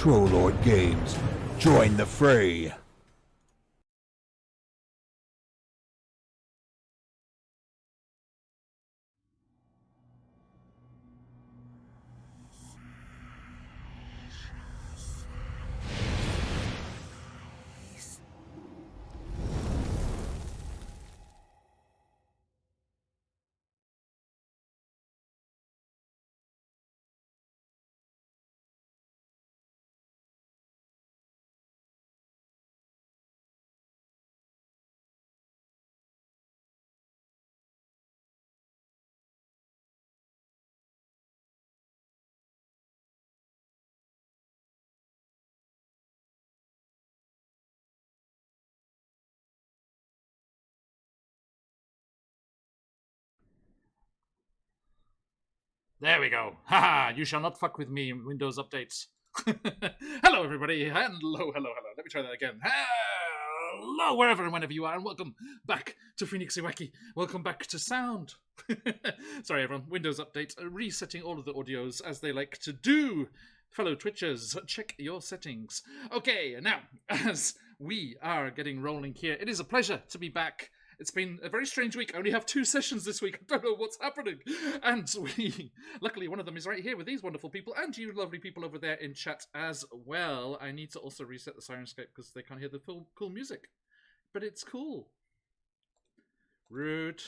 Trollord Games. Join the fray. There we go. Haha, you shall not fuck with me, Windows updates. Hello, everybody. Hello. Let me try that again. Hello, wherever and whenever you are, and welcome back to QuestJunkiesUK. Welcome back to sound. Sorry, everyone. Windows update. Resetting all of the audios as they like to do. Fellow Twitchers, check your settings. Okay, now, as we are getting rolling here, it is a pleasure to be back. It's been a very strange week. I only have 2 sessions this week. I don't know what's happening. And luckily, one of them is right here with these wonderful people and you lovely people over there in chat as well. I need to also reset the Sirenscape because they can't hear the cool music. But it's cool. Rude.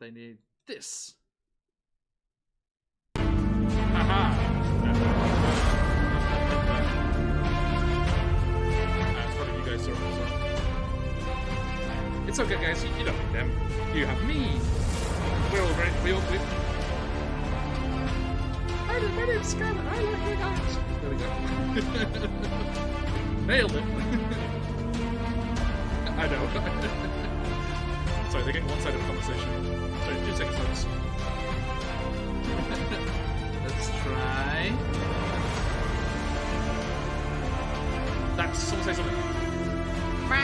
They need this. Haha. It's okay, guys. You don't need them. You have me. We're all very. My name's Scarlet. I like you guys. There we go. Nailed it. I know. Sorry, they're getting one-sided conversation. Sorry, 2 seconds, folks. Let's try. That's someone say something.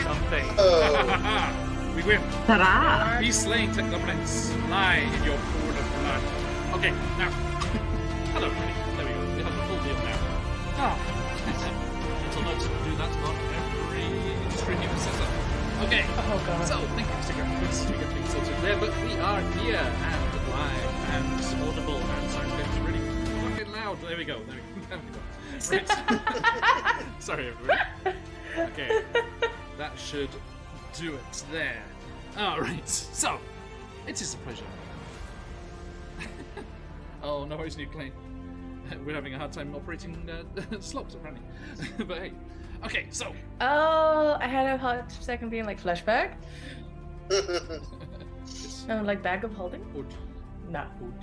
Something. We win. Ta-da! Be slain, tech goblins. Lie in your pool of blood. Okay, now. Hello, everybody. There we go. We have the full deal now. Until not to do that on every stream setup. Okay. Oh god. So, thank you, Mr. Graphics. We get things sorted there, but we are here and live and audible and Sirenscape's really fucking loud. There we go. Right. Sorry, everybody. Okay. That should do it there. Alright, so, it is a pleasure. Oh, no worries, Nuclear. We're having a hard time operating slopes, apparently. But hey. Okay, so. Oh, I had a hot second being like flashback. No, like bag of holding? Wood. No. Wood.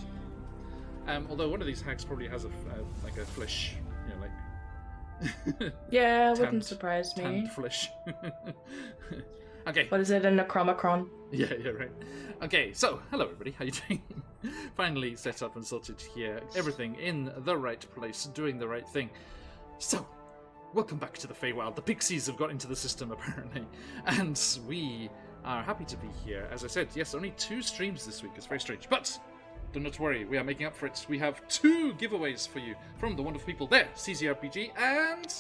Although one of these hacks probably has like a flesh, you know, like. Yeah, wouldn't surprise me. Tanned flesh. Okay. What is it, a necromicron? Yeah, right. Okay, so, hello everybody, how you doing? Finally set up and sorted here. Everything in the right place, doing the right thing. So, welcome back to the Feywild. The pixies have got into the system, apparently. And we are happy to be here. As I said, yes, only 2 streams this week. It's very strange. But do not worry, we are making up for it. We have 2 giveaways for you from the wonderful people there. CZRPG and...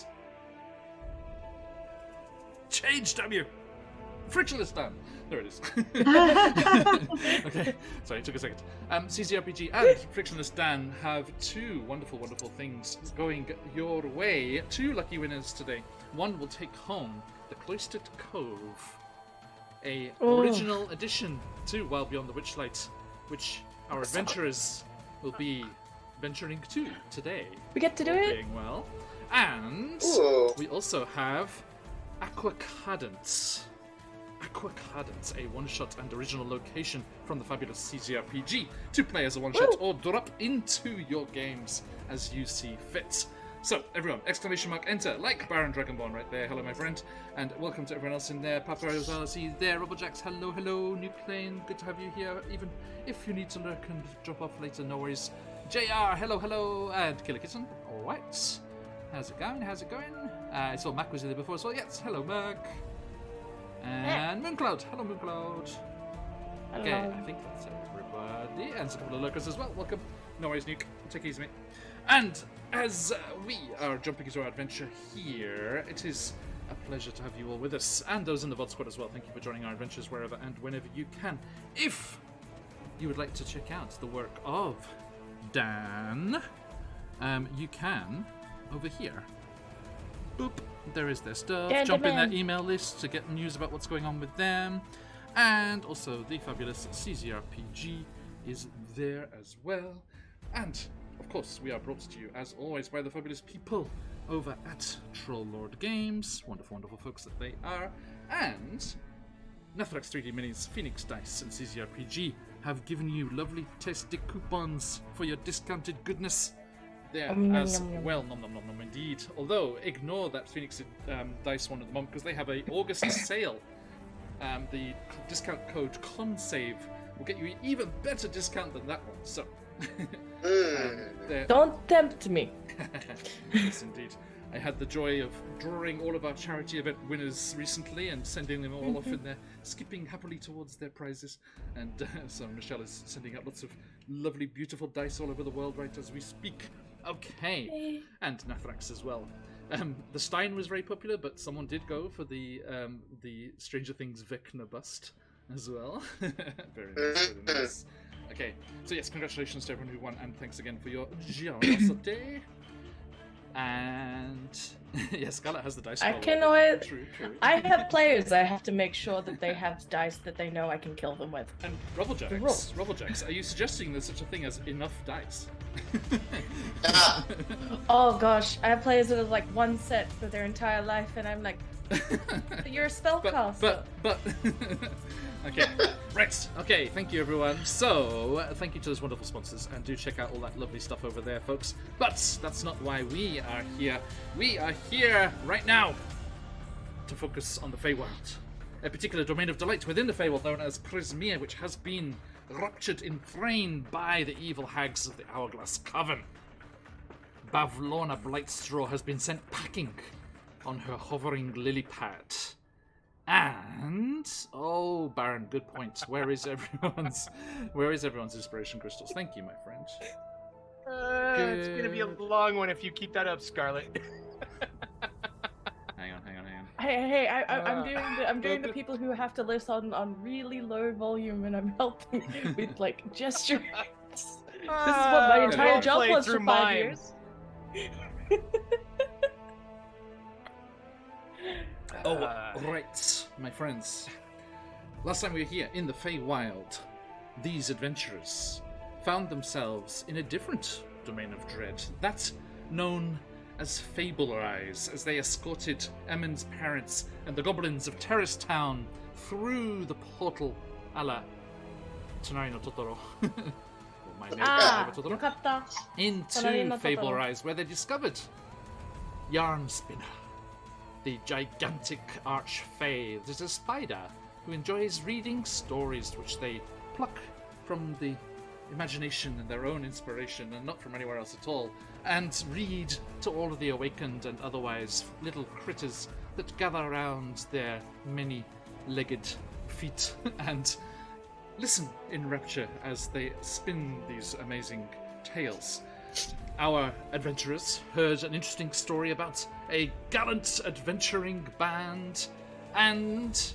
Change, damn you! Frictionless Dan. There it is. Okay, sorry, it took a second. CZRPG and Frictionless Dan have 2 wonderful things going your way. 2 lucky winners today. One will take home the Cloistered Cove, a original addition to Wild Beyond the Witchlight, which our adventurers will be venturing to today. We get to do it? Doing well. And we also have Aquacadence. Aquacadence, a one-shot and original location from the fabulous CZRPG to play as a one-shot or drop into your games as you see fit. So, everyone, exclamation mark, enter, like Baron Dragonborn right there. Hello, my friend. And welcome to everyone else in there. Papa as well, I see you there. Robojax, hello. Nuclean, good to have you here. Even if you need to lurk and drop off later, no worries. JR, hello. And Killer Kitten, alright. How's it going? I saw Mac was in there before as well. Yes, hello, Mac. And Mooncloud, hello, Mooncloud. Hello. Okay, I think that's it. everybody. And a couple of lurkers as well. Welcome. No worries, Nuke. Take it easy, mate. And as we are jumping into our adventure here, it is a pleasure to have you all with us. And those in the VOD squad as well. Thank you for joining our adventures wherever and whenever you can. If you would like to check out the work of Dan, you can over here. Boop. There is their stuff. Jump in their email list to get news about what's going on with them. And also the fabulous CZRPG is there as well. And, of course, we are brought to you, as always, by the fabulous people over at Troll Games. Wonderful, wonderful folks that they are. And Nethrax 3D Minis, Phoenix Dice, and CZRPG have given you lovely tasty coupons for your discounted goodness. There as well, nom nom nom nom indeed. Although, ignore that Phoenix Dice one at the moment because they have a August sale. The discount code CONSAVE will get you an even better discount than that one. So, don't tempt me. Yes, indeed. I had the joy of drawing all of our charity event winners recently and sending them all off in there, skipping happily towards their prizes. And so Michelle is sending out lots of lovely, beautiful dice all over the world right as we speak. Okay, and Nathrax as well. The Stein was very popular, but someone did go for the Stranger Things Vecna bust as well. Very nice, very nice. Okay, so yes, congratulations to everyone who won, and thanks again for your generosity. And yes, Scarlett has the dice. I can always. True. I have players. I have to make sure that they have dice that they know I can kill them with. And Rubblejax, are you suggesting there's such a thing as enough dice? Oh gosh, I have players that have like one set for their entire life, and I'm like, you're a spellcaster. But okay, right. Okay, thank you everyone. So, thank you to those wonderful sponsors, and do check out all that lovely stuff over there, folks. But that's not why we are here. We are here right now to focus on the Feywild, a particular domain of delight within the Feywild known as Prismia, which has been ruptured in twain by the evil hags of the Hourglass Coven. Bavlorna Blightstraw has been sent packing on her hovering lily pad. And oh, Baron, good point. Where is everyone's inspiration crystals? Thank you, my friend. It's gonna be a long one if you keep that up, Scarlet. Hang on. Hey, I'm doing the people who have to listen on really low volume, and I'm helping with like gestures. This is what my entire job was for 5 years. Right, my friends. Last time we were here in the Feywild, these adventurers found themselves in a different domain of dread, that known as Fablerise, as they escorted Emmon's parents and the goblins of Terrace Town through the portal a la Tonari no Totoro. My name Totoro. Into Fablerise, where they discovered Yarn Spinner, the gigantic archfey. There's a spider who enjoys reading stories which they pluck from the imagination and their own inspiration and not from anywhere else at all, and read to all of the awakened and otherwise little critters that gather around their many-legged feet and listen in rapture as they spin these amazing tales. Our adventurers heard an interesting story about a gallant adventuring band, and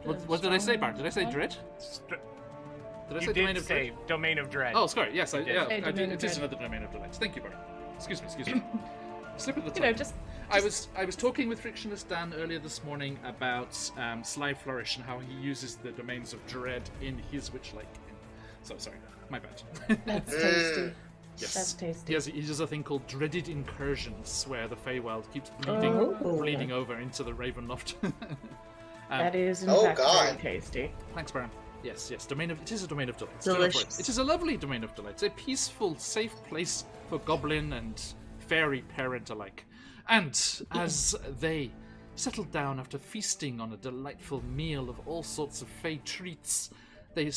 what did I say, Bart? Did I say dread? Did I say domain of dread? Domain of dread. Oh, sorry. Yes, I did. It is another domain of delight. Thank you, Bart. Excuse me. Slip of the tongue. I was talking with Frictionless Dan earlier this morning about Sly Flourish and how he uses the domains of dread in his Witchlight game. So sorry, my bad. That's tasty. Yes. That's tasty. He does a thing called Dreaded Incursions, where the Feywild keeps bleeding over into the Ravenloft. That is in fact very tasty. Thanks, Baron. Yes. It is a domain of delight. Delicious. It is a lovely domain of delight. It's a peaceful, safe place for goblin and fairy parent alike. And as they settled down after feasting on a delightful meal of all sorts of fey treats, they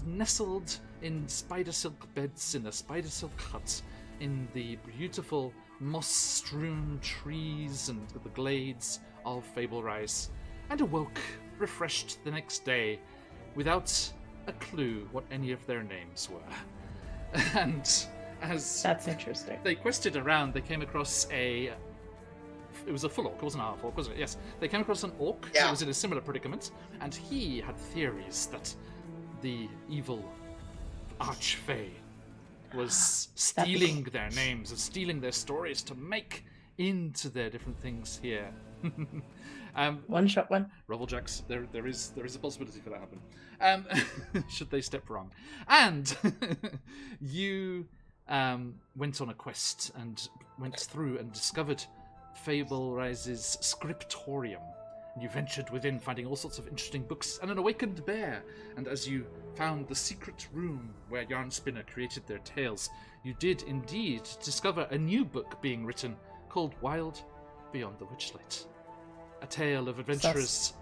nestled in spider silk beds in a spider silk hut in the beautiful moss-strewn trees and the glades of Fablerise, and awoke refreshed the next day without a clue what any of their names were. And as That's interesting. they quested around, they came across it was a full orc, it wasn't a half orc, was it? Yes. They came across an orc who was in a similar predicament, and he had theories that the evil Archfey was stealing their names and stealing their stories to make into their different things here. One shot one. Rubblecjacks, there is a possibility for that happen. Should they step wrong. And you went on a quest and went through and discovered Fable Rise's scriptorium. You ventured within, finding all sorts of interesting books and an awakened bear. And as you found the secret room where Yarnspinner created their tales, you did indeed discover a new book being written called Wild Beyond the Witchlight. A tale of adventurers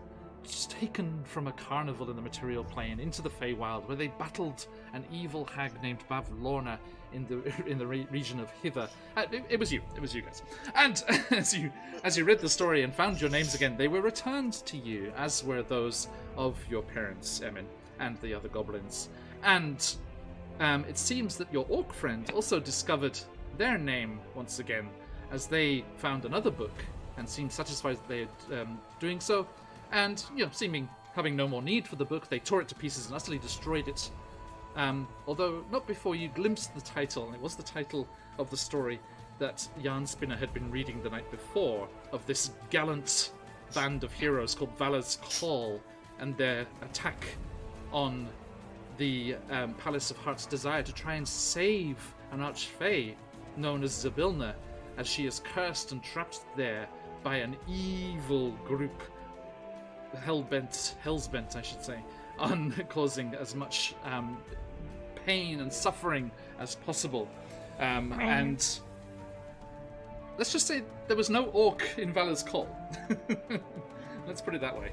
taken from a carnival in the material plane into the Feywild, where they battled an evil hag named Bavlorna in the region of Hither. It was you guys. And as you read the story and found your names again, they were returned to you, as were those of your parents, Emin, and the other goblins. And it seems that your orc friend also discovered their name once again, as they found another book and seemed satisfied that they had doing so. And, seeming having no more need for the book, they tore it to pieces and utterly destroyed it. Although not before you glimpsed the title, and it was the title of the story that Yarnspinner had been reading the night before, of this gallant band of heroes called Valor's Call, and their attack on the Palace of Heart's Desire to try and save an archfey known as Zabilna, as she is cursed and trapped there by an evil group, hellsbent, I should say, on causing as much pain and suffering as possible. And let's just say there was no orc in Valor's Call. Let's put it that way.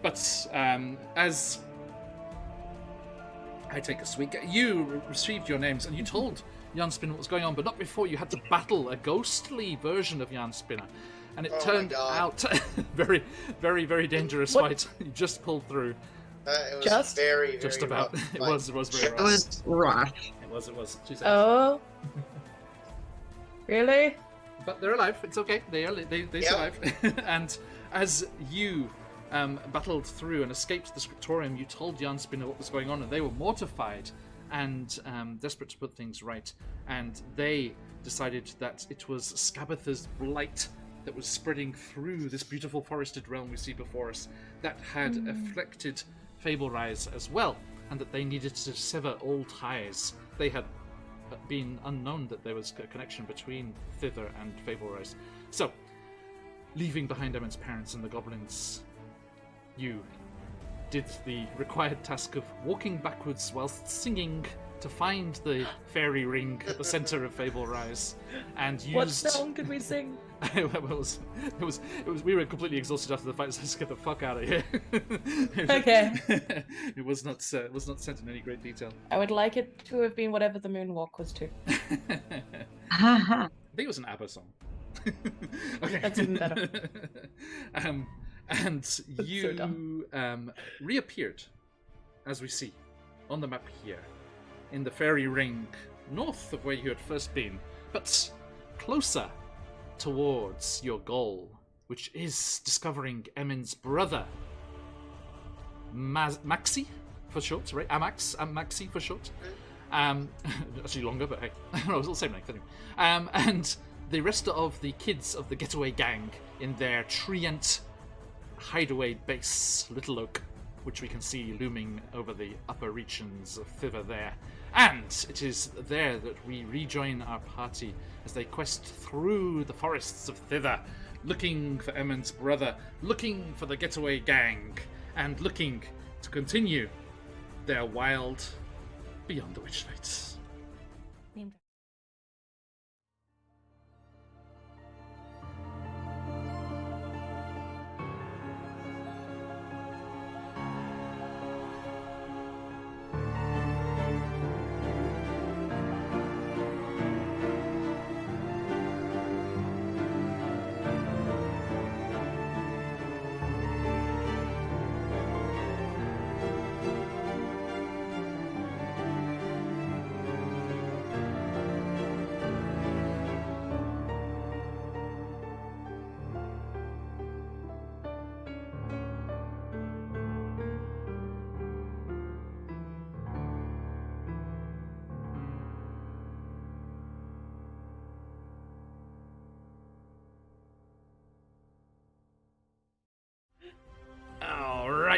But as I take a swig, you received your names and you told Yarnspinner what was going on, but not before you had to battle a ghostly version of Yarnspinner. And it turned out very, very, very dangerous fight. You just pulled through. It was very, very just about. rough. It was very rough. It was rough. It was. She said. Oh. Really? But they're alive. It's okay. They survived. And as you battled through and escaped the scriptorium, you told Yarnspinner what was going on, and they were mortified and desperate to put things right. And they decided that it was Scabatha's blight that was spreading through this beautiful forested realm we see before us that had afflicted Fable Rise as well, and that they needed to sever all ties. They had been unknown that there was a connection between Thither and Fable Rise. So, leaving behind Emin's parents and the goblins, you did the required task of walking backwards whilst singing to find the fairy ring at the center of Fable Rise, and used... What song could we sing? it was. We were completely exhausted after the fight, so let's get the fuck out of here. Okay. It was not sent in any great detail. I would like it to have been whatever the moonwalk was to. I think it was an ABBA song. Okay. That's even better. And so you reappeared, as we see, on the map here, in the fairy ring, north of where you had first been, but closer towards your goal, which is discovering Emin's brother, Maxi, for short, right? Maxi for short. Actually longer, but hey, no, it's all the same length anyway. And the rest of the kids of the getaway gang in their Trient hideaway base, Little Oak, which we can see looming over the upper reaches of Thither there. And it is there that we rejoin our party as they quest through the forests of Thither, looking for Emin's brother, looking for the getaway gang, and looking to continue their wild beyond the Witchlight.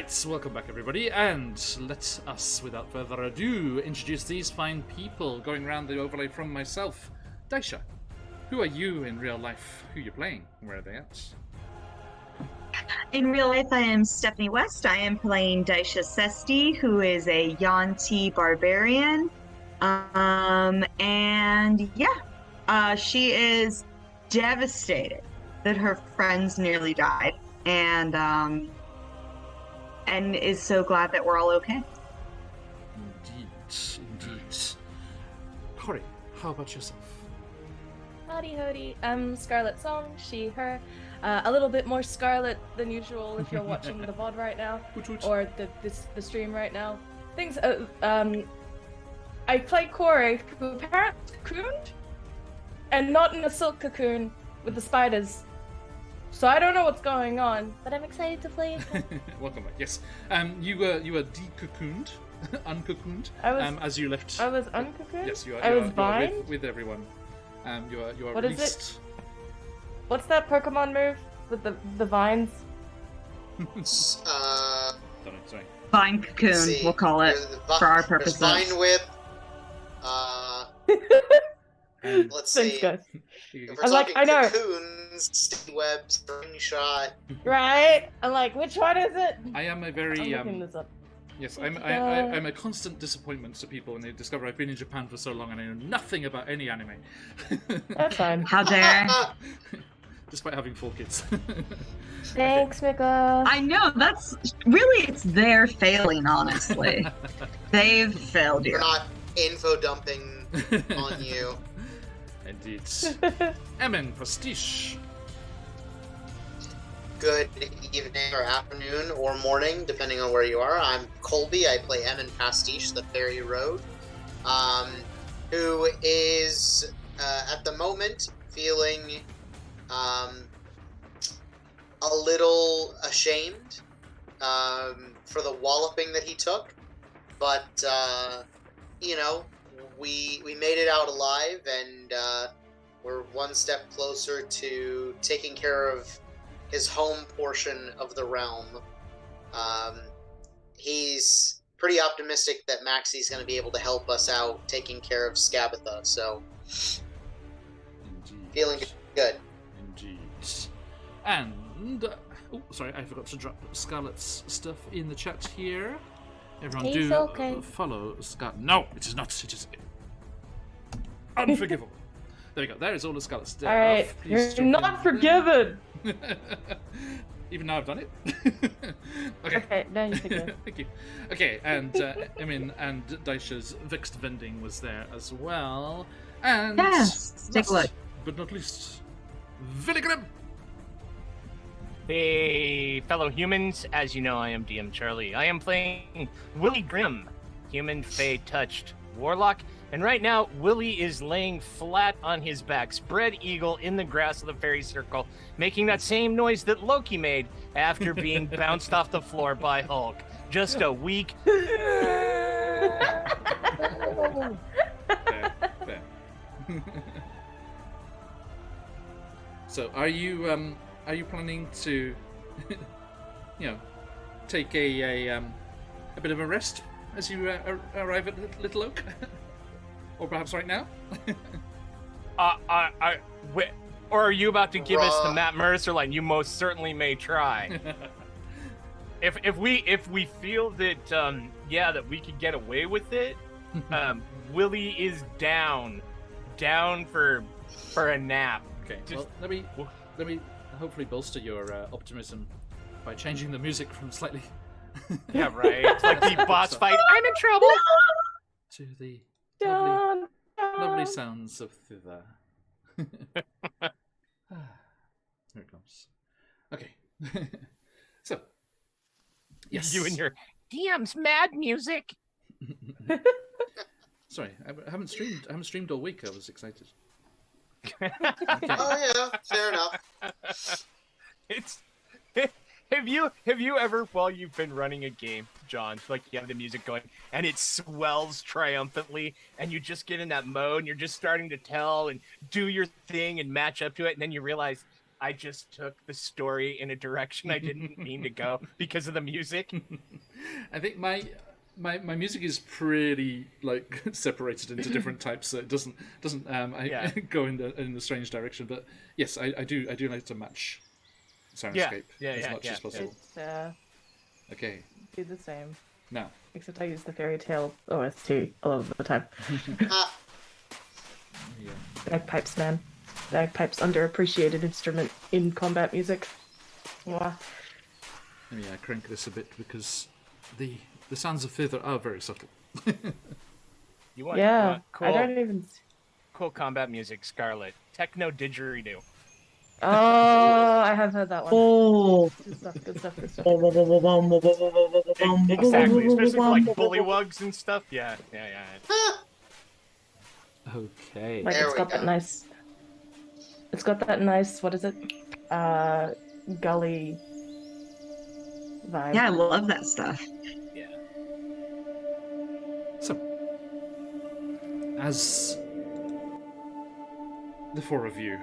Right, welcome back everybody, and let us, without further ado, introduce these fine people, going around the overlay from myself. Daisha, who are you in real life? Who are you playing? Where are they at? In real life, I am Stephanie West. I am playing Daisha Sesti, who is a Yanti barbarian. She is devastated that her friends nearly died, and is so glad that we're all okay. Indeed. Corey, how about yourself? Howdy howdy. Scarlet Song, she, her. A little bit more Scarlet than usual if you're watching the VOD right now, or the stream right now. I play Corey, who apparently cocooned, and not in a silk cocoon with the spiders. So I don't know what's going on, but I'm excited to play it. Welcome back. Yes, you were de-cocooned, uncocooned. As you left. I was uncocooned. Yes, you are. I was you vined are with everyone. You are what released. Is it? What's that Pokemon move with the vines? Don't know, sorry. Vine cocoon, we'll call it for our purposes. Vine whip. Let's see. Thanks, guys. If we're I'm like, talking I know. cocoons, sticky webs, slingshot. Right? I'm like, which one is it? I am a very I'm looking this up. Yes, I'm a constant disappointment to people when they discover I've been in Japan for so long and I know nothing about any anime. That's fine. How dare? Despite having 4 kids. Thanks, Mika. I know, that's really, it's their failing, honestly. They've failed you. We're not info dumping on you. Indeed. Emin Pastiche. Good evening or afternoon or morning, depending on where you are. I'm Colby. I play Emin Pastiche, the Fairy Road, who is, at the moment, feeling a little ashamed for the walloping that he took. But, we made it out alive, and we're one step closer to taking care of his home portion of the realm. He's pretty optimistic that Maxie's going to be able to help us out taking care of Scabatha, so Indeed. feeling good. Indeed. And sorry, I forgot to drop Scarlet's stuff in the chat here. Everyone It's do okay. follow Scarlet. No, it is not. It is unforgivable. There we go. There is all the Scarlet stuff. All right, Please you're drop not in. forgiven. Even now I've done it. Okay, now you can go. Thank you. Okay, and Emin and Daisha's Vexed Vending was there as well. And Yes, take a look. but not least, Villigrim. Hey, fellow humans, as you know, I am DM Charlie. I am playing Willie Grimm, human fey touched warlock, and right now Willie is laying flat on his back, spread eagle in the grass of the fairy circle, making that same noise that Loki made after being bounced off the floor by Hulk. Just a weak. Fair. So, are you planning to, take a bit of a rest as you arrive at Little Oak, or perhaps right now? Or are you about to give us the Matt Mercer line? You most certainly may try. If we feel that that we could get away with it, Willie is down for a nap. Okay. Well, let me hopefully bolster your optimism by changing the music from slightly. Yeah, right. It's like the boss fight. I'm in trouble. To the Dun, lovely dun. sounds of thither. Here it comes. Okay. So, yes. You and your DM's mad music. Sorry, I haven't streamed all week. I was excited. Okay. Oh yeah, fair enough. It's have you ever, while you've been running a game, John, like you have the music going and it swells triumphantly and you just get in that mode and you're just starting to tell and do your thing and match up to it, and then you realize I just took the story in a direction I didn't mean to go because of the music. I think my music is pretty like separated into different types, so it doesn't go in the strange direction. But yes, I do like to match soundscape as much as possible. It's, Okay, do the same. now Except I use the fairy tale OST a lot of the time. yeah. Bagpipes, man. Bagpipes, underappreciated instrument in combat music. Mwah. Let me crank this a bit because the sounds of thither are very subtle. You want, Yeah, you want cool, I don't even. cool combat music, Scarlet. Techno didgeridoo. Oh, I have heard that one. Oh. Good stuff. Good stuff. Good stuff. Exactly, especially for like bullywugs and stuff. Yeah. Okay. Like There it's we got go. that nice. It's got that nice. What is it? Gully vibe. Yeah, I love that stuff. Yeah. So, as the four of you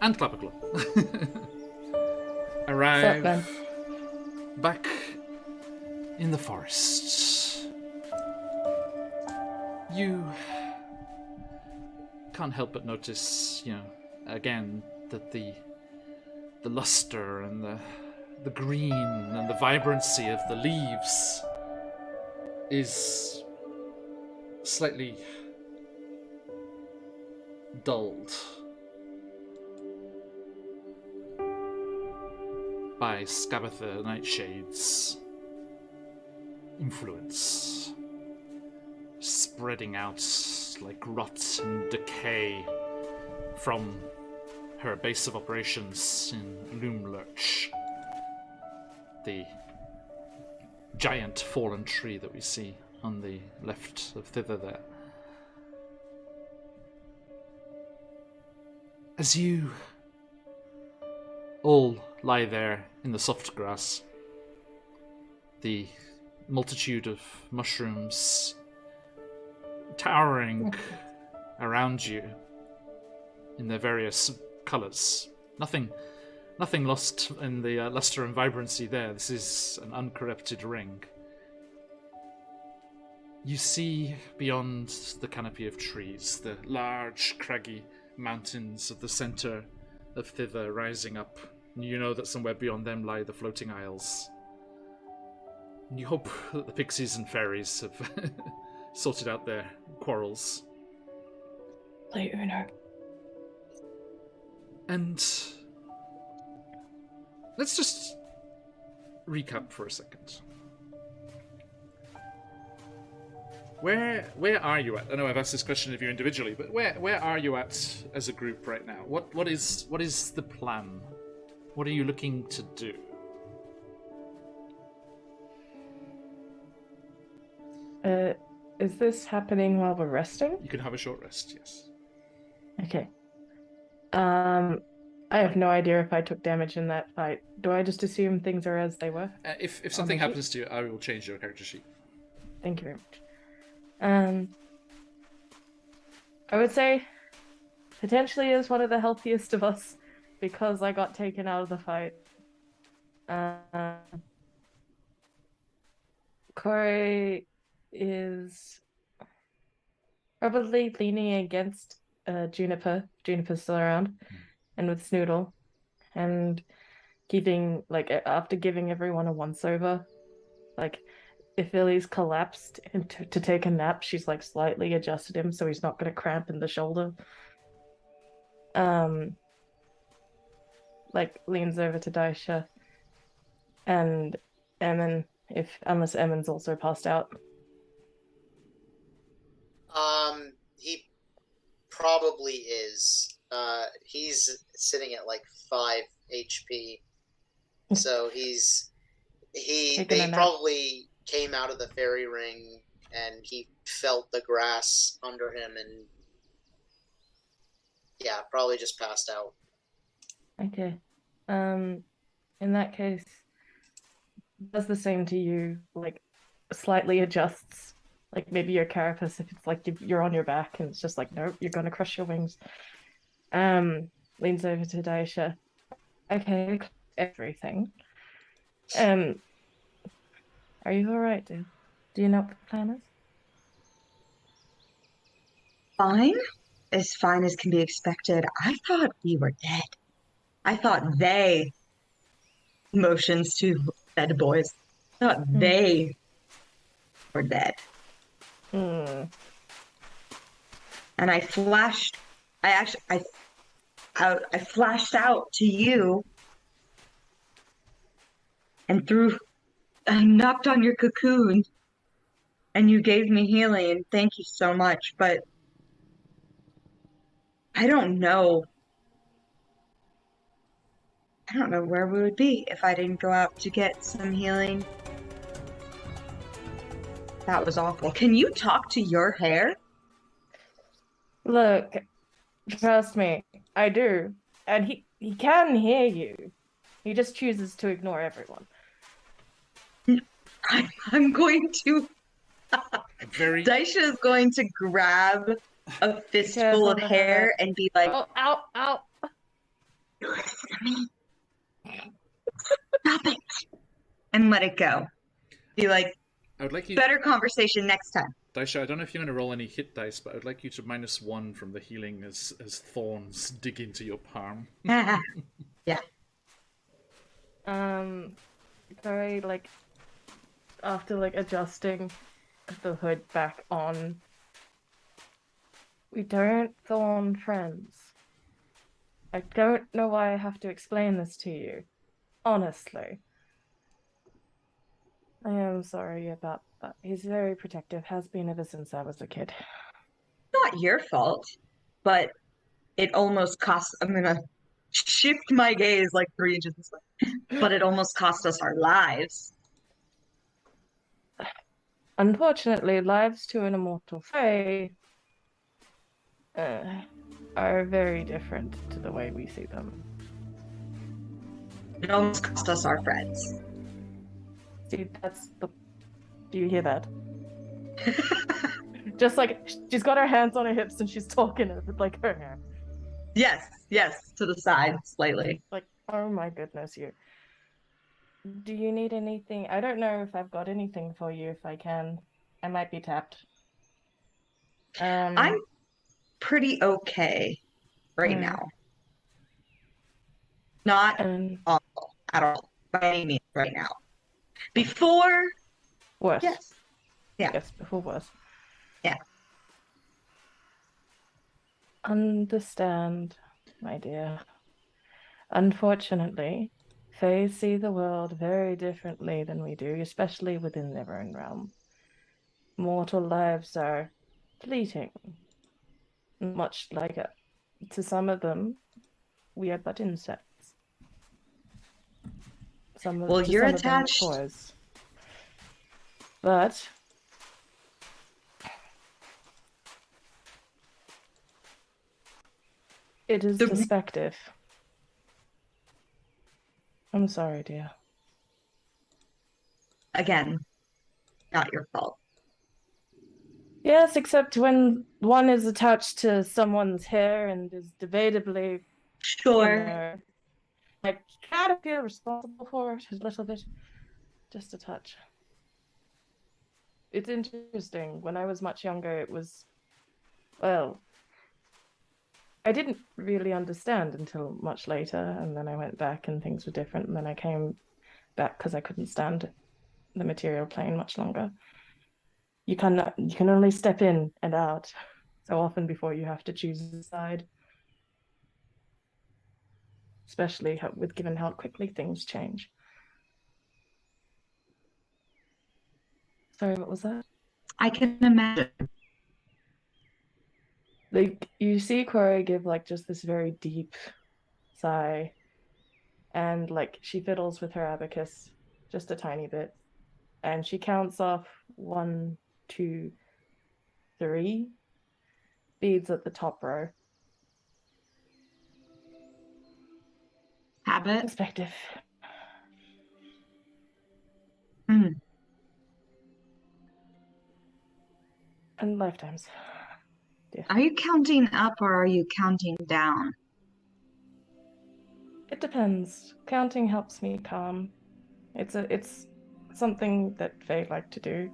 and Clapperclaw arrive man? back in the forest, you can't help but notice, again, that the luster and the green and the vibrancy of the leaves is slightly dulled by Scabatha Nightshade's influence, spreading out like rot and decay from her base of operations in Loomlurch, the giant fallen tree that we see on the left of thither there. As you all lie there in the soft grass, the multitude of mushrooms towering around you in their various colours. Nothing lost in the luster and vibrancy there. This is an uncorrupted ring. You see beyond the canopy of trees the large, craggy mountains of the centre of thither rising up. You know that somewhere beyond them lie the floating isles. And you hope that the pixies and fairies have sorted out their quarrels. Play Uno. And let's just recap for a second. Where are you at? I know I've asked this question of you individually, but where are you at as a group right now? What is the plan? What are you looking to do? Is this happening while we're resting? You can have a short rest, yes. Okay. I have no idea if I took damage in that fight. Do I just assume things are as they were? If something happens to you, I will change your character sheet. Thank you very much. I would say potentially is one of the healthiest of us because I got taken out of the fight. Corey is probably leaning against Juniper. Juniper's still around, and with Snoodle, and keeping after giving everyone a once-over, if Illy's collapsed and to take a nap, she's slightly adjusted him so he's not going to cramp in the shoulder. Leans over to Daisha and Emin, unless Emin's also passed out. He probably is. He's sitting at 5 HP, so they probably came out of the fairy ring and he felt the grass under him and probably just passed out. Okay. In that case, does the same to you, slightly adjusts, maybe your carapace if it's you're on your back and it's just nope, you're gonna crush your wings. leans over to Daisha. Okay, everything. Are you alright, dude? Do you know what the plan is? Fine as can be expected. I thought we were dead. I thought they motions to dead boys. I thought they were dead. Hmm. And I flashed. I flashed out to you and I knocked on your cocoon and you gave me healing and thank you so much. But I don't know. I don't know where we would be if I didn't go out to get some healing. That was awful. Can you talk to your hair? Look, trust me, I do. And he can hear you. He just chooses to ignore everyone. I'm going to. Very. Daisha is going to grab a fistful of hair and be like, "Oh, ow, ow!" You listen to me. Stop it, and let it go. Be like, I would like you. better conversation next time. Daisha, I don't know if you're going to roll any hit dice, but I'd like you to -1 from the healing as thorns dig into your palm. Yeah. Very after adjusting the hood back on. We don't thorn friends. I don't know why I have to explain this to you. Honestly. I am sorry about that. He's very protective, has been ever since I was a kid. Not your fault, but it almost cost. I'm gonna shift my gaze like 3 inches this way. But it almost cost us our lives. Unfortunately, lives to an immortal fae are very different to the way we see them. It almost cost us our friends. See, that's the. Do you hear that? Just she's got her hands on her hips and she's talking with her hair. Yes, to the side slightly. Oh my goodness, you. Do you need anything? I don't know if I've got anything for you. If I can, I might be tapped. I'm pretty okay right now. Not awful at all by any means right now. Before, worse. Yes. Yeah. Yes, before worse. Yeah. Understand, my dear. Unfortunately, fae see the world very differently than we do, especially within their own realm. Mortal lives are fleeting. Much to some of them, we are but insects. You're attached. Toys. But it is perspective. I'm sorry, dear. Again, not your fault. Yes, except when one is attached to someone's hair and is debatably, Sure. Try to feel responsible for it a little bit. Just a touch. It's interesting. When I was much younger, it was, well, I didn't really understand until much later, and then I went back and things were different, and then I came back because I couldn't stand the material plane much longer. You can only step in and out so often before you have to choose a side. Especially given how quickly things change. Sorry, what was that? I can imagine. You see Corey give just this very deep sigh, and she fiddles with her abacus just a tiny bit, and she counts off 1, 2, 3 beads at the top row. Habit. Perspective. And lifetimes. Are you counting up or are you counting down? It depends. Counting helps me calm. It's something that Fae like to do.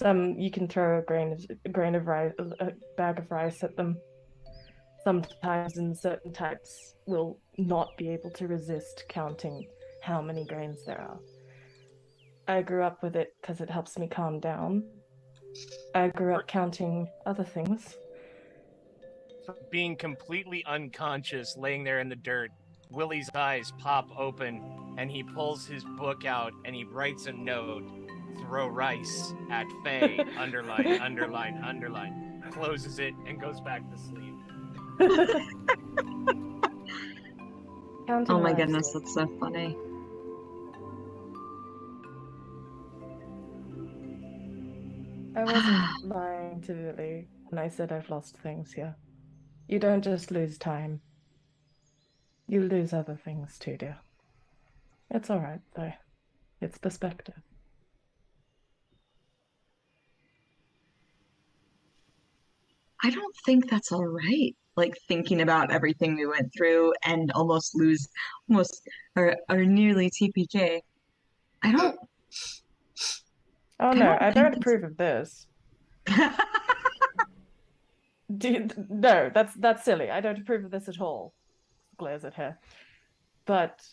You can throw a grain of rice, a bag of rice at them. Sometimes in certain types will not be able to resist counting how many grains there are. I grew up with it because it helps me calm down. I grew up counting other things. Being completely unconscious, laying there in the dirt, Willie's eyes pop open, and he pulls his book out and he writes a note. Throw rice at Faye, underline, underline, underline. Closes it and goes back to sleep. Oh my goodness, that's so funny. I wasn't lying to Lily when I said I've lost things here. You don't just lose time. You lose other things too, dear. It's alright, though. It's perspective. I don't think that's all right. Like thinking about everything we went through and almost or nearly TPK. I don't. Oh I no, don't I think don't that's- approve of this. No, that's silly. I don't approve of this at all. Glares at her. But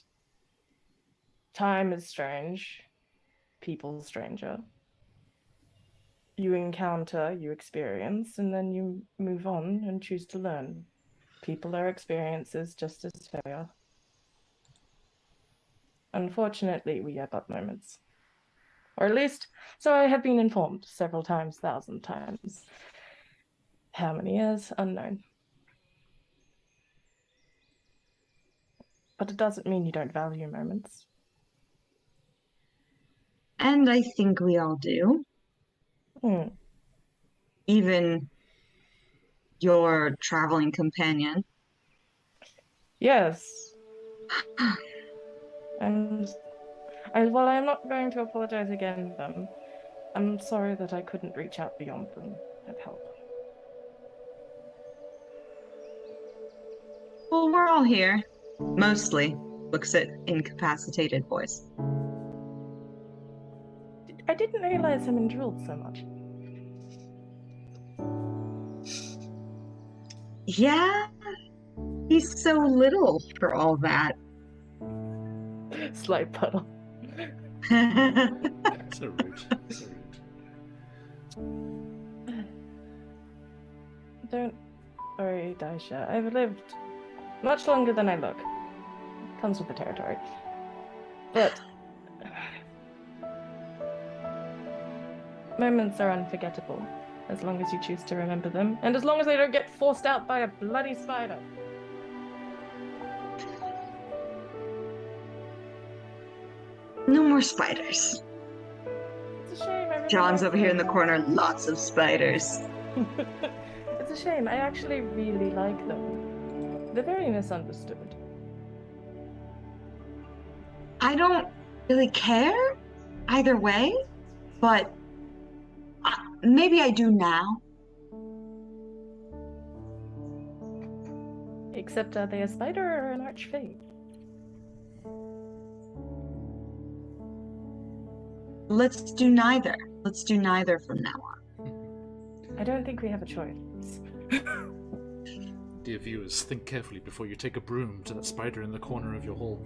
time is strange. People stranger. You encounter, you experience, and then you move on and choose to learn. People are experiences just as fair. Unfortunately, we have up moments. Or at least, so I have been informed several times, 1,000 times. How many years? Unknown. But it doesn't mean you don't value moments. And I think we all do. Hmm. Even your traveling companion. Yes. And while I'm not going to apologize again to them, I'm sorry that I couldn't reach out beyond them and help. Well, we're all here. Mostly. Looks at incapacitated boys. I didn't realize him drilled so much. Yeah, he's so little for all that. Slight puddle. So rude. So rude. Don't worry, Daisha. I've lived much longer than I look. Comes with the territory. But moments are unforgettable, as long as you choose to remember them, and as long as they don't get forced out by a bloody spider. No more spiders. It's a shame. I really John's like over here in the them. corner, lots of spiders. It's a shame. I actually really like them. They're very misunderstood. I don't really care either way, but maybe I do now. Except, are they a spider or an archfey? Let's do neither. Let's do neither from now on. I don't think we have a choice. Dear viewers, think carefully before you take a broom to that spider in the corner of your hall.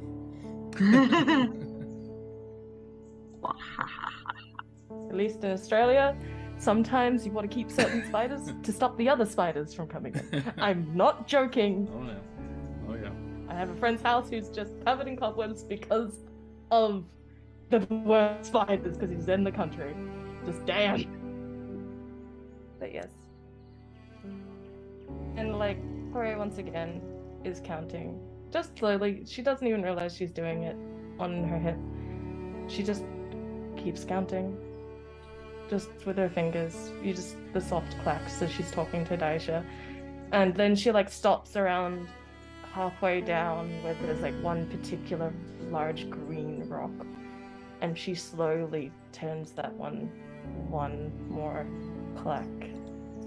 At least in Australia, sometimes you want to keep certain spiders to stop the other spiders from coming in. I'm not joking. Oh no. Oh yeah. I have a friend's house who's just covered in cobwebs because of the worst spiders, because he's in the country. Just damn. But yes. And like, Corey once again is counting. Just slowly. She doesn't even realize she's doing it on her hip. She just keeps counting. Just with her fingers. The soft clacks as she's talking to Daisha. And then she like stops around halfway down where there's like one particular large green rock. And she slowly turns that one more clack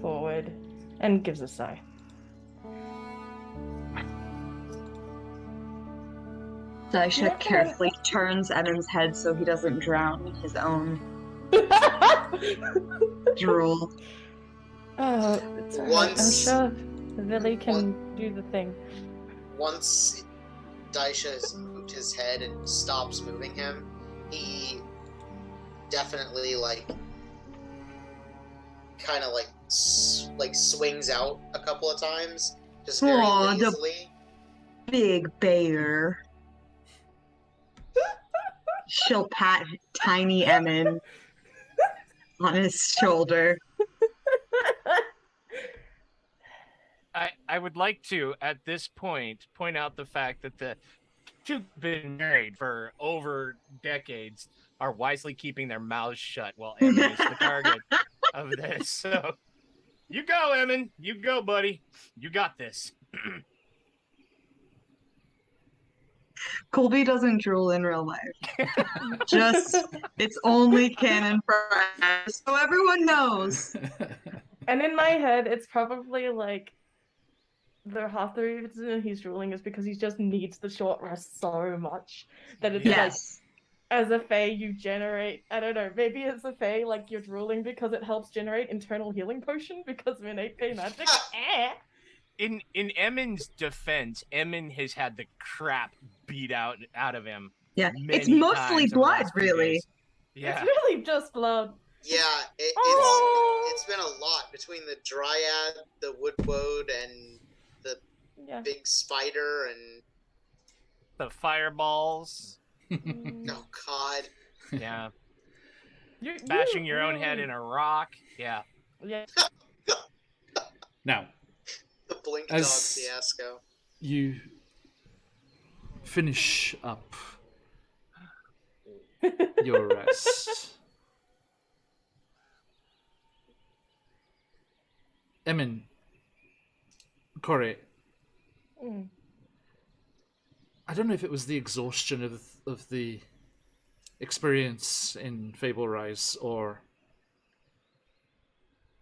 forward and gives a sigh. Daisha carefully turns Evan's head so he doesn't drown in his own drool. Oh, it's alright. I'm Once- sure Billy can do the thing. Once Daisha has moved his head and stops moving him, he definitely kind of swings out a couple of times, just very Aw, the- lazily. Big bear. She'll pat tiny Emin on his shoulder. I would like to, at this point out the fact that the two who've been married for over decades are wisely keeping their mouths shut while Emin is the target of this. So, you go, Emin. You go, buddy. You got this. Colby doesn't drool in real life. Just, it's only canon for us, so everyone knows. And in my head, it's probably like half the reason he's drooling is because he just needs the short rest so much that it's like, Yes. as a fae, you generate, I don't know, maybe as a fae, like you're drooling because it helps generate internal healing potion because of innate fae magic. In Emin's defense, Emin has had the crap beat out of him. Yeah, many it's mostly times over the blood, last few really. days. Yeah. It's really just blood. Yeah, Oh! it's been a lot between the dryad, the wood and the Yeah. big spider, and The fireballs. oh god, Yeah. You Bashing your own head really- in a rock. Yeah. Yeah. Now, the blink As- dog fiasco. you finish up your rest. Emin, Corey, Mm. I don't know if it was the exhaustion of the experience in Fable Rise or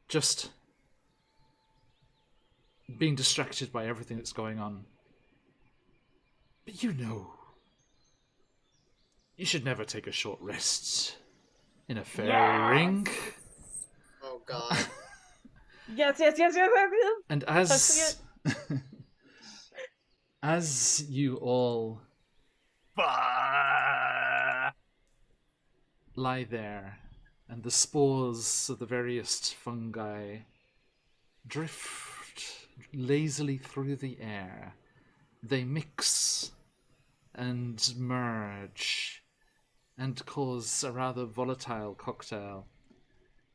just being distracted by everything that's going on. But you should never take a short rest in a fairy Yes! ring. Oh god. Yes. And as you all Bah! lie there, and the spores of the various fungi drift lazily through the air. They mix and merge and cause a rather volatile cocktail.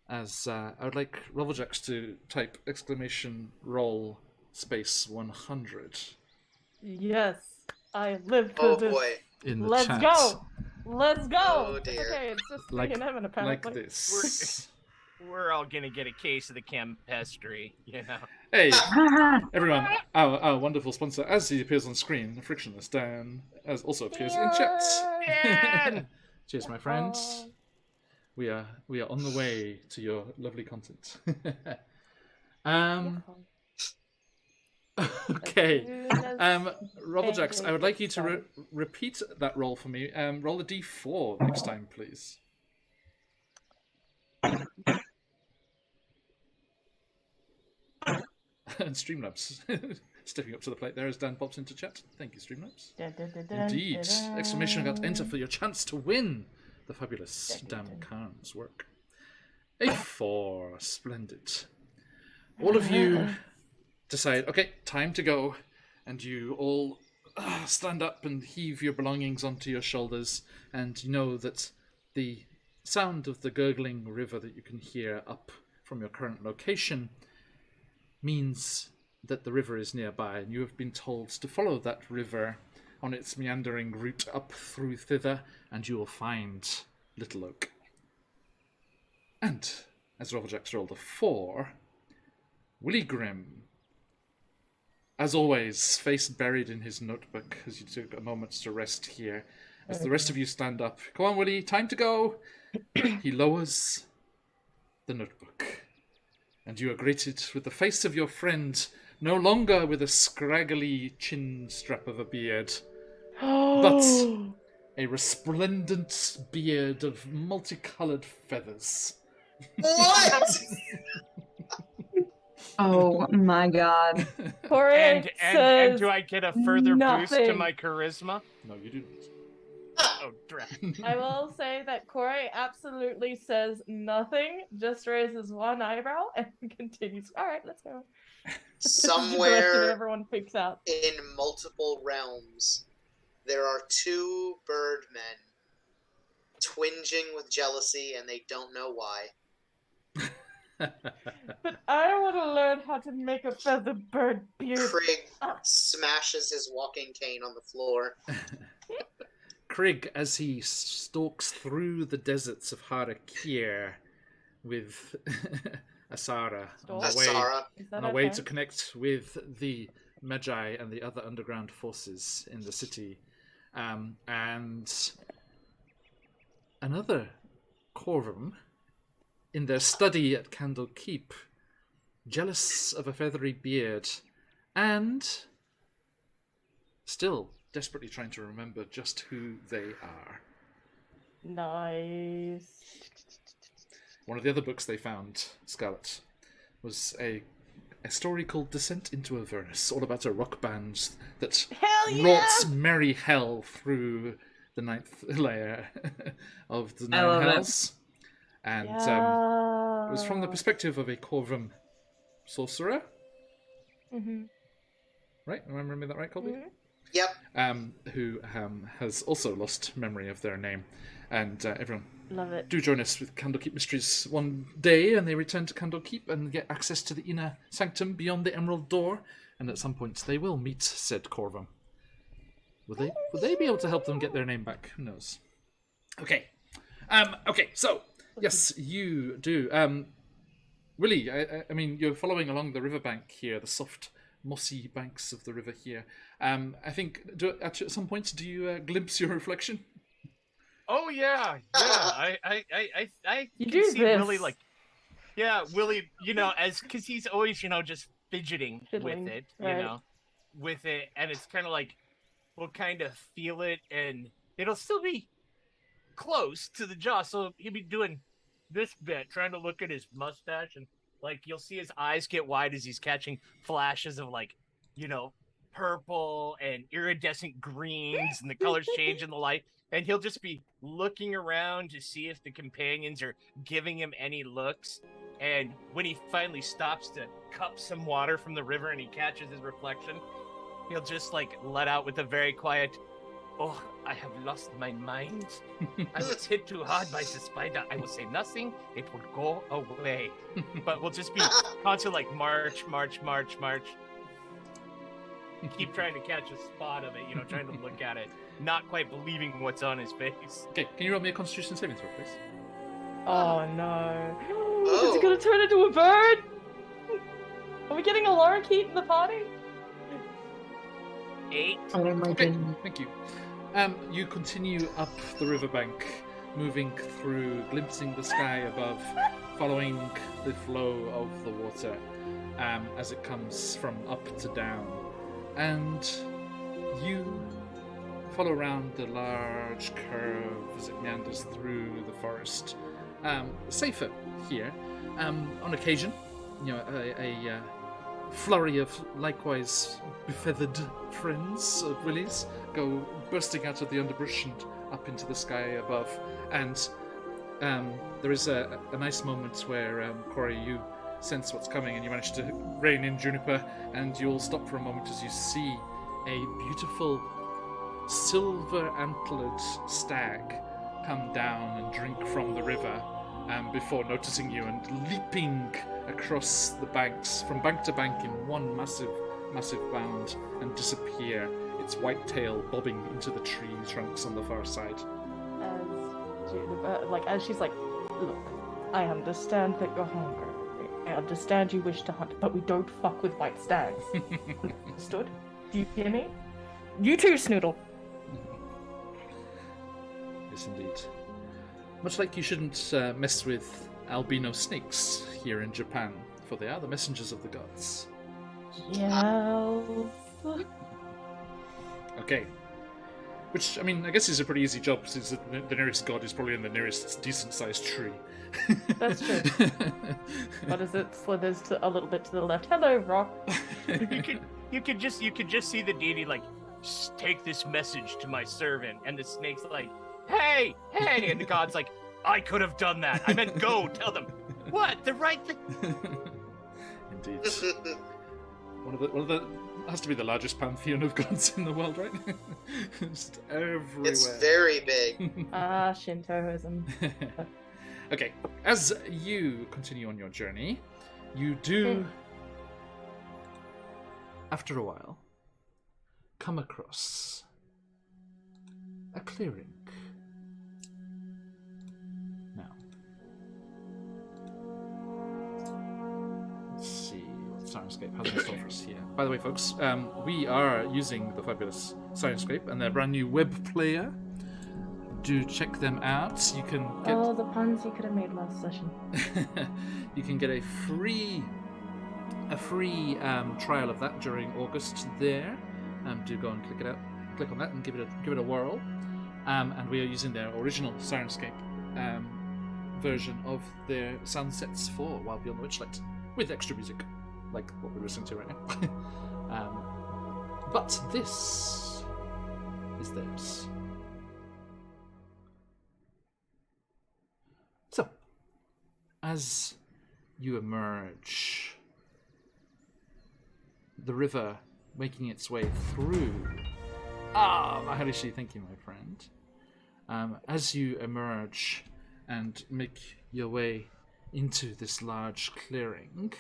As I would like Rubblejax to type exclamation roll space 100 Yes. I live for Oh this. boy. in the Let's chat. go. Let's go. Oh, It's dear. okay, it's just Like- me and Evan apparently. Like this. We're all gonna get a case of the campestry, you know. Hey, everyone, our wonderful sponsor, as he appears on screen, Frictionless Dan, as also appears in chat. Dan! Cheers, my friends. Oh. We are on the way to your lovely content. Okay. Rubblejax, I would like you to repeat that roll for me. Roll a d4 next time, please. And Streamlabs stepping up to the plate there as Dan pops into chat. Thank you, Streamlabs. Indeed. Exclamation about enter for your chance to win the fabulous Dan Khan's work. A4. Splendid. All of you decide, okay, time to go. And you all stand up and heave your belongings onto your shoulders. And you know that the sound of the gurgling river that you can hear up from your current location means that the river is nearby, and you have been told to follow that river on its meandering route up through thither, and you will find Little Oak. And, as Rubblejax rolled a 4, Willie Grimm, as always, face buried in his notebook as you took a moment to rest here. As the rest of you stand up, come on, Willie, time to go. He lowers the notebook. And you are greeted with the face of your friend, no longer with a scraggly chin strap of a beard, Oh, a resplendent beard of multicolored feathers. What? Oh my god. Corey And says do I get a further boost to nothing. my charisma? No, you do Oh, drat. I will say that Corey absolutely says nothing, just raises one eyebrow and continues. All right, let's go. The rest of it, Somewhere everyone freaks out. in multiple realms, there are two birdmen twinging with jealousy, and they don't know why. But I want to learn how to make a feather bird beard. Krieg Ah. smashes his walking cane on the floor. Krieg, as he stalks through the deserts of Harakir with Asara on the way, Asara. Is that on the way okay? to connect with the Magi and the other underground forces in the city, and another Corvum in their study at Candlekeep, jealous of a feathery beard, and still desperately trying to remember just who they are. Nice. One of the other books they found, Scarlet, was a story called Descent into Avernus, all about a rock band that Hell yeah! wrought merry hell through the ninth layer of the I Nine love it. Hells. And it was from the perspective of a Corvum sorcerer, Mhm. right? Am I remembering that right, Colby? Mhm. Yep. Who has also lost memory of their name. And everyone, Love it. do join us with Candlekeep Mysteries one day, and they return to Candlekeep and get access to the inner sanctum beyond the Emerald Door, and at some point they will meet said Corvum. Will they be able to help them get their name back? Who knows? Okay. Okay, so, yes, you do. Willie, I mean, you're following along the riverbank here, the soft, mossy banks of the river here. I think, at some points, do you glimpse your reflection? Oh yeah. I You can do see this. Willie like, yeah, Willie, because he's always, just fidgeting Fiddling, with it, right. and it's kind of like, we'll kind of feel it, and it'll still be close to the jaw, so he'll be doing this bit, trying to look at his mustache, and like you'll see his eyes get wide as he's catching flashes of like, purple and iridescent greens, and the colors change in the light, and he'll just be looking around to see if the companions are giving him any looks. And when he finally stops to cup some water from the river and he catches his reflection, he'll just like let out with a very quiet, "Oh, I have lost my mind. I was hit too hard by the spider. I will say nothing. It will go away." But we'll just be constantly like march. Keep trying to catch a spot of it, trying to look at it, not quite believing what's on his face. Okay, can you roll me a Constitution saving throw, please? Oh no. Oh. Is he gonna turn into a bird? Are we getting a lorikeet in the party? 8. Oh my Okay, goodness. thank you. You continue up the riverbank, moving through, glimpsing the sky above, following the flow of the water as it comes from up to down. And you follow around the large curve as it meanders through the forest. Safer here. On occasion, a flurry of likewise befeathered friends of Willie's go bursting out of the underbrush and up into the sky above. And there is a nice moment where, Corey, you sense what's coming and you manage to rein in Juniper, and you'll stop for a moment as you see a beautiful silver antlered stag come down and drink from the river before noticing you and leaping across the banks from bank to bank in one massive bound and disappear, its white tail bobbing into the tree trunks on the far side. As she's like, "Look, I understand that you're hungry. I understand you wish to hunt, but we don't fuck with white stags. Understood? Do you hear me? You too, Snoodle." Yes, indeed. Much like you shouldn't mess with albino snakes here in Japan, for they are the messengers of the gods. Yes. Okay. Which, I mean, I guess is a pretty easy job since the nearest god is probably in the nearest decent-sized tree. That's true. What is it? Slithers a little bit to the left. Hello, rock. You could just see the deity like, take this message to my servant, and the snake's like, hey, and the god's like, I could have done that. I meant go tell them. What? The right thing? Indeed. One of the has to be the largest pantheon of gods in the world, right? Just everywhere. It's very big. Shintoism. Okay, as you continue on your journey, you do, after a while, come across a clearing. Now, let's see what Sirenscape has in store for us here. By the way, folks, we are using the fabulous Sirenscape and their brand new web player. Do check them out. You can get... Oh, the puns you could have made last session. You can get a free trial of that during August there. Do go and click on that and give it a whirl. And we are using their original Sirenscape version of their sound sets for Wild Beyond the Witchlight with extra music, like what we're listening to right now. But this is theirs. So, as you emerge, the river making its way through. Maharishi, thank you, my friend. As you emerge and make your way into this large clearing,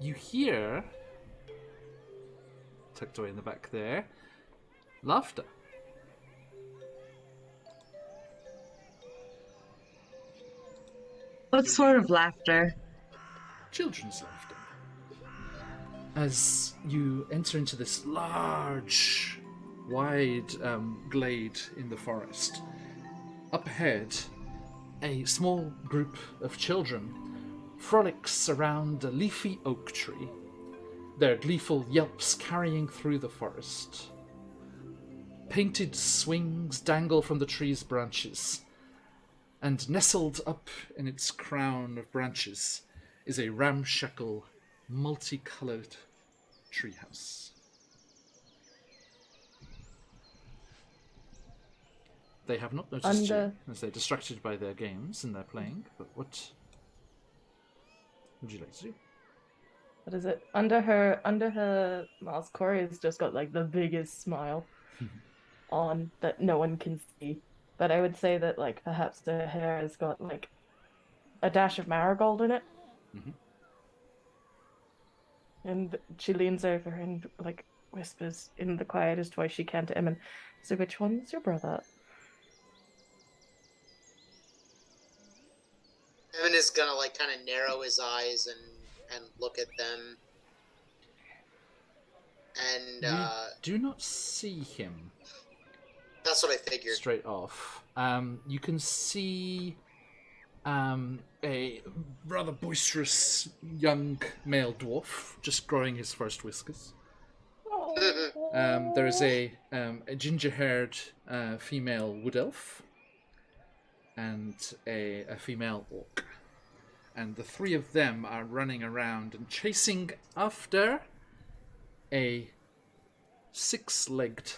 you hear, tucked away in the back there, laughter. What sort of laughter? Children's laughter. As you enter into this large, wide glade in the forest, up ahead, a small group of children frolics around a leafy oak tree, their gleeful yelps carrying through the forest. Painted swings dangle from the tree's branches, and nestled up in its crown of branches is a ramshackle, multicoloured treehouse. They have not noticed you, as they're distracted by their games and their playing, but what would you like to do? What is it? Under her mask, Corey has just got like the biggest smile on that no one can see. But I would say that, like, perhaps the hair has got, like, a dash of marigold in it. Mm-hmm. And she leans over and, like, whispers in the quietest voice she can to Emin, so which one's your brother? Emin is gonna, like, kind of narrow his eyes and look at them. And, You do not see him. That's what I figured. Straight off. You can see a rather boisterous young male dwarf just growing his first whiskers. There is a ginger-haired female wood elf and a female orc. And the three of them are running around and chasing after a six-legged,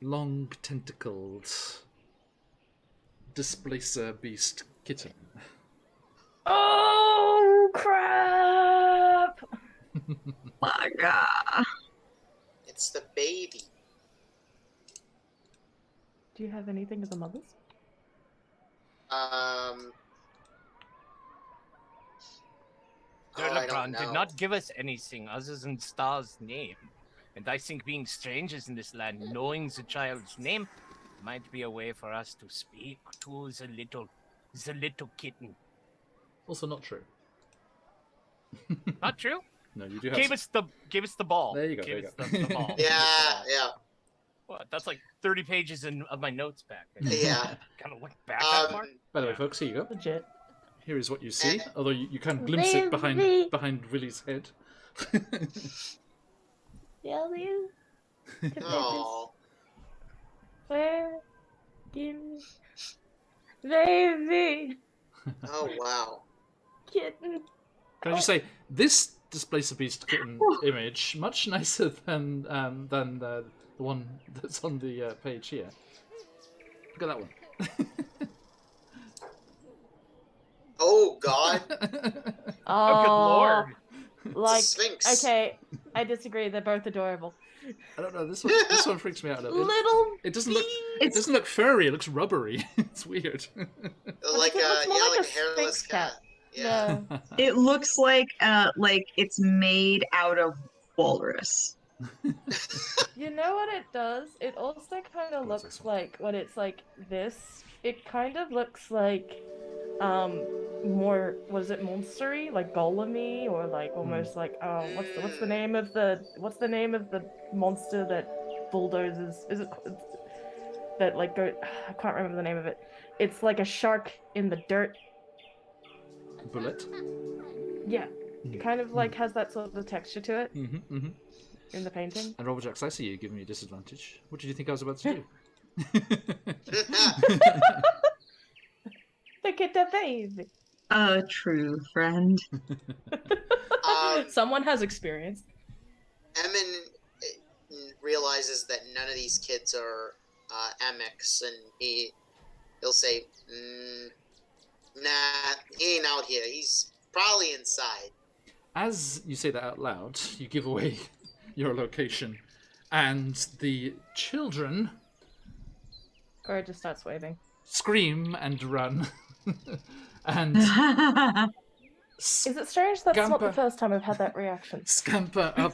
long-tentacled displacer beast kitten. Oh, crap! My God. It's the baby. Do you have anything of the mothers? Durlabron did not give us anything other than Star's name. And I think being strangers in this land, knowing the child's name, might be a way for us to speak to the little kitten. Also not true. Not true? No, you do have... Gave us the ball. There you go, Gave there us you the ball. Yeah. What? That's like 30 pages of my notes back. Yeah. Kind of look back that far. By the way, folks, here you go. Legit. Here is what you see, although you can't glimpse it behind Willie's head. Tell you to Oh, where you baby oh wow. kitten. Can I just say, this Displacer Beast kitten image, much nicer than the one that's on the page here. Look at that one. Oh God, Oh, good lord. Like, Sphinx. okay, I disagree. They're both adorable. I don't know. This one freaks me out a little. Little It doesn't look. beans. It doesn't look furry. It looks rubbery. It's weird. Like it looks more yeah, like like a a hairless Sphinx cat. Yeah. No. It looks like it's made out of walrus. You know what it does? It also kind of What's looks this one? like when it's like this. It kind of looks like, more what is it, monstery, like golem-y, or like almost like what's the name of the monster that bulldozes? Is it that like go? I can't remember the name of it. It's like a shark in the dirt. Bullet. Yeah, it kind of like has that sort of texture to it Mm-hmm. in the painting. And Robert Jacks, I see you giving me a disadvantage. What did you think I was about to do? Look at the baby. A true friend. Someone has experience. Emin realizes that none of these kids are Amex, and he'll say, "Nah, he ain't out here. He's probably inside." As you say that out loud, you give away your location, and the children Cora just starts waving. scream and run. And Is it strange that's not the Scamper. first time I've had that reaction? scamper up.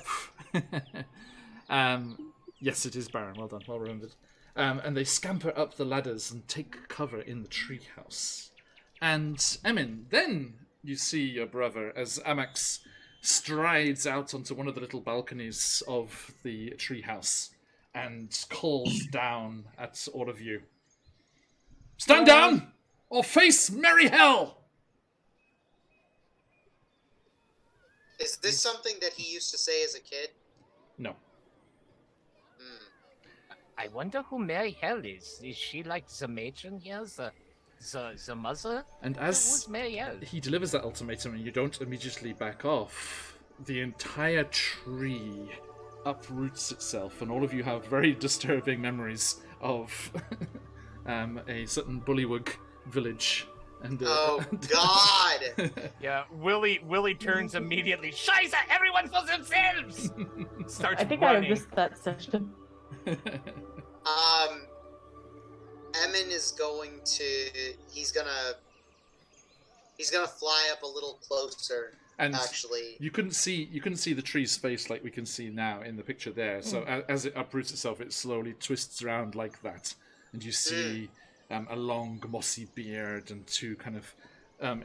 Yes, it is Baron. Well done. Well remembered. And they scamper up the ladders and take cover in the treehouse. And Emin, then you see your brother as Amax strides out onto one of the little balconies of the treehouse and calls down at all of you. Stand down or face merry hell! Is this something that he used to say as a kid? No. I wonder who Mary Hell is. Is she like the matron here? The mother? And Who's as Mary Hell? he delivers that ultimatum and you don't immediately back off, the entire tree uproots itself, and all of you have very disturbing memories of a certain Bullywug village. And, Oh God! Yeah, Willie turns immediately. Scheiße! Everyone for themselves! Starts I think running. I missed that session. Emin is going to. He's gonna fly up a little closer. And Actually, you couldn't see the tree's face like we can see now in the picture there. So as it uproots itself, it slowly twists around like that, and you see a long mossy beard and two kind of,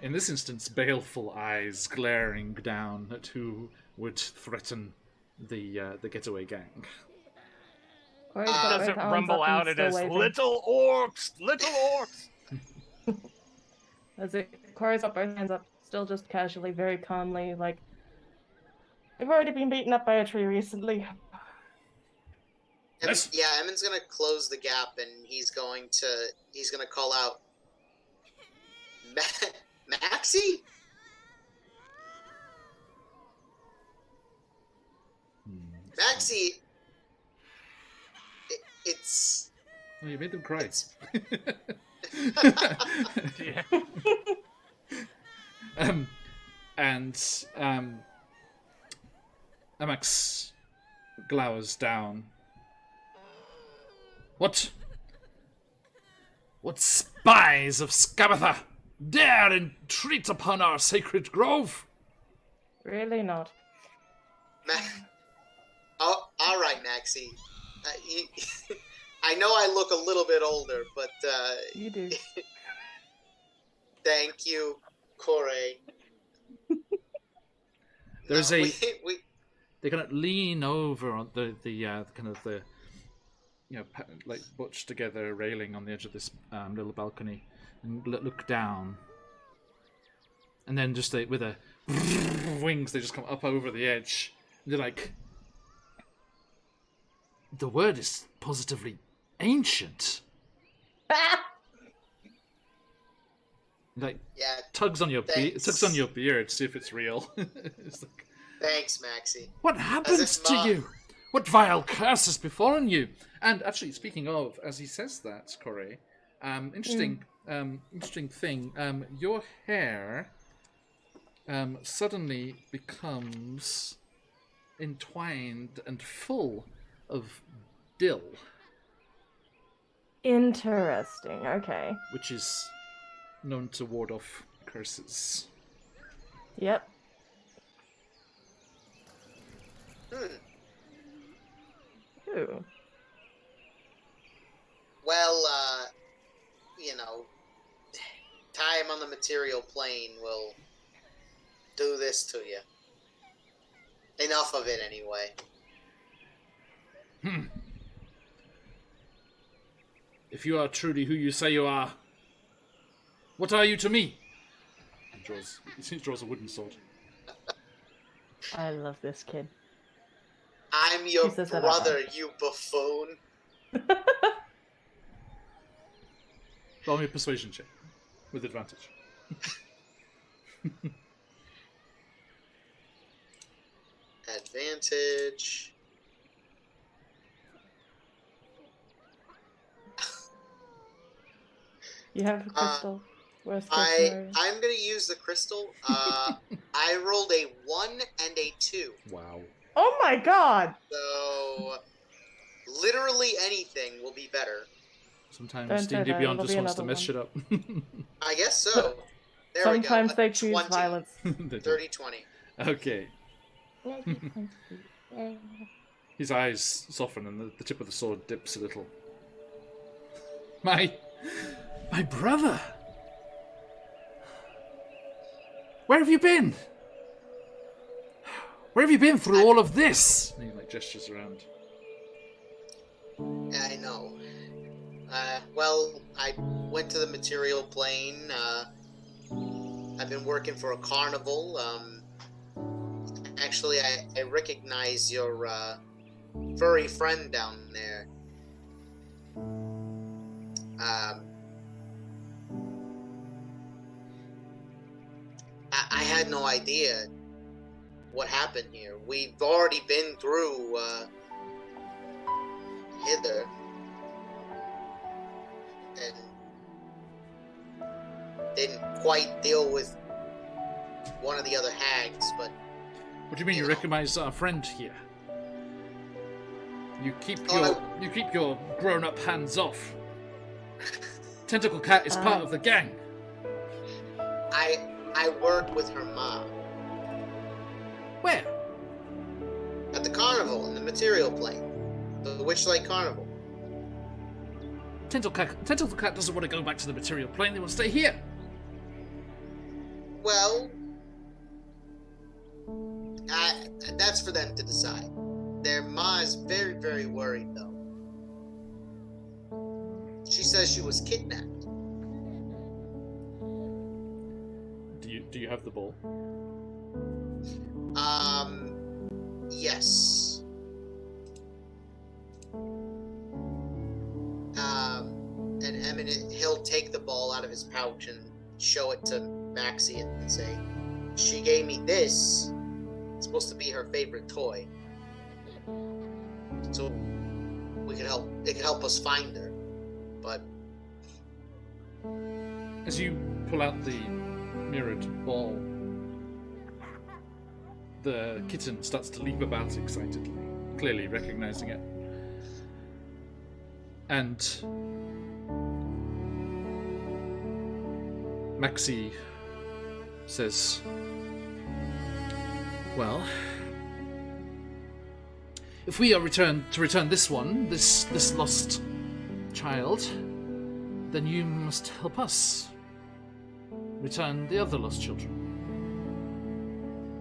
in this instance, baleful eyes glaring down at who would threaten the getaway gang. Cora's got Doesn't both arms rumble up and out it still as waving. little orcs. As Cora's got both hands up, still just casually, very calmly, like, we've already been beaten up by a tree recently. Yes. yeah, Emin's gonna close the gap, and he's gonna call out, Maxie. Maxie, it's. Oh, you made them cry. It's- Yeah. Amax glowers down. What spies of Skabatha dare entreat upon our sacred grove? Really not. Oh, all right, Maxie. I know I look a little bit older, but You do. thank you, Corey. There's No, a. we They kind of lean over on the kind of the like butched together railing on the edge of this little balcony and look down, and then just with a wings, they just come up over the edge. And they're like, the word is positively ancient. Like, Yeah, tugs on your thanks. tugs on your beard, see if it's real. It's like, Thanks, Maxie. what happens to you? What vile curse has befallen you? And actually, speaking of, as he says that, Corey, interesting thing. Your hair suddenly becomes entwined and full of dill, Interesting. Okay. which is known to ward off curses. Yep. Ooh. Well, time on the material plane will do this to you. Enough of it, anyway. If you are truly who you say you are, what are you to me? He draws a wooden sword. I love this kid. I'm your He says that out brother, you buffoon. Roll me a persuasion check with advantage. Advantage. You have a crystal. Worst case scenario. I'm gonna use the crystal. I rolled a 1 and a 2. Wow. Oh my god! So literally anything will be better. Sometimes Don't say D&D that, Beyond it'll just be wants to another mess shit up. I guess so. There Sometimes we go. they choose 20. violence. 30-20. Okay. His eyes soften and the tip of the sword dips a little. My brother! Where have you been? Where have you been through all of this? And he gestures around. I know. Well, I went to the material plane. I've been working for a carnival. Actually, I recognize your furry friend down there. I had no idea what happened here. We've already been through hither. And didn't quite deal with one of the other hags, but... What do you mean you recognize our friend here? You keep your grown-up hands off. Tentacle Cat is part of the gang. I work with her mom. Where? At the carnival, in the material plane. The Witchlight Carnival. Tentacle Cat doesn't want to go back to the material plane, they want to stay here. Well, that's for them to decide. Their ma is very, very worried, though. She says she was kidnapped. Do you have the ball? Yes. And Eminent, he'll take the ball out of his pouch and show it to Maxie and say, "She gave me this. It's supposed to be her favorite toy. So it could help us find her." But As you pull out the mirrored ball, the kitten starts to leap about excitedly, clearly recognizing it. And Maxie says, "Well, if we are to return this lost child, then you must help us return the other lost children."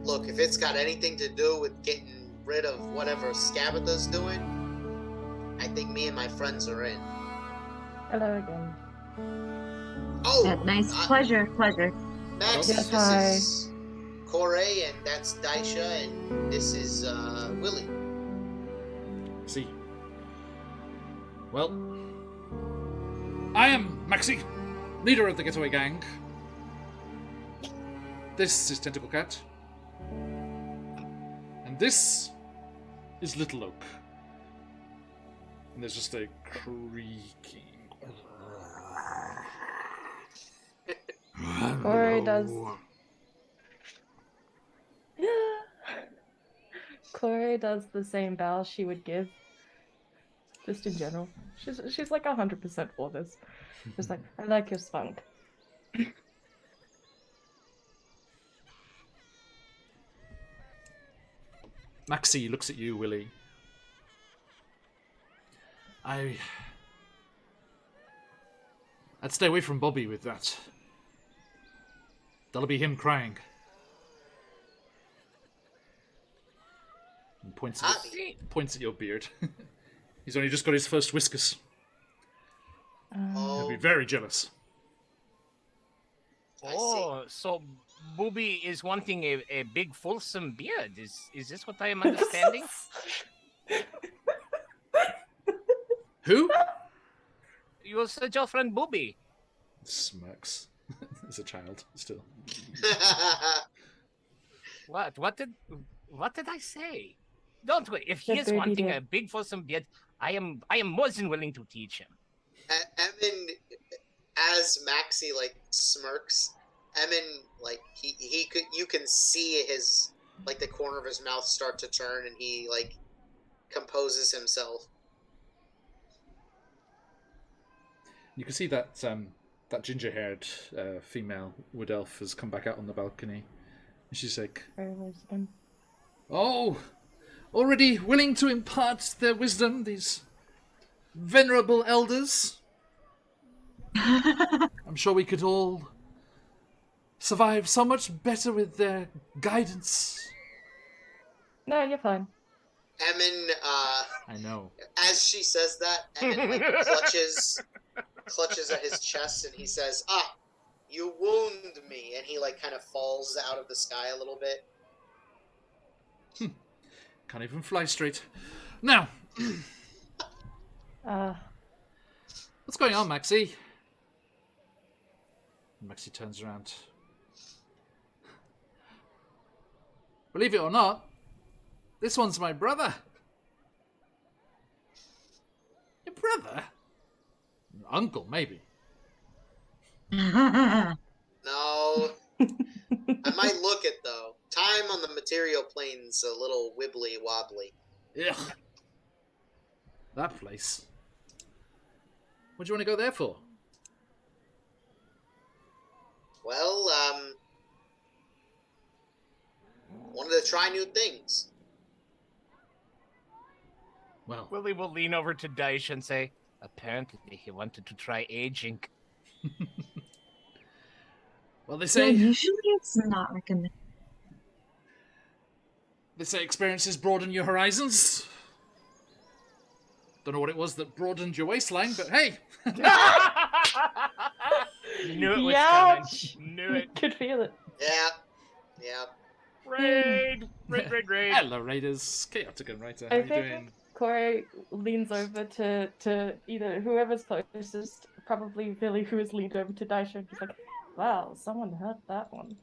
look, if it's got anything to do with getting rid of whatever Scabatha's doing, I think me and my friends are in. Hello again. Oh, Yeah, nice. Pleasure. Max, Yes, hi. Corey, and that's Daisha, and this is Willie. See. Well, I am Maxie, leader of the Getaway Gang. This is Tentacle Cat. And this is Little Oak. And there's just a creaking. Corey does. Corey does the same bow she would give, just in general. She's like 100% for this. Just like, I like your spunk. Maxie looks at you, Willie. I'd stay away from Bobby with that. That'll be him crying. And points at your beard. He's only just got his first whiskers. He'll be very jealous. Oh, so Booby is wanting a big fulsome beard. Is this what I am understanding? Who? You said your friend Booby. Smirks. As a child, still. What did I say? Don't worry. If he The is baby wanting beard. a big fulsome beard, I am more than willing to teach him. Emin, as Maxie like smirks, Emin like you can see his like the corner of his mouth start to turn, and he like composes himself. You can see that that ginger-haired female wood elf has come back out on the balcony. And she's like, Very wisdom. "Oh, already willing to impart their wisdom, these venerable elders. I'm sure we could all survive so much better with their guidance." No, you're fine. Emin, I know. as she says that, Emin like clutches at his chest, and he says, "Ah, you wound me," and he like kind of falls out of the sky a little bit. Can't even fly straight. Now, what's going on, Maxie? Maxie turns around. Believe it or not, this one's my brother. Your brother? Uncle, maybe. No, I might look it though. Time on the material plane's a little wibbly wobbly. Ugh. That place. What do you want to go there for? Well, wanted to try new things. Well, Willie will lean over to Daisha and say, apparently he wanted to try aging. well, they Yeah, say usually it's not recommended. experiences broaden your horizons. Don't know what it was that broadened your waistline, but hey. Knew it was Ouch! coming. Knew it. Could feel it. Yeah. Raid! Hello, Raiders. Chaotic and Writer. How I you think doing? Corey leans over to either whoever's closest, probably Billy, who has leaned over to Daisha, and he's like, wow, someone heard that one.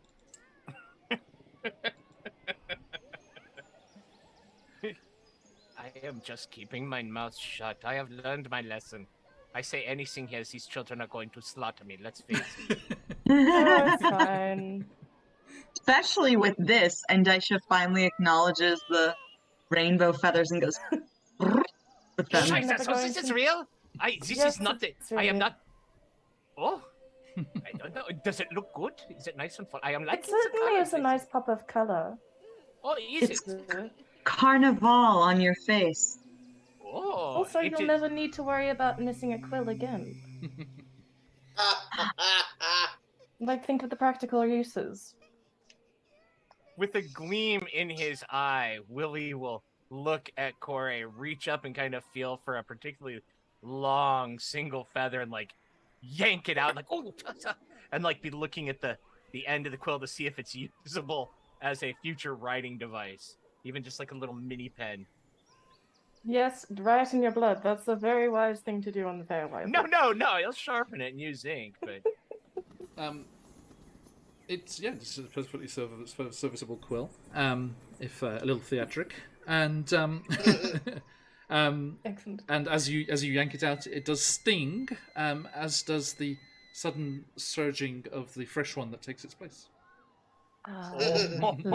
I am just keeping my mouth shut. I have learned my lesson. I say anything here, these children are going to slaughter me. Let's face it. Oh, it's fine. Especially with this, and Daisha finally acknowledges the rainbow feathers and goes with them. Sure. Scheiße, so this is real? This Yes, is not the... it's I am real. not... Oh? I don't know. Does it look good? Is it nice and fun? I am It liking certainly is a colors. nice pop of color. Oh, is It's- it? Carnival on your face. Oh, Also, it you'll is- never need to worry about missing a quill again. Like, think of the practical uses. With a gleam in his eye, Willie will look at Corey, reach up and kind of feel for a particularly long single feather and like yank it out, like, oh, and like be looking at the end of the quill to see if it's usable as a future writing device, even just like a little mini pen. Yes, write in your blood. That's a very wise thing to do on the Feywild. No, you'll sharpen it and use ink, but It's just a perfectly serviceable quill. If a little theatric, and Excellent. and as you yank it out, it does sting, as does the sudden surging of the fresh one that takes its place. Lovely.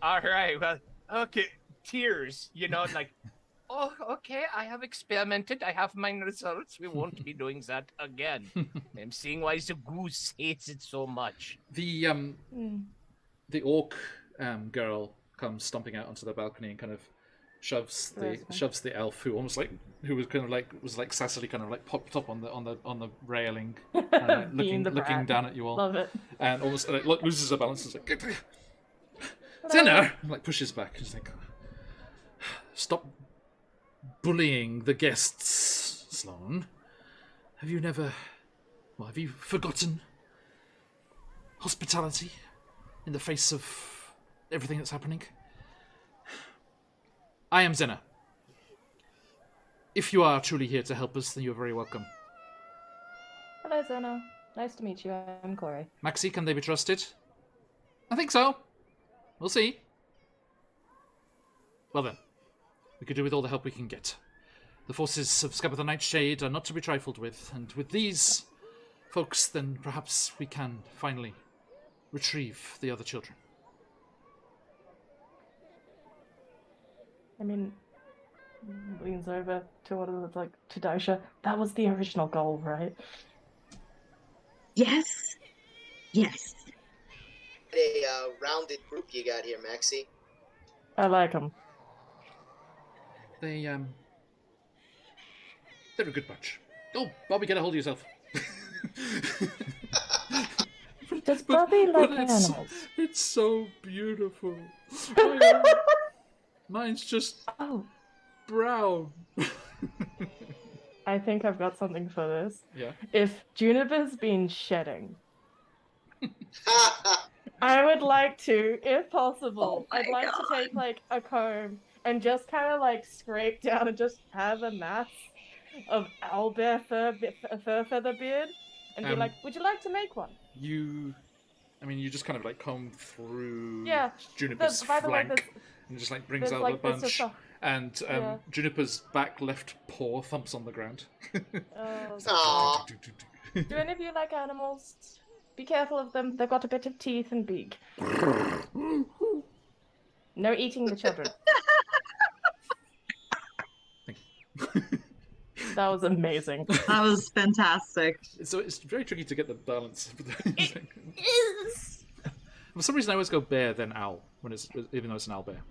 all right, well, okay, tears, like, oh, okay, I have experimented, I have my results, we won't be doing that again. I'm seeing why the goose hates it so much. The orc girl comes stomping out onto the balcony and kind of shoves the elf who was sassily kind of like popped up on the railing, looking down at you all. Love it. And almost loses her balance. And is like, dinner, and like pushes back. She's like, stop bullying the guests, Sloane. Have you forgotten hospitality in the face of everything that's happening? I am Zena. If you are truly here to help us, then you're very welcome. Hello, Zeno. Nice to meet you. I'm Corey. Maxie, can they be trusted? I think so. We'll see. Well then, we could do with all the help we can get. The forces of Scab of the Nightshade are not to be trifled with, and with these folks, then perhaps we can finally retrieve the other children. I mean, leans over to to Daisha. That was the original goal, right? Yes. Yes. A rounded group you got here, Maxie. I like them. They're a good bunch. Oh, Bobby, get a hold of yourself. Does Bobby like animals? It's so beautiful. Mine's just brown. I think I've got something for this. Yeah. If Juniper's been shedding, I would like to, if possible, Oh my I'd like to take like a comb and just kind of like scrape down and just have a mass of owlbear fur feather beard and be like, would you like to make one? You just kind of like comb through Yeah. Juniper's By the way, flank and just like brings there's, out like, a this bunch. just And yeah. Juniper's back left paw thumps on the ground. Aw. Do any of you like animals? Be careful of them. They've got a bit of teeth and beak. No eating the children. That was amazing. That was fantastic. So it's very tricky to get the balance. It is. For some reason, I always go bear then owl even though it's an owl bear.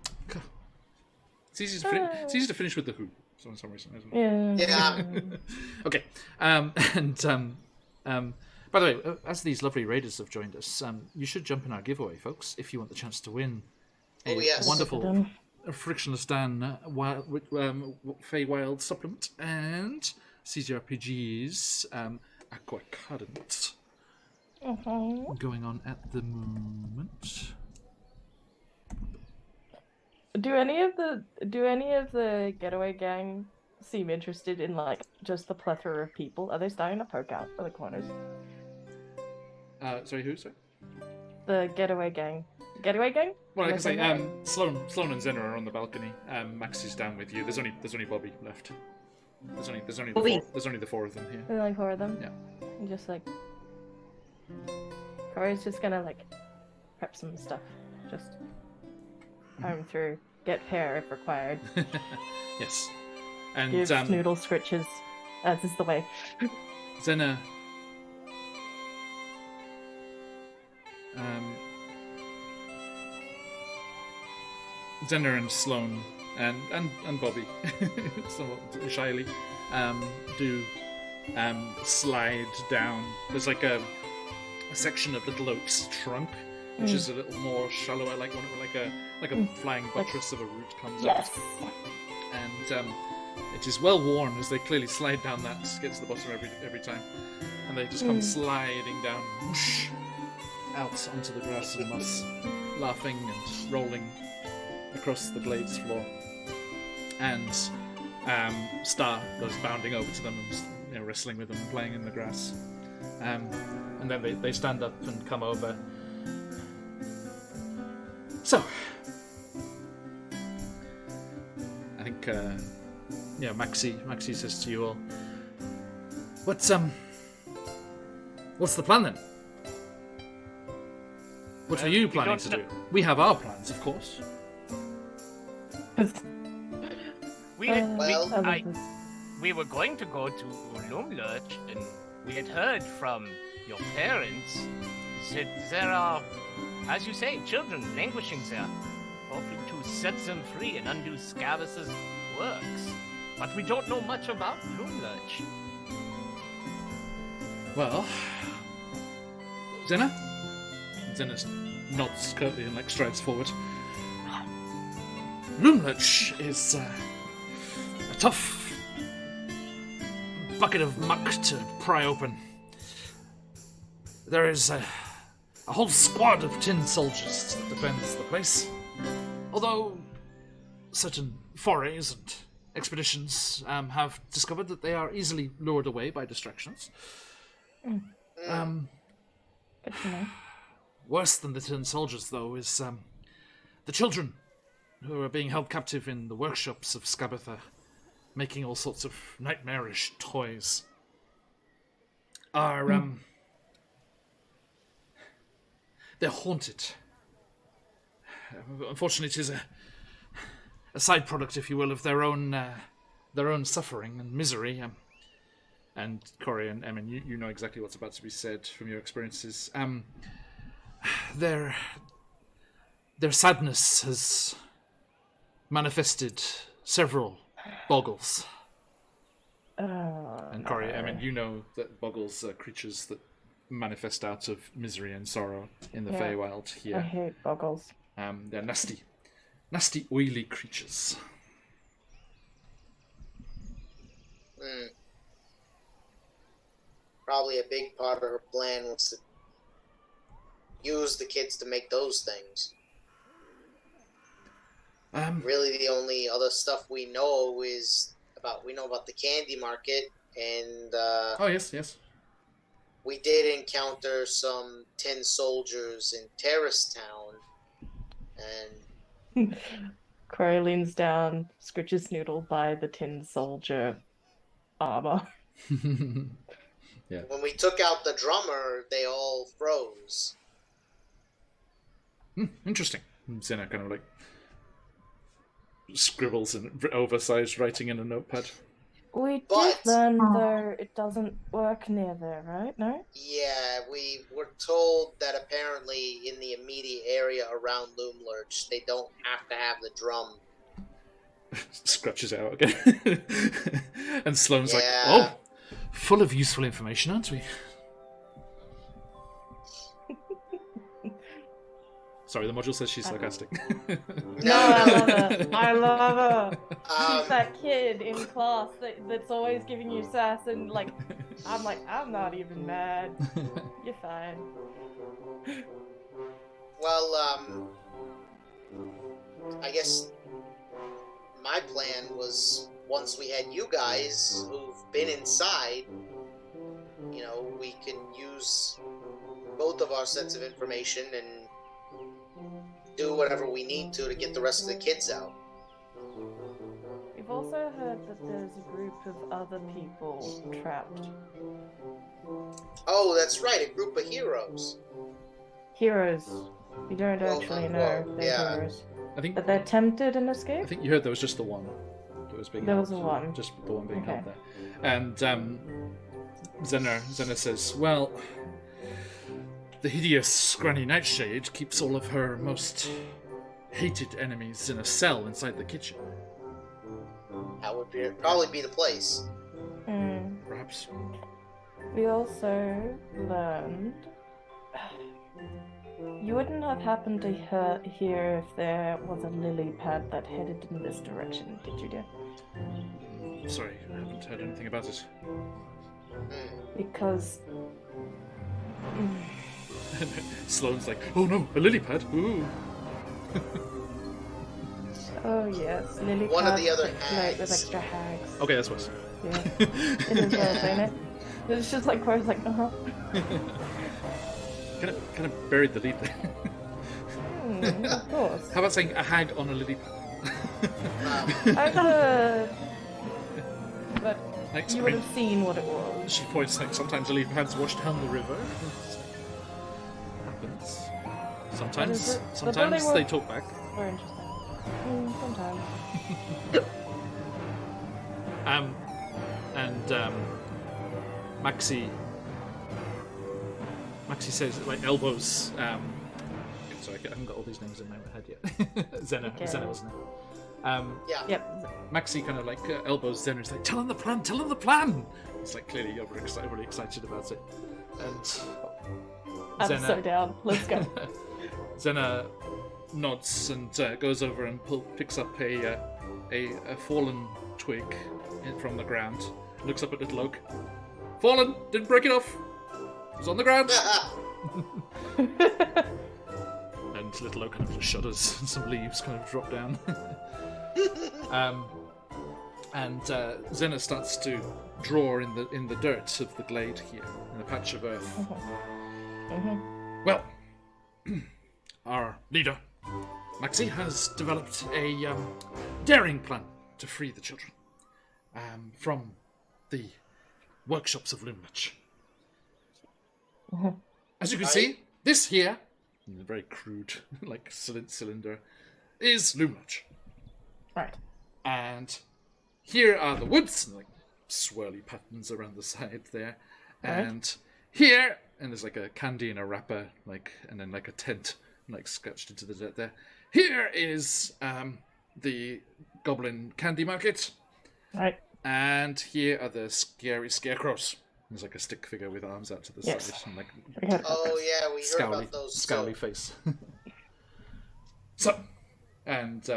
It's easy to finish with the who. For some reason, isn't it? Yeah. Okay. By the way, as these lovely raiders have joined us, you should jump in our giveaway, folks, if you want the chance to win a yes. wonderful Frictionless Dan Feywild supplement and CZRPG's Aqua Current going on at the moment. Do any of the getaway gang seem interested in like just the plethora of people? Are they starting to poke out of the corners? Sorry, who? Sorry. The getaway gang. Getaway gang? Well, like I say, Right. Sloane and Zena are on the balcony. Max is down with you. There's only Bobby left. There's only the four of them here. There's like four of them. Yeah. And just like Corey's just gonna like prep some stuff. Just comb through, get hair if required. Yes. And Give Snoodle scritches, as is the way. Zena Zena and Sloane and Bobby somewhat shyly do slide down. There's like a section of Little Oak's trunk which is a little more shallow. I like one like a flying buttress of a root comes Yes. up. And it is well worn as they clearly slide down that, get to the bottom every time. And they just come sliding down. Whoosh. out onto the grass and moss, laughing and rolling across the glade's floor. And Star goes bounding over to them and wrestling with them and playing in the grass. And then they stand up and come over. So, I think, Maxi says to you all, what's the plan then? What are you planning to do? We have our plans, of course. We were going to go to Loomlurch, and we had heard from your parents that there are, as you say, children languishing there, hoping to set them free and undo Scabbus's works. But we don't know much about Loomlurch. Well, Zena nods curtly and strides forward. Loomlurch is a tough bucket of muck to pry open. There is a whole squad of tin soldiers that defends the place. Although certain forays and expeditions have discovered that they are easily lured away by distractions. Good to know. Worse than the tin soldiers, though, is the children who are being held captive in the workshops of Scabatha, making all sorts of nightmarish toys. They're haunted. Unfortunately, it is a side product, if you will, of their own suffering and misery. And Corey and Emin, you know exactly what's about to be said from your experiences. Their sadness has manifested several boggles. And Corey, Emin, you know that boggles are creatures that manifest out of misery and sorrow in the Feywild here. I hate boggles. They're nasty, oily creatures. Probably a big part of her plan was to use the kids to make those things. Really, the only other stuff we know about the candy market, and oh yes. We did encounter some tin soldiers in Terrace Town, and Corey leans down, scritches Snoodle by the tin soldier armor. Yeah. When we took out the drummer, they all froze. Interesting. Zena kind of scribbles in oversized writing in a notepad. We did learn, though, it doesn't work near there, right? No? Yeah, we were told that apparently in the immediate area around Loomlurch, they don't have to have the drum. Scratches it out again. And Sloane's like, oh, full of useful information, aren't we? Sorry, the module says she's sarcastic. No, I love her. She's that kid in class that's always giving you sass, and I'm not even mad. You're fine. Well, I guess my plan was, once we had you guys who've been inside, we can use both of our sets of information and do whatever we need to get the rest of the kids out. We've also heard that there's a group of other people trapped. Oh, that's right, a group of heroes. Heroes. We don't actually know they're heroes. But they're tempted and escape? I think you heard there was just the one that was being There held. was one. Just the one being held there. And Zena says, well, the hideous Granny Nightshade keeps all of her most hated enemies in a cell inside the kitchen. That would probably be the place. Perhaps. We also learned... You wouldn't have happened to hear if there was a lily pad that headed in this direction, did you, dear? Sorry, I haven't heard anything about it. Because... And Sloane's like, oh no, a lily pad. Ooh. Oh yes, lily One of pads the other circulate with hags. extra hags. Okay, that's worse. Yeah, it is worse, ain't it? It's just like Cora's like, Kind of buried the lead there. of course. How about saying a hag on a lily pad? I've heard, but Thanks. you would have seen what it was. She points like sometimes lily pads wash down the river. Happens. Sometimes, But sometimes they they were- talk back. Very interesting. Sometimes. Maxie says, like, elbows. Sorry, I haven't got all these names in my head yet. Zena, Okay. Zena wasn't it? Yeah. Yep. Maxie kind of like elbows Zena. He's like, tell him the plan, tell him the plan. He's like clearly really excited about it. And I'm Zena, so down. Let's go. Zena nods and goes over and picks up a fallen twig from the ground. Looks up at Little Oak. Fallen! Didn't break it off! It was on the ground! And Little Oak kind of shudders and some leaves kind of drop down. And Zena starts to draw in the dirt of the glade here, in a patch of earth. Well, our leader, Maxie, has developed a daring plan to free the children from the workshops of Lumnach. As you can see, this here, in a very crude, like cylinder, is Lumnach. Right. And here are the woods, and like swirly patterns around the side there. And here, and there's like a candy in a wrapper, like, and then like a tent, like scratched into the dirt there. Here is the Goblin Candy Market, Right. and here are the scary scarecrows. There's like a stick figure with arms out to the Yes. side, and like We heard about Oh yeah, we heard scowly, about those. scowly too. face. So, and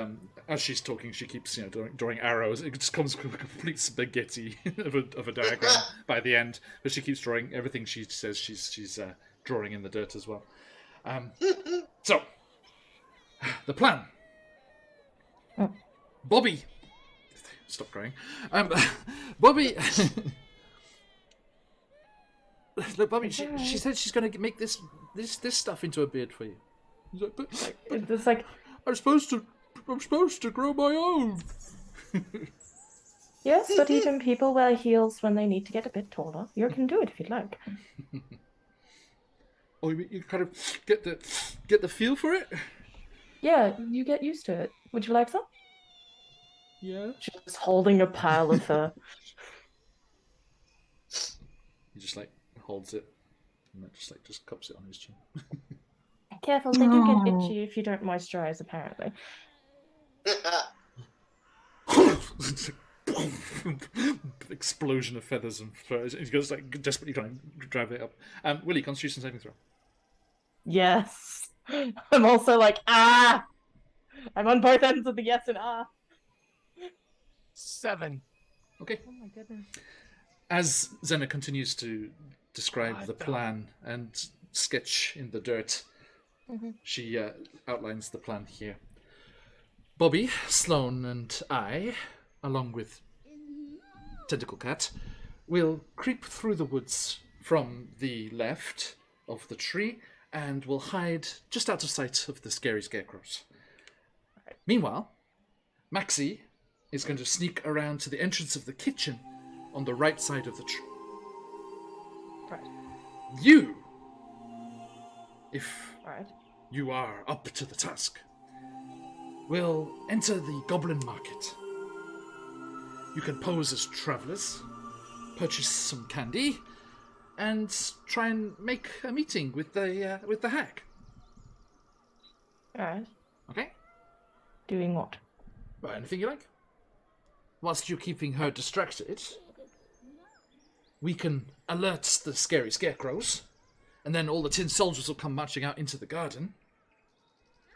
as she's talking, she keeps drawing arrows. It just comes with a complete spaghetti of a diagram by the end. But she keeps drawing everything she says she's drawing in the dirt as well. So, the plan. Bobby, stop crying. Bobby. Look, Bobby. She said she's going to make this stuff into a beard for you. He's like, but It's like, I'm supposed to grow my own. yes, but even people wear heels when they need to get a bit taller. You can do it if you'd like. Oh, you kind of get the feel for it. Yeah, you get used to it. Would you like some? Yeah. She's holding a pile of fur. He just like holds it, and then just cups it on his chin. Careful, they do get itchy if you don't moisturize, apparently. Explosion of feathers and fur. He goes like desperately trying to drive it up. Willie, Constitution saving throw. Yes. I'm also like, ah! I'm on both ends of the yes and ah. 7. Okay. Oh my goodness. As Zena continues to describe the plan and sketch in the dirt, she outlines the plan here. Bobby, Sloane, and I, along with Tentacle Cat, will creep through the woods from the left of the tree and will hide just out of sight of the scary scarecrows. Meanwhile, Maxie is going to sneak around to the entrance of the kitchen on the right side of the tree. Right. You, if Alright. you are up to the task, will enter the Goblin Market. You can pose as travelers, purchase some candy, and try and make a meeting with the hag. Alright. Okay? Doing what? Well, anything you like. Whilst you're keeping her distracted, we can alert the scary scarecrows, and then all the tin soldiers will come marching out into the garden.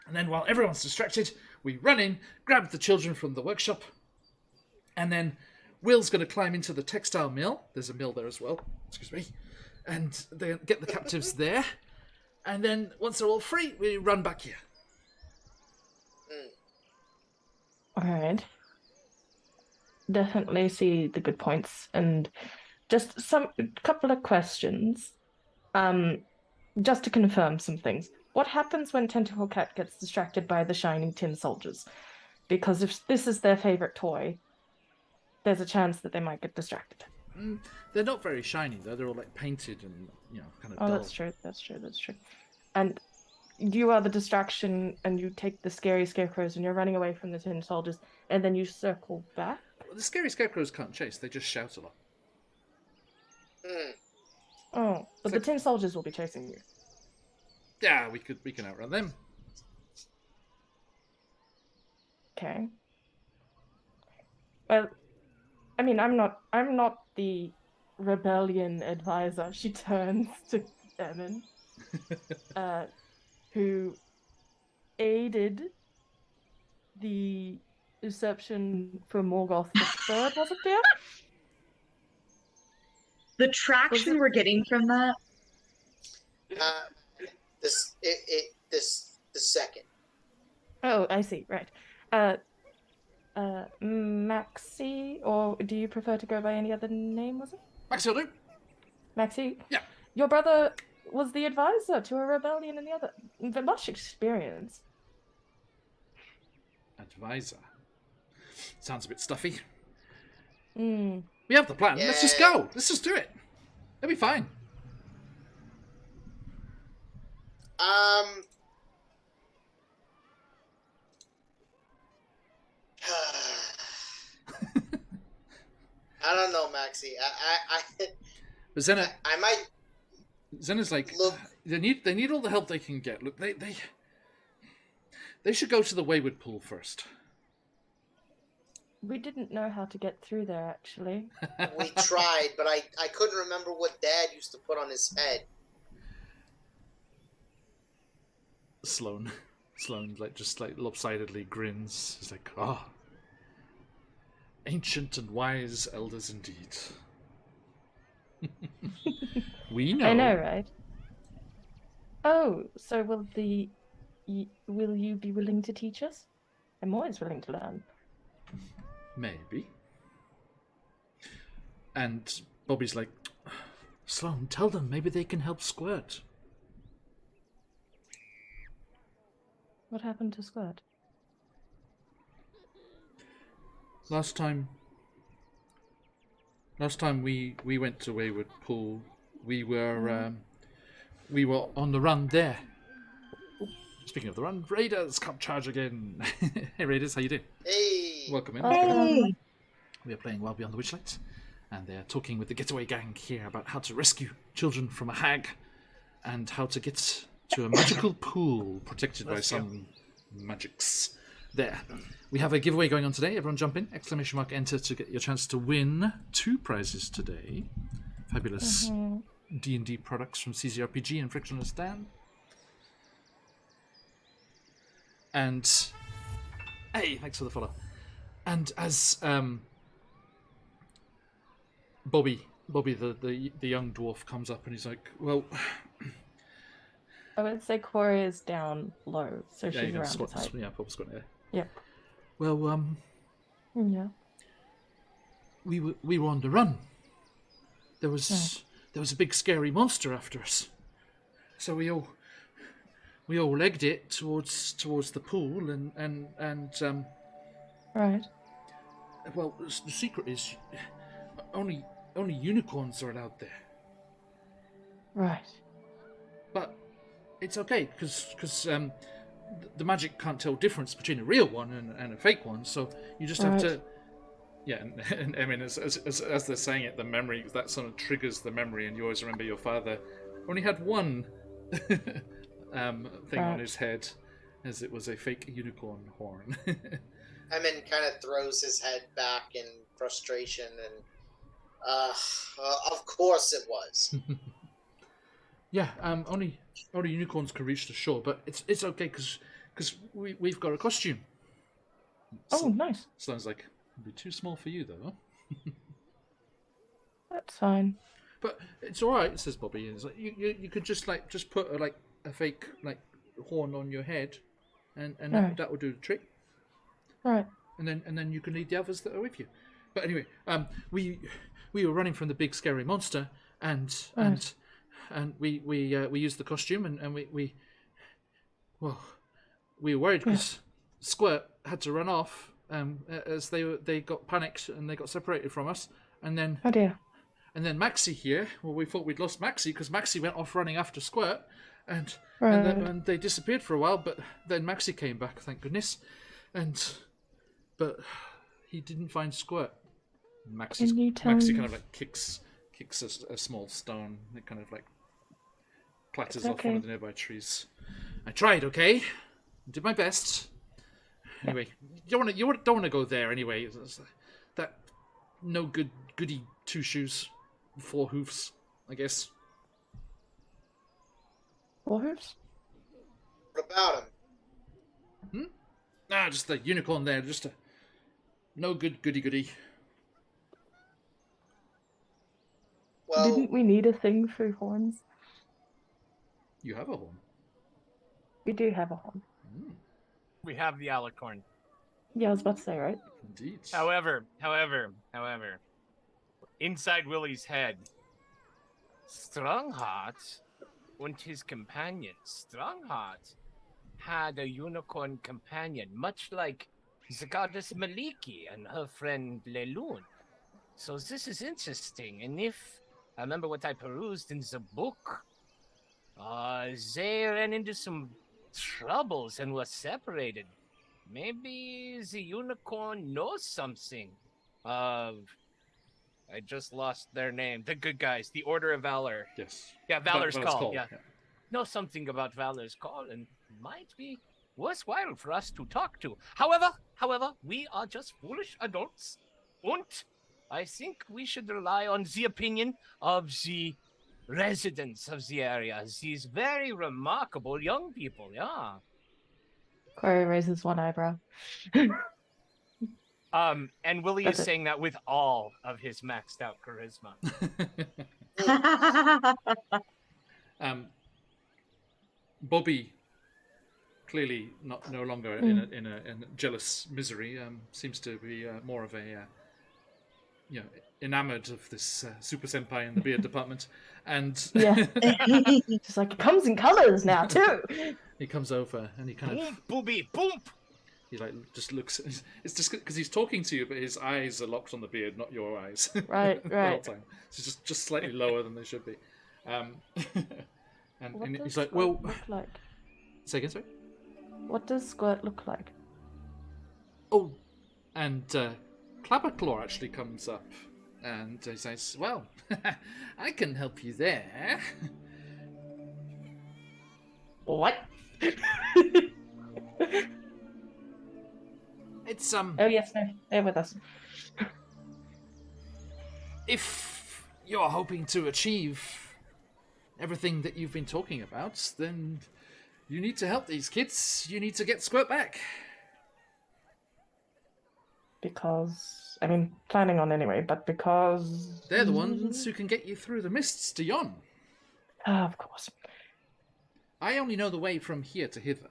And then while everyone's distracted, we run in, grab the children from the workshop, and then Will's going to climb into the textile mill. There's a mill there as well, excuse me. And they get the captives there. And then once they're all free, we run back here. All right. Definitely see the good points, and just couple of questions. Just to confirm some things. What happens when Tentacle Cat gets distracted by the shining tin soldiers? Because if this is their favorite toy, there's a chance that they might get distracted. They're not very shiny though. They're all like painted and kind of Oh, dull. that's true. And you are the distraction, and you take the scary scarecrows, and you're running away from the tin soldiers, and then you circle back. Well, the scary scarecrows can't chase. They just shout a lot. Oh, but the tin soldiers will be chasing you. Yeah, we can outrun them. Okay. Well, I mean, I'm not the rebellion advisor. She turns to Evan, who aided the deception for Morgoth the Third, was it, dear? The traction we're getting from that. The second. Oh, I see. Right. Maxie, or do you prefer to go by any other name? Was it Maxie will do. Maxie? Yeah. Your brother was the advisor to a rebellion and the other. Much experience. Advisor. Sounds a bit stuffy. Hmm. We have the plan. Yeah. Let's just go. Let's just do it. It'll be fine. I don't know, Maxie. But Zena, I might Zena's like, look. they need all the help they can get. Look, they should go to the Wayward Pool first. We didn't know how to get through there, actually. We tried, but I couldn't remember what Dad used to put on his head. Sloane just lopsidedly grins. He's like, oh, ancient and wise elders indeed. We know. I know, right? Oh, so will you be willing to teach us? I'm always willing to learn. Maybe. And Bobby's like, Sloane, tell them maybe they can help Squirt. What happened to Squirt? Last time we went to Wayward Pool, we were on the run there. Speaking of the run, Raiders come charge again. Hey Raiders, how you doing? Hey. Welcome in. Hey. We are playing Well Beyond the Witchlight, and they're talking with the getaway gang here about how to rescue children from a hag, and how to get to a magical pool protected by some magics. There. We have a giveaway going on today. Everyone jump in. ! Enter to get your chance to win 2 prizes today. Fabulous D&D products from CZRPG and Frictionless Dan. And hey, thanks for the follow. And as Bobby, the young dwarf comes up and he's like, well, I would say Corey is down low, so yeah, she's around his height. yeah, Bob's got it. Yeah. Well, Yeah. we were on the run. There was a big scary monster after us, so we all legged it towards the pool and Right. well, the secret is only unicorns are allowed there. Right. But it's okay because the magic can't tell difference between a real one and a fake one. So you just have to, yeah. And I mean, as they're saying it, the memory that sort of triggers the memory, and you always remember your father only had one thing on his head, as it was a fake unicorn horn. Emin kind of throws his head back in frustration, and of course it was. Yeah, only unicorns can reach the shore, but it's okay because we've got a costume. Oh, nice. Sloane's like, it'll be too small for you though. That's fine. But it's all right, says Bobby. It's like you could just put a fake like horn on your head, and Right. that will do the trick. Right. And then you can lead the others that are with you. But anyway, we were running from the big scary monster, and we used the costume, and we were worried because Squirt had to run off as they got panicked and they got separated from us, and then Oh dear. Maxie here. Well, we thought we'd lost Maxie because Maxie went off running after Squirt, and Right. and they disappeared for a while. But then Maxie came back, thank goodness, but he didn't find Squirt. Maxie Can you tell kind me- of like kicks a small stone. It kind of like clatters It's off one okay. of the nearby trees. I tried, okay? I did my best. Anyway, you don't want to go there anyway. That no goody 2 shoes, 4 hoofs, I guess. Wolves? What about him? Just the unicorn there, just a no good goody. Well, Didn't we need a thing for horns? You have a horn. We do have a horn. We have the alicorn. Yeah, I was about to say, right? Indeed. However, inside Willie's head, Strongheart and his companion, Strongheart, had a unicorn companion, much like the goddess Maliki and her friend Leloon. So this is interesting, and if I remember what I perused in the book, they ran into some troubles and were separated. Maybe the unicorn knows something of... I just lost their name. The good guys, the Order of Valor. Yes. Yeah, Valor's Valor's Call. Yeah. Know something about Valor's Call and might be worthwhile for us to talk to. However, we are just foolish adults. And I think we should rely on the opinion of the residents of the area. These very remarkable young people, yeah. Corey raises one eyebrow. And Willie is Okay. saying that with all of his maxed out charisma. Bobby, clearly no longer in a jealous misery, seems to be more of a enamored of this super senpai in the beard department, and Yeah. Just like, it comes in colors now, too. he comes over and he kind of Boom, booby, boom! he like just looks. It's just because he's talking to you, but his eyes are locked on the beard, not your eyes. Right, the whole right. time. So just slightly lower than they should be. And What does he's like, Squirt well, look like? say again, sorry. What does Squirt look like? Oh, and Clapperclaw actually comes up and he says, well, I can help you there. What? It's, Oh, yes, no. They're with us. if you're hoping to achieve everything that you've been talking about, then you need to help these kids. You need to get Squirt back. Because, I mean, planning on anyway, but because... They're the ones who can get you through the mists to yon. Ah, of course. I only know the way from here to hither,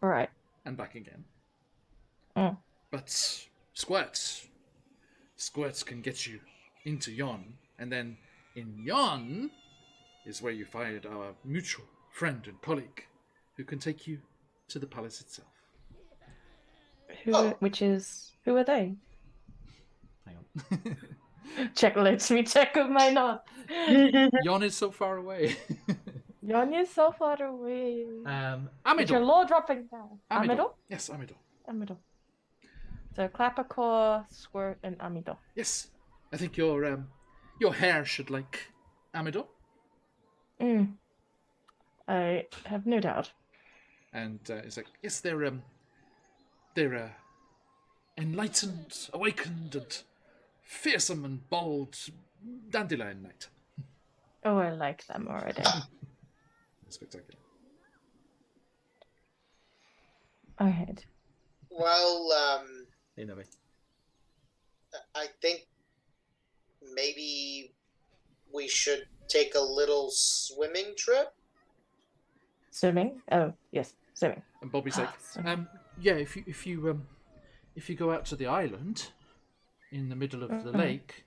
Right. and back again. Mm. But Squirts can get you into yon, and then in yon is where you find our mutual friend and colleague, who can take you to the palace itself. Who are they? Hang on. Check lets me check with my nod. Yon is so far away. Yanya's so far away. With your Amidor. law dropping down. Amidor? Yes, Amidor. Amidor. So Clapperclaw, Squirt, and Amidor. Yes, I think your hair should like Amidor. I have no doubt. And it's like, yes, they're enlightened, awakened, and fearsome and bold dandelion knight. Oh, I like them already. Spectacular. Alright. Well, Hey, Navi. I think maybe we should take a little swimming trip. Swimming? Oh, yes, swimming. And Bobby's like, Swimming. yeah, if you go out to the island in the middle of the lake,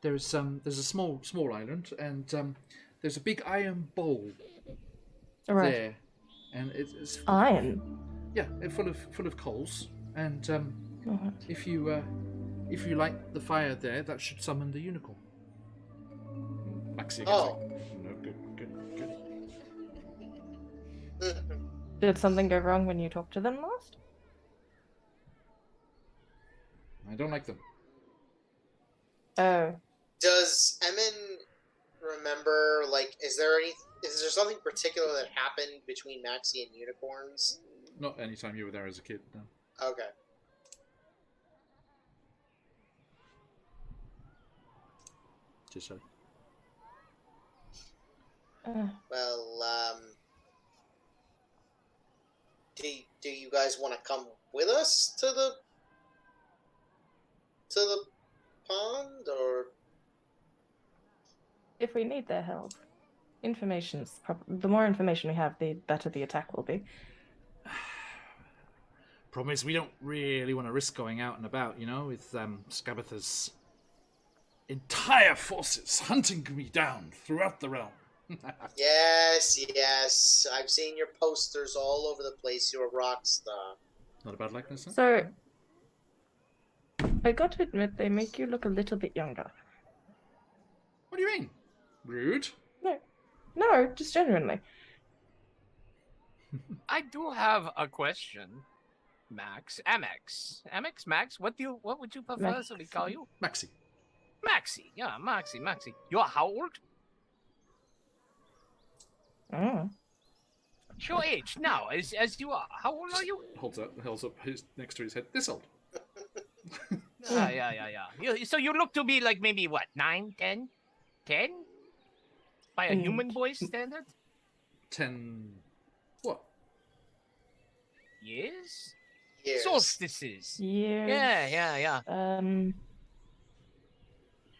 there's a small island, and there's a big iron bowl Right. there, and it's Iron. yeah, it's full of coals, and Right. if you light the fire there, that should summon the unicorn. Maxie goes Oh. like, no, good. Did something go wrong when you talked to them last? I don't like them. Oh. Does Emin remember, like, is there something particular that happened between Maxie and unicorns? Not any time you were there as a kid, no. Okay. Just so. Well, do you guys want to come with us to the pond, or? If we need their help, the more information we have, the better the attack will be. Problem is, we don't really want to risk going out and about, with Skabatha's entire forces hunting me down throughout the realm. Yes. I've seen your posters all over the place. You're a rock star. Not a bad likeness, huh? So, I got to admit, they make you look a little bit younger. What do you mean? Rude? No, just genuinely. I do have a question, Max. Amex, Max. What would you prefer Max. so we call you? Maxie. Maxie. Yeah, Maxie. You're how old? Oh. Your age now, as you are. How old are you? Holds up his next to his head. This old. Yeah. So you look to be like maybe what, 9, 10? 10? By a human boy's standard? 10. What? Years? Years. Solstices. Years. Yeah.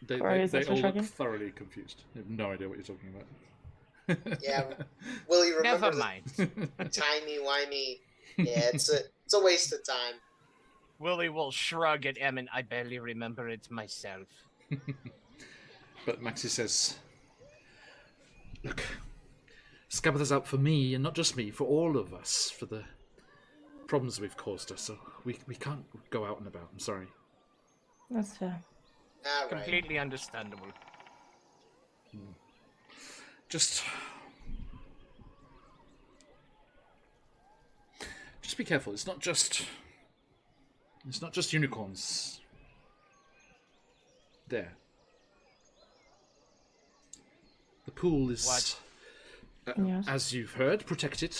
They Sorry, is all this for look shrugging? thoroughly confused. They have no idea what you're talking about. Yeah. Will you remember Never mind. the timey-wimey? Yeah, it's a waste of time. Willie will shrug at Emin. I barely remember it myself. But Maxie says, look, Skabatha's out for me, and not just me, for all of us, for the problems we've caused her, so we can't go out and about. I'm sorry. That's fair. All right. Completely understandable. Just be careful. It's not just unicorns. There. The pool is, Yes. as you've heard, protected.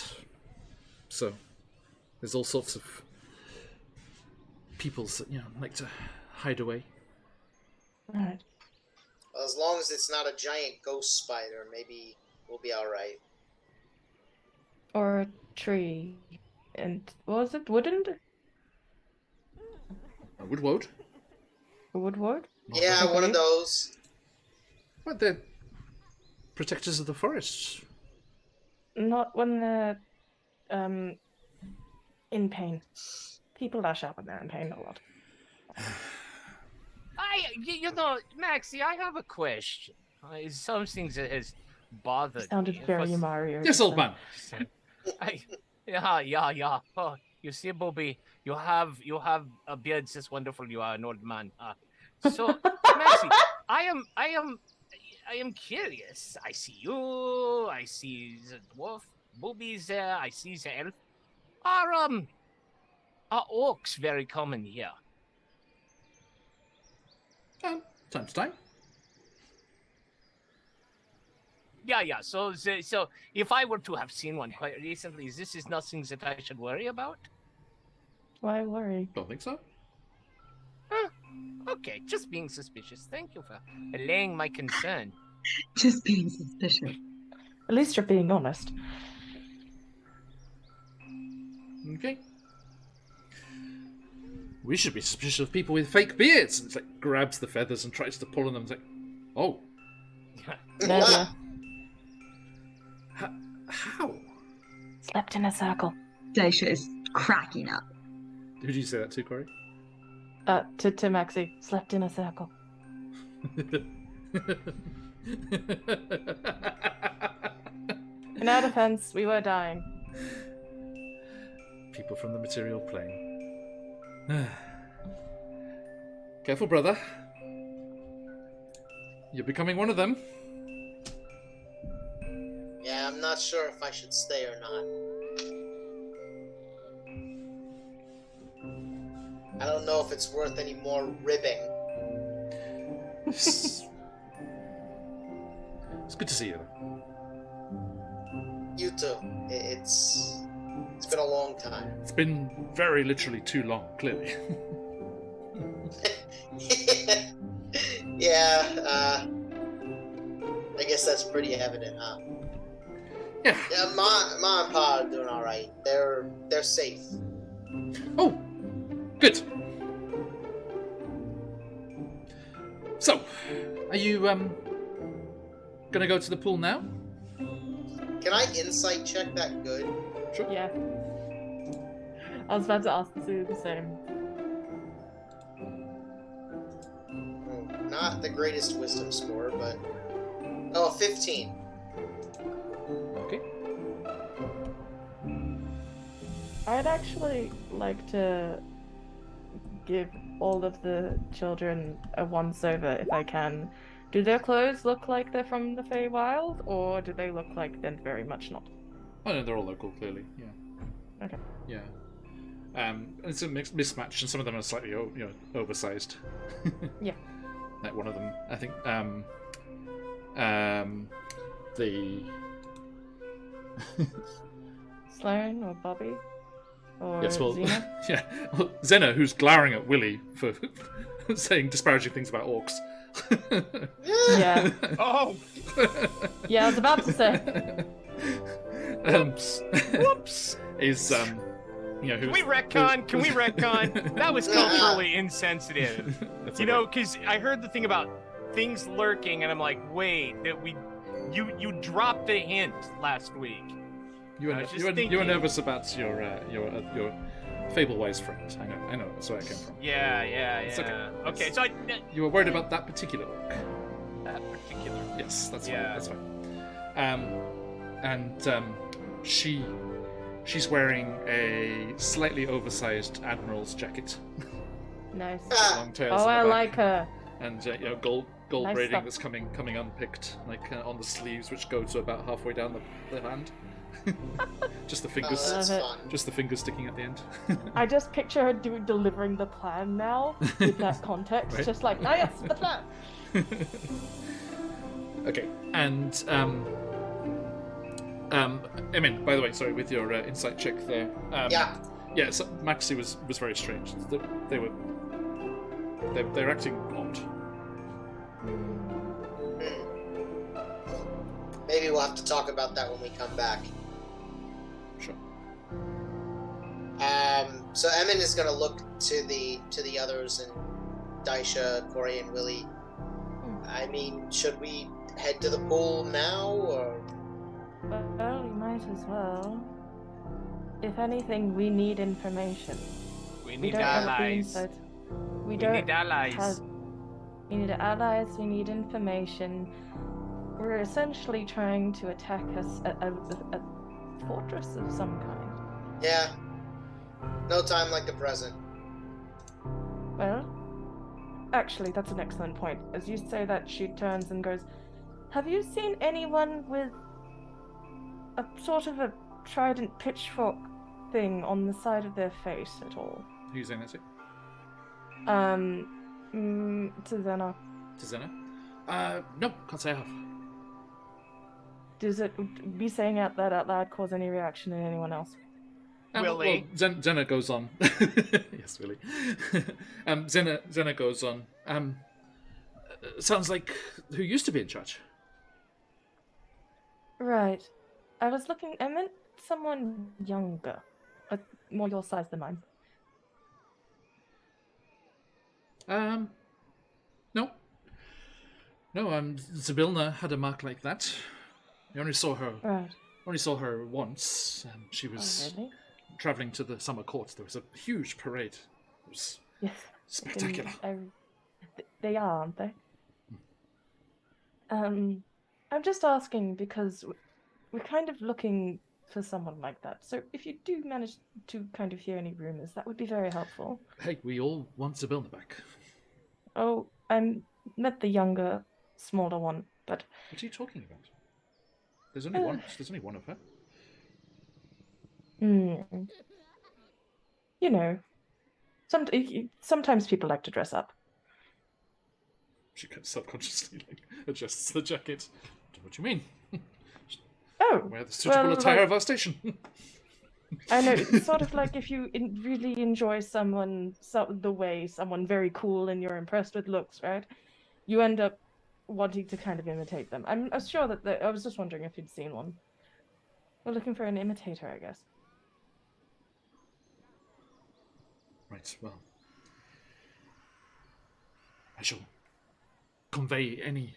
So there's all sorts of peoples that like to hide away. Right. Well, as long as it's not a giant ghost spider, maybe we'll be all right. Or a tree. And was it wooden? A woodwode? A woodward? Yeah, one of those. What, they're protectors of the forest. Not when they're in pain. People lash out when they're in pain a lot. Maxie, I have a question. It's something that has bothered Sounded me. very Mario. Yes, old man. Yeah. Oh, you see, Bobby, you have a beard as wonderful. You are an old man. So, Maxie, I am curious. I see you. I see the dwarf. Bobby's there. I see the elf. Are orcs very common here? Time to time. Yeah. So if I were to have seen one quite recently, this is nothing that I should worry about. Why worry? Don't think so. Okay, just being suspicious. Thank you for allaying my concern. Just being suspicious. At least you're being honest. Okay. We should be suspicious of people with fake beards. And it's like grabs the feathers and tries to pull on them. It's like, oh, Never. How? Slept in a circle. Daisha is cracking up. Who did you say that to, Corey? To Maxi. Slept in a circle. In our defense, we were dying. People from the material plane. Careful, brother. You're becoming one of them. Yeah, I'm not sure if I should stay or not. I don't know if it's worth any more ribbing. It's good to see you. You too. It's been a long time. It's been very literally too long, clearly. Yeah, I guess that's pretty evident, huh? Yeah. Yeah, Ma and Pa are doing all right. They're safe. Oh, good. So, are you gonna go to the pool now? Can I insight check that good? Sure. Yeah. I was about to ask to do the same. Not the greatest wisdom score, but 15. Okay. I'd actually like to give all of the children a once-over if I can. Do their clothes look like they're from the Feywild, or do they look like they're very much not? Oh no, they're all local, clearly. Yeah. Okay. Yeah. It's a mismatch, and some of them are slightly, oversized. Yeah. Like one of them, I think. The Sloane or Bobby? Or yes, well, Xena? yeah, well, Zena, who's glowering at Willy for saying disparaging things about orcs. Yeah. Oh, Yeah, I was about to say. whoops. Is who's, Can we retcon? Can we retcon? That was culturally insensitive. That's You okay. know, because I heard the thing about things lurking, and I'm like, wait, you dropped a hint last week. you were I was just you were thinking- nervous about your fable-wise friend. I know. That's where I came from. Yeah. It's okay. Okay, It's- so You were worried about that particular orc. that particular. Yes, that's Yeah. fine. That's fine. She's wearing a slightly oversized admiral's jacket, Nice. long tails. Oh, on the I back, like her. and gold Nice braiding stuff. that's coming unpicked, like on the sleeves, which go to about halfway down the hand. Just the fingers, Oh, that's Love it. fun. just the fingers sticking at the end. I just picture her delivering the plan now with that context. Right. Just like, oh yes, the plan. Okay, and Emin, by the way, sorry, with your insight check there. Yeah. Yeah, so Maxi was very strange. They're acting odd. Maybe we'll have to talk about that when we come back. Sure. So Emin is gonna look to the others and Daisha, Corey, and Willie. I mean, should we head to the pool now, or? Well, we might as well. If anything, we need information. We We need don't have the allies. insight. We We don't need allies. have. We need allies. We need information. We're essentially trying to attack a fortress of some kind. Yeah. No time like the present. Well, actually, that's an excellent point. As you say that, she turns and goes, "Have you seen anyone with a sort of a trident pitchfork thing on the side of their face at all?" Who's in it? To Zena. To Zena? No, can't say I have. Does it be saying out loud cause any reaction in anyone else? Willie. Well, Zena goes on. Yes, Willie. Zena goes on. Sounds like who used to be in charge. Right. I was looking. I meant someone younger, more your size than mine. No. No, Zabilna had a mark like that. I only saw her Right. only saw her once. She was Oh, really? traveling to the summer court. There was a huge parade. It was Yes. spectacular. They are, aren't they? I'm just asking because we're kind of looking for someone like that. So if you do manage to kind of hear any rumors, that would be very helpful. Hey, we all want Sibyl back. Oh, I met the younger, smaller one, but What are you talking about? There's only one. There's only one of her. you know, sometimes people like to dress up. She kind of subconsciously adjusts the jacket. What do you mean? Oh, Wear the suitable well, attire like, of our station. I know, it's sort of like if you really enjoy the way someone very cool and you're impressed with looks, right? You end up wanting to kind of imitate them. I'm sure that I was just wondering if you'd seen one. We're looking for an imitator, I guess. Right, well. I shall convey any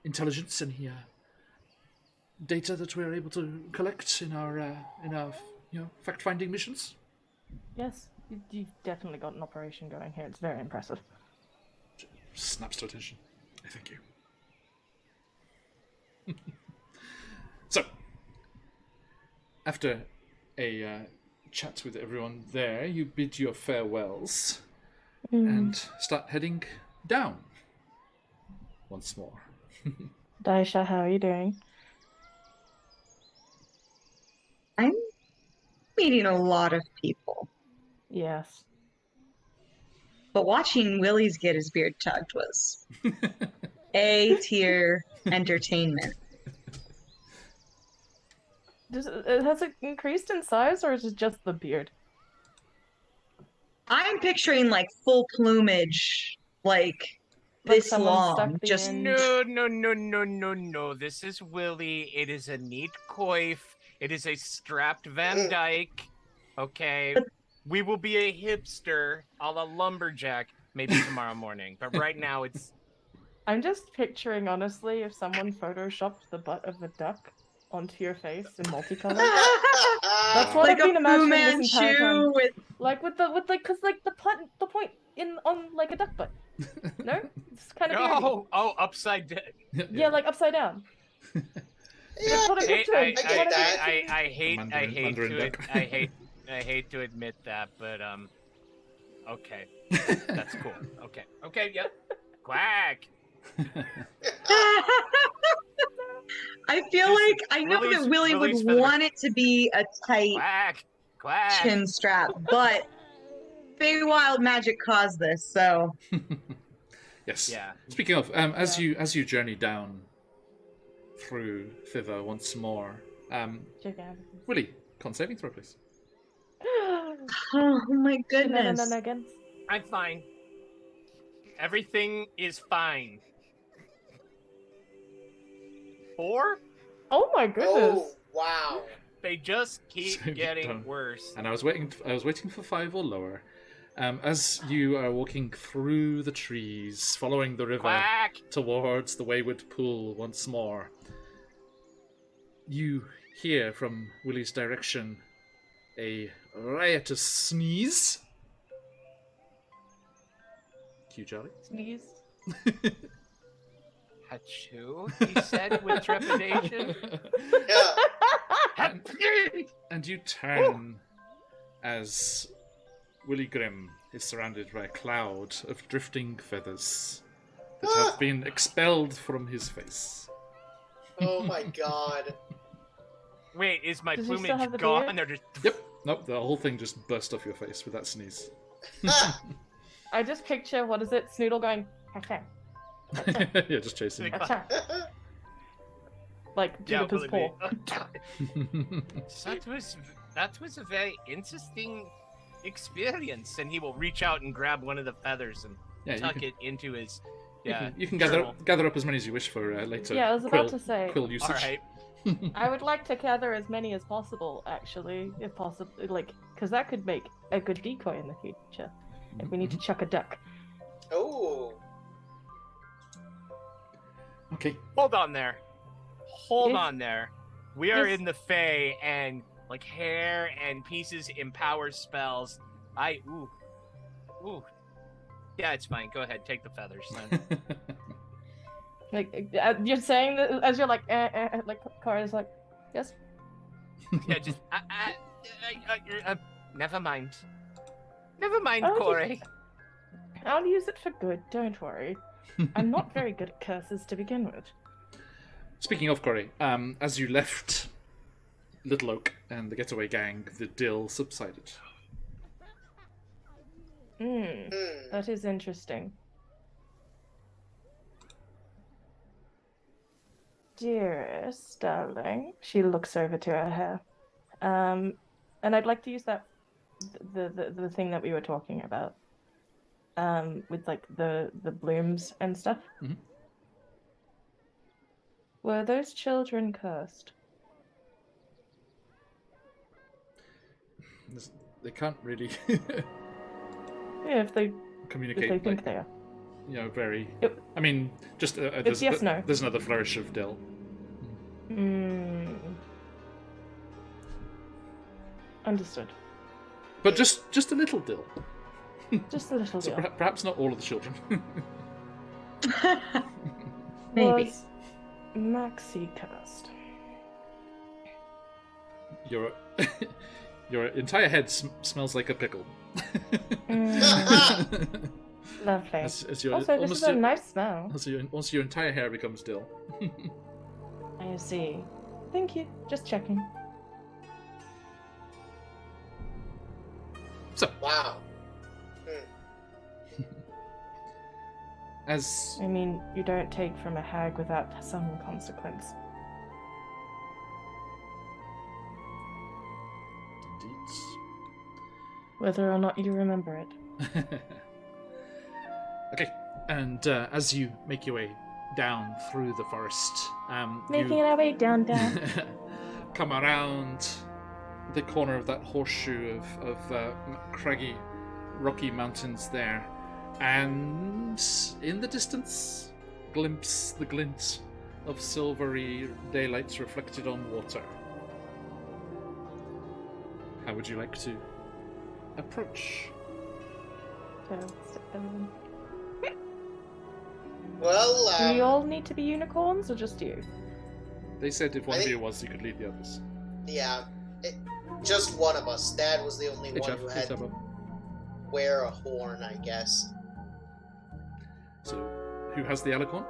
intelligence, any data that we're able to collect in our fact-finding missions. Yes, you've definitely got an operation going here. It's very impressive. Snaps to attention. Thank you. So, after a chat with everyone there, you bid your farewells and start heading down once more. Daisha, how are you doing? I'm meeting a lot of people, Yes. but watching Willie's get his beard tugged was A-tier entertainment. Has it increased in size, or is it just the beard? I'm picturing like full plumage, like this someone long. stuck the Just end. No. This is Willie. It is a neat coif. It is a strapped Van Dyke. Okay. We will be a hipster a la lumberjack maybe tomorrow morning. But right now it's... I'm just picturing, honestly, if someone photoshopped the butt of a duck onto your face in multicolor. That's what like I've been a Fu imagining this entire time. Manchu with Cause the point on like a duck butt. No, it's kind of weird. Oh, upside down. Yeah, like upside down. Yeah, That's what I'm picturing. I get that. I hate to admit that, but okay, that's cool. Okay, yep. Quack. I feel like I know that Willie would want it to be a tight Quack. chin strap, but Feywild magic caused this, so Yes. Yeah. Speaking of, as you journey down through thither once more, Willie, con saving throw, please. oh my goodness. Shenanigans. I'm fine. Everything is fine. 4? Oh my goodness. Oh, wow. They just keep So getting done. worse. And I was waiting for 5 or lower. As you are walking through the trees, following the river Quack. towards the wayward pool once more, you hear from Willie's direction a riotous sneeze. Cue Charlie. Sneeze. Achoo, he said with trepidation. Yeah. And you turn as Willie Grimm is surrounded by a cloud of drifting feathers that have been expelled from his face. Oh my god. Wait, is my Does he still plumage have the gone? beard? Or just... Yep. Nope, the whole thing just burst off your face with that sneeze. I just picture, what is it, Snoodle going, "Haha." Yeah, just chasing you. Haha. Like Yeah, Juniper's Willie paw. that was a very interesting experience. And he will reach out and grab one of the feathers and Yeah, you tuck can- it into his... You Yeah, can journal. gather up as many as you wish for later. Yeah, I was about to say. Quill usage. All right. I would like to gather as many as possible, actually, if possible, like, because that could make a good decoy in the future. If we need to chuck a duck. Oh. Okay. Hold on there. hold If- on there. We are if- in the Fae, and like hair and pieces empower spells. Ooh. Yeah, it's fine. Go ahead, take the feathers. Then. Like you're saying that as you're like Cora's like, yes. Yeah, just never mind. Never mind, Oh, Corey. I'll use it for good. Don't worry. I'm not very good at curses to begin with. Speaking of Corey, as you left Little Oak and the getaway gang, the dill subsided. That is interesting. Dearest darling, she looks over to her hair. And I'd like to use that the thing that we were talking about. With like the blooms and stuff. Mhm. Were those children cursed? They can't really Yeah, if they communicate. think like, they are. Very. Yep. I mean, just It's yes, no. There's another flourish of dill. Understood. But just a little dill. Just a little So deal. perhaps not all of the children. Maybe. Was Maxie cursed? Your your entire head smells like a pickle. Lovely. As your, Also, this is a nice smell. Once your entire hair becomes dill. I see. Thank you. Just checking. So, Wow. as I mean, you don't take from a hag without some consequence. indeed. Whether or not you remember it. Okay, and as you make your way down through the forest, Making you our way down. come around the corner of that horseshoe of craggy, rocky mountains there, and in the distance, glimpse the glint of silvery daylights reflected on water. How would you like to approach? Well, Do we all need to be unicorns, or just you? They said if one I of think- you was, you could lead the others. yeah, just one of us. Dad was the only Hey, one Jeff, who please had have a... wear a horn, I guess. So, who has the alicorn?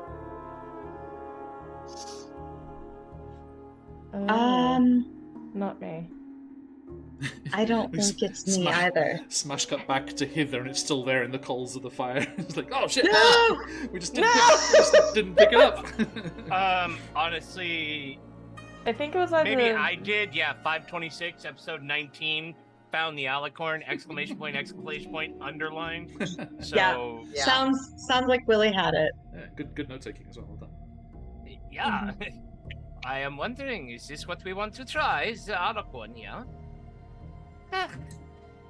Not me. I don't We think it's me smash- either. Smash cut back to hither, and it's still there in the coals of the fire. It's like, oh shit! No! We just didn't pick it up. Honestly, I think it was either. maybe I did. Yeah, 526, episode 19. Found the alicorn! Exclamation point! Underline. So Yeah. Sounds like Willie had it. Yeah, good note taking as well. Well done. yeah. I am wondering, is this what we want to try? Is the alicorn here?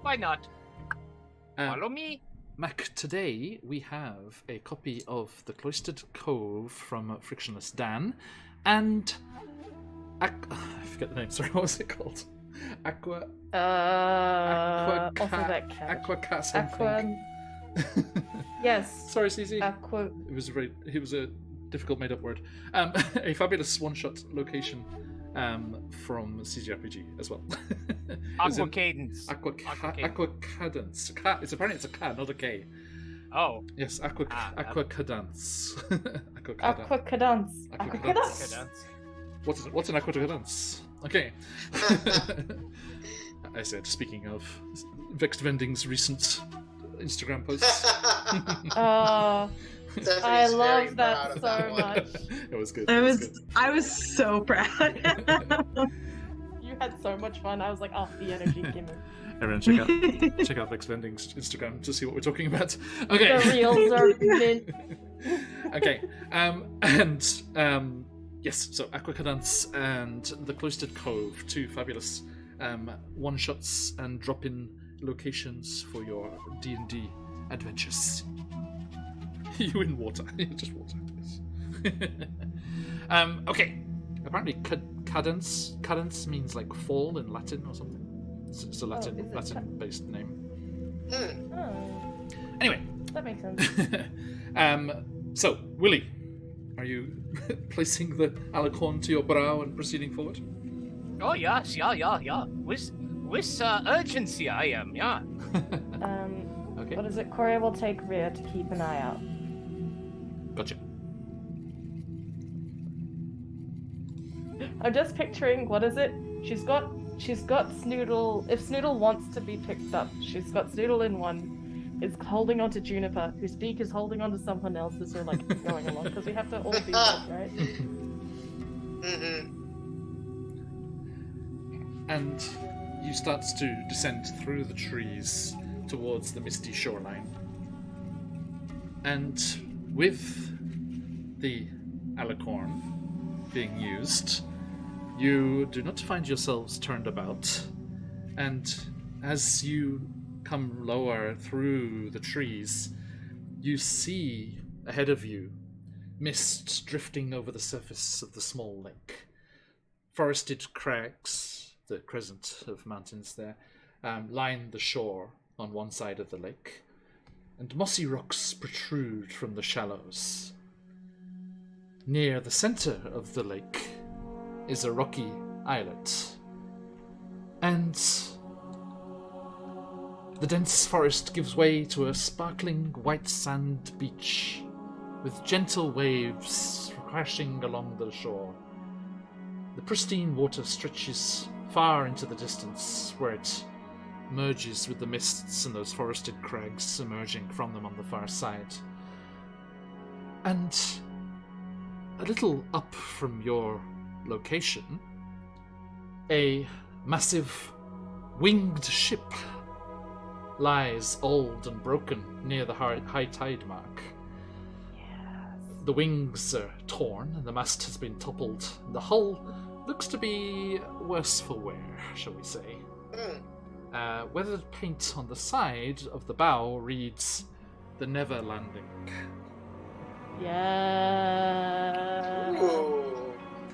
Why not? Follow me. Mac, today we have a copy of The Cloistered Cove from Frictionless Dan, and I forget the name. Sorry, what was it called? Also Aqua that cat. Aqua Cat something. Yes. Sorry, CZ. Aqua. It was a difficult made-up word. A fabulous one-shot location from CGRPG as well. Aqua Cadence. Aqua Cadence. It's apparently it's a K, not a K. Oh. Yes, Aqua Cadence. Aqua cadence. Aqua Aqua cadence. cadence. What's an Aqua Cadence? Okay. I said, speaking of Vexed Vending's recent Instagram posts. Stephanie's I very love proud that of so one. much. It was good. I it was good. I was so proud. You had so much fun. I was like, oh, the energy, give me. Everyone, check out Vex Vending's Instagram to see what we're talking about. Okay. The reels are mint. Okay. Yes. So Aqua Cadence and The Cloistered Cove, two fabulous one shots and drop in locations for your D&D adventures. You in water. Just water, please. Okay. apparently cadence means like fall in Latin or something. It's a Latin-based name. Oh, Anyway, that makes sense. so Willie, are you placing the alicorn to your brow and proceeding forward? Oh yes, yeah. With urgency, I am. Yeah. Okay. What is it? Corey will take rear to keep an eye out. Gotcha. I'm just picturing, what is it? She's got Snoodle. If Snoodle wants to be picked up, she's got Snoodle in one, is holding onto Juniper, whose beak is holding onto someone else as they're like going along, because we have to all be there, right? Mm-hmm. And you start to descend through the trees towards the misty shoreline. And with the alicorn being used, you do not find yourselves turned about. And as you come lower through the trees, you see ahead of you mist drifting over the surface of the small lake. Forested crags, the crescent of mountains there, line the shore on one side of the lake, and mossy rocks protrude from the shallows. Near the center of the lake is a rocky islet, and the dense forest gives way to a sparkling white sand beach with gentle waves crashing along the shore. The pristine water stretches far into the distance, where it merges with the mists and those forested crags emerging from them on the far side. And a little up from your location, a massive winged ship lies old and broken near the high tide mark. The wings are torn and the mast has been toppled. The hull looks to be worse for wear, shall we say. Weathered paint on the side of the bow reads, "The Never Landing." Yeah. Ooh.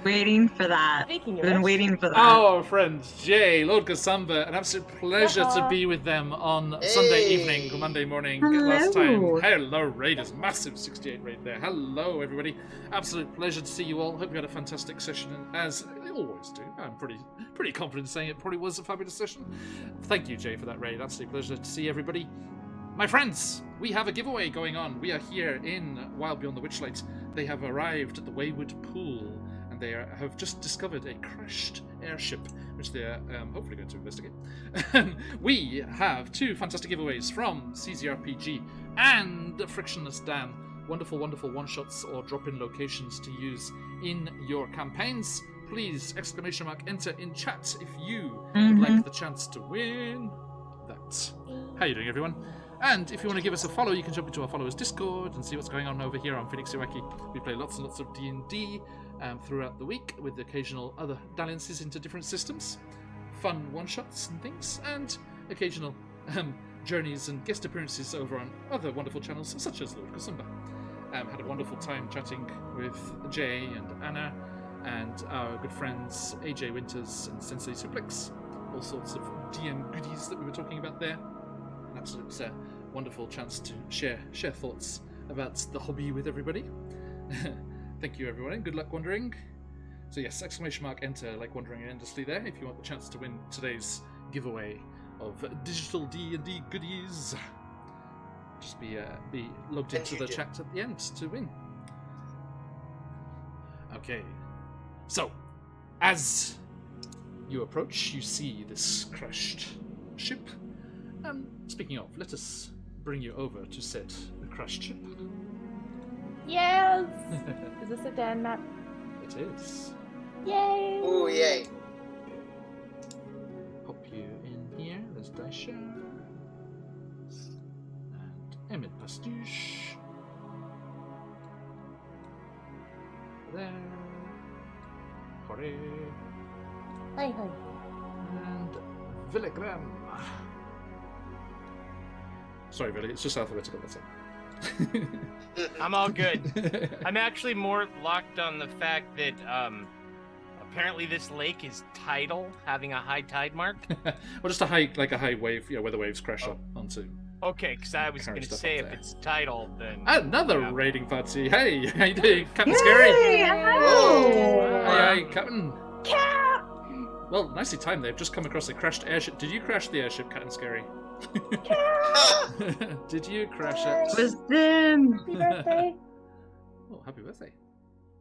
Waiting for that. Speaking I've of been which, waiting for that. Our friend Jay, Lord Kasamba, an absolute pleasure to be with them on Sunday evening, Monday morning. Last time. Hello, Raiders. Massive 68 raid there. Hello, everybody. Absolute pleasure to see you all. Hope you had a fantastic session, and as I always do, I'm pretty confident saying it probably was a fabulous session. Thank you, Jay, for that raid. Absolute pleasure to see everybody. My friends, we have a giveaway going on. We are here in Wild Beyond the Witchlight. They have arrived at the Wayward Pool, and they have just discovered a crashed airship, which they are hopefully going to investigate. We have two fantastic giveaways from CZRPG and Frictionless Dan. Wonderful, wonderful one-shots or drop-in locations to use in your campaigns. Please, !enter in chat if you would like the chance to win that. How you doing, everyone? And if you want to give us a follow, you can jump into our followers Discord and see what's going on over here on QuestJunkiesUK. We play lots and lots of D&D throughout the week, with occasional other dalliances into different systems, fun one-shots and things, and occasional journeys and guest appearances over on other wonderful channels, such as Lord Kasumba. Had a wonderful time chatting with Jay and Anna, and our good friends AJ Winters and Sensei Suplex. All sorts of DM goodies that we were talking about there. An absolute wonderful chance to share thoughts about the hobby with everybody. Thank you, everyone, and good luck wandering. So yes, !enter, like wandering endlessly there, if you want the chance to win today's giveaway of digital D&D goodies. Just be logged into the chat at the end to win. Okay, so as you approach, you see this crashed ship. Speaking of, let us bring you over to said crashed ship. Yes! Is this a Dan map? It is. Yay! Ooh, yay. Pop you in here. There's Daisha. And Emmett Pastuche. There. Corey. Hi, hi. And Villegram. Sorry, Billy, it's just alphabetical, that's it. I'm all good. I'm actually more locked on the fact that apparently this lake is tidal, having a high tide mark. Well, just a high wave, where the waves crash up onto. Okay, because I was Current going to stuff say up if there. it's tidal, then Another yeah. raiding party. Hey, how you doing, Captain Scary? Yay! Whoa. Aye, aye, Captain. Well, nicely timed. They've just come across a crashed airship. Did you crash the airship, Captain Scary? Did you crash it? Wisdom. Happy birthday. Oh, happy birthday.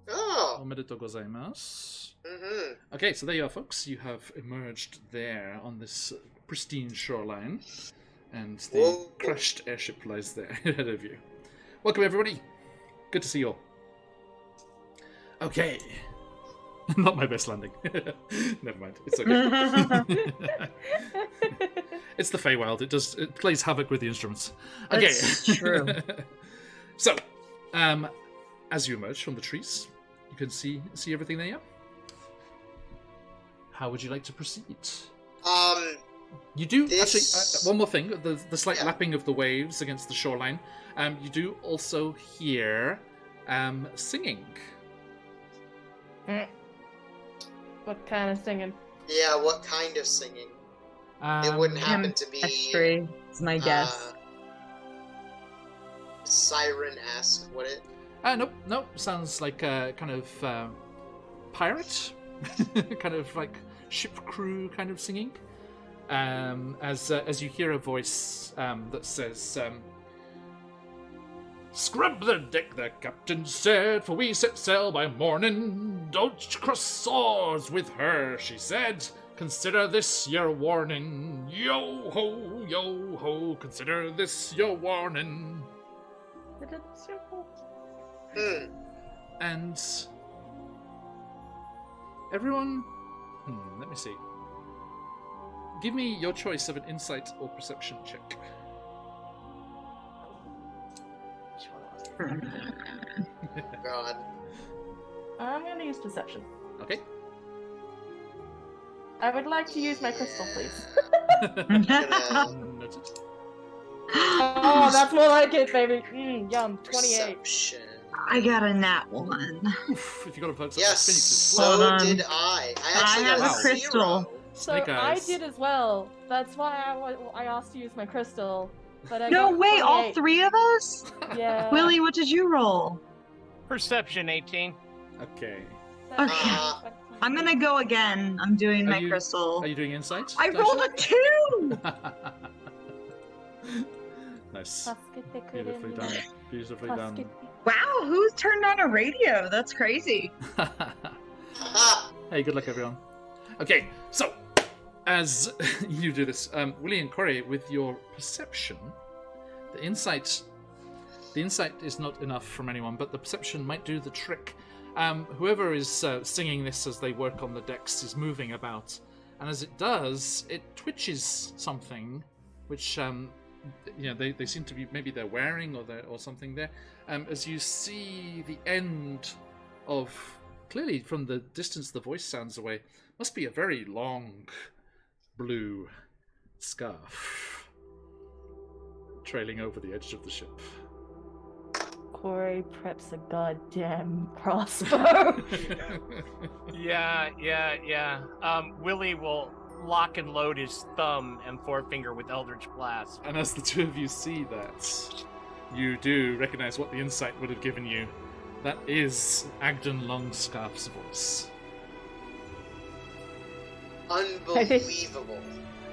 Oh. Omedetou gozaimasu. Mm-hmm. Okay, so there you are, folks. You have emerged there on this pristine shoreline, and the Whoa. crashed airship lies there ahead of you. Welcome, everybody. Good to see you all. Okay. Not my best landing. Never mind. It's okay. It's the Feywild. It plays havoc with the instruments. Okay. That's true. So, as you emerge from the trees, you can see everything there. Yeah? How would you like to proceed? You do actually one more thing. The slight Yeah. lapping of the waves against the shoreline. You do also hear singing. What kind of singing? Yeah, what kind of singing? It wouldn't happen to be Estry is my guess. siren-esque, would it? Nope. Sounds like a kind of pirate, kind of like ship crew kind of singing. As you hear a voice that says, "Scrub the deck," the captain said, "for we set sail by morning. Don't cross swords with her," she said. "Consider this your warning. Yo ho, consider this your warning." Hmm. And everyone, let me see. Give me your choice of an insight or perception check. God. I'm gonna use perception. Okay. I would like to use my crystal, please. Noted. Oh, that's more like it, baby. Yum. 28. Perception. I got a nat 1. Oof, if you got a vote, Yes, Phoenix. Hold so on. did I. I actually have got a crystal. 0. So Snake I eyes. did as well. That's why I asked to use my crystal. But I No, got wait, all 28. 3 of us? Yeah. Willie, what did you roll? Perception 18. Okay. Okay. I'm gonna go again. I'm doing Are my you- crystal. Are you doing insight? I rolled a 2! Nice. Beautifully done. Beautifully done. Wow, who's turned on a radio? That's crazy. Ah, Hey, good luck, everyone. Okay, so as you do this, Willie and Corey, with your perception, the insight is not enough from anyone, but the perception might do the trick. Whoever is singing this as they work on the decks is moving about, and as it does, it twitches something, which they seem to be, maybe they're wearing or something there. As you see the end of, clearly from the distance the voice sounds away, must be a very long blue scarf trailing over the edge of the ship. Corey preps a goddamn crossbow. Yeah. Willie will lock and load his thumb and forefinger with Eldritch Blast. And as the two of you see that, you do recognize what the insight would have given you. That is Agden Longscarf's voice. unbelievable.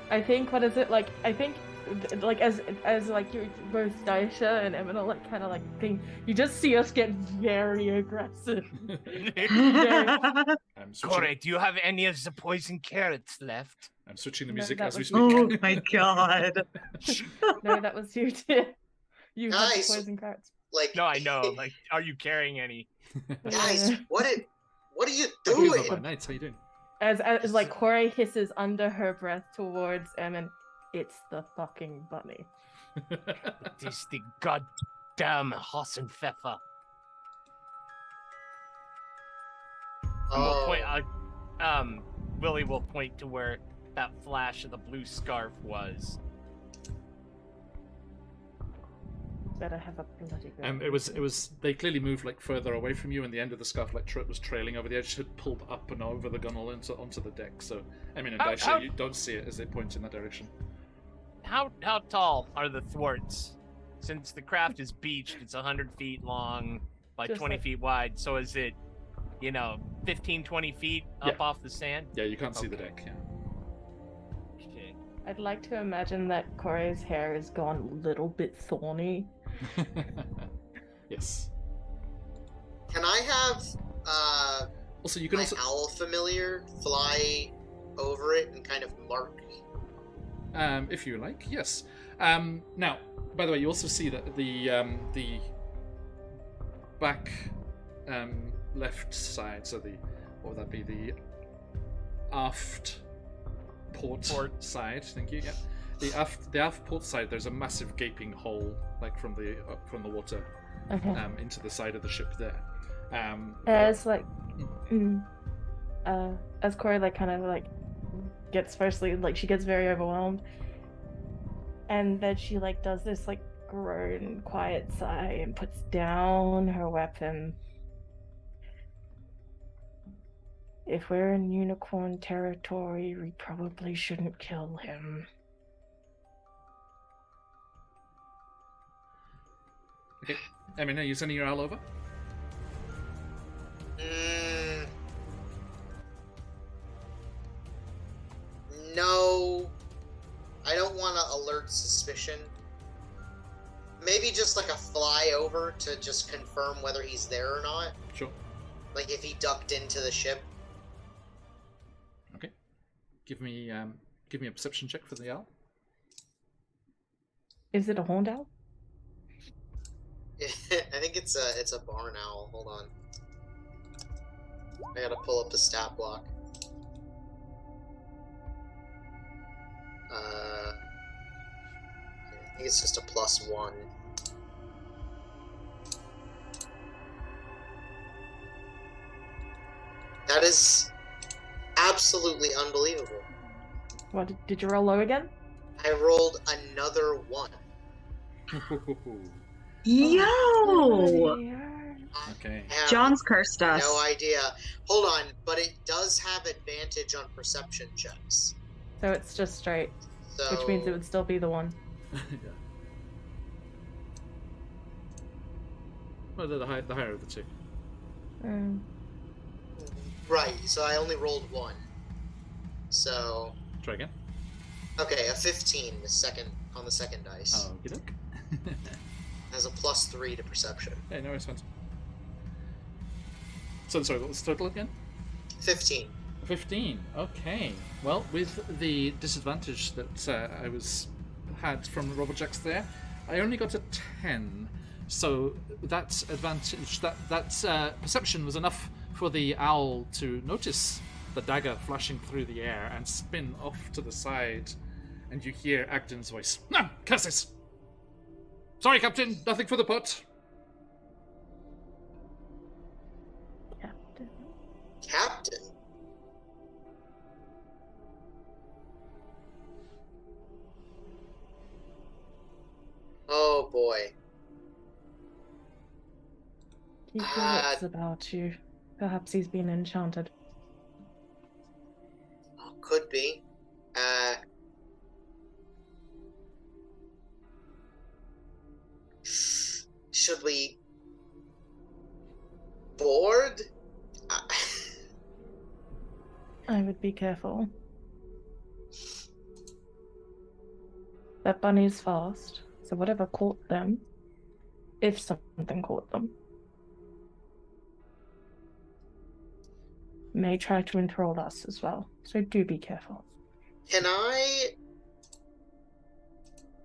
I think, what is it, like, I think, like, as like, you both Daisha and Emina, like, kind of, like, think, you just see us get very aggressive. I'm switching, Corey, do you have any of the poison carrots left? I'm switching the No, music that as we was speak. Oh my god. No, that was you, dear. You had the Guys. poison cards. Like, No, I know. Like, are you carrying any? guys, what are you Hey, doing? Bye-bye, Nights, how you doing? As like Corey hisses under her breath towards Emin, it's the fucking bunny. It is the goddamn Hassenpfeffer. Oh, Willie will point to where that flash of the blue scarf was. better have a bloody good. It was. They clearly moved like further away from you, and the end of the scarf like was trailing over the edge. Had pulled up and over the gunnel onto the deck. So, I mean, and Daisha, you don't see it as they point in that direction. How tall are the thwarts? Since the craft is beached, it's 100 feet long by Just 20 like- feet wide. So is it, 15, 20 feet up Yeah. off the sand? Yeah, you can't see the Okay. deck. Yeah. Okay. I'd like to imagine that Kore's hair has gone a little bit thorny. Yes. Can I have Also, you can my also. owl familiar fly over it and kind of mark? If you like, yes. Now, by the way, you also see that the back left side, so what would that be? The aft port side. Thank you. Yeah. The aft port side. There's a massive gaping hole, like from the water, Okay. into the side of the ship there. As like, as Corey like kind of like gets firstly like she gets very overwhelmed, and then she like does this like groan, quiet sigh, and puts down her weapon. If we're in unicorn territory, we probably shouldn't kill him. Okay. I mean, are you sending your owl over? No, I don't want to alert suspicion. Maybe just like a flyover to just confirm whether he's there or not. Sure. Like if he ducked into the ship. Okay. Give me a perception check for the owl. Is it a horned owl? I think it's a barn owl. Hold on. I gotta pull up the stat block. I think it's just a +1. That is absolutely unbelievable. What did you roll low again? I rolled another 1. Yo! Okay. I have John's cursed us. no idea. Hold on, but it does have advantage on perception checks. So it's just straight, So which means it would still be the one. Yeah. Well, the higher of the two. right. So I only rolled 1. So Try again. okay, a 15 on the second dice. Oh, good luck. Has a +3 to perception. Yeah, no response. So sorry, what was the total again? 15. 15. Okay. Well, with the disadvantage that I had from Robert Jacks there, I only got a 10. So that advantage, that perception was enough for the owl to notice the dagger flashing through the air and spin off to the side, and you hear Agden's voice. No, curses! Sorry, Captain. Nothing for the pot. Captain. Captain. Oh boy. Keep your wits about you. Perhaps he's been enchanted. Oh, could be. Should we board? I would be careful. That bunny's fast, so whatever caught them, if something caught them, may try to enthrall us as well. So do be careful. Can I?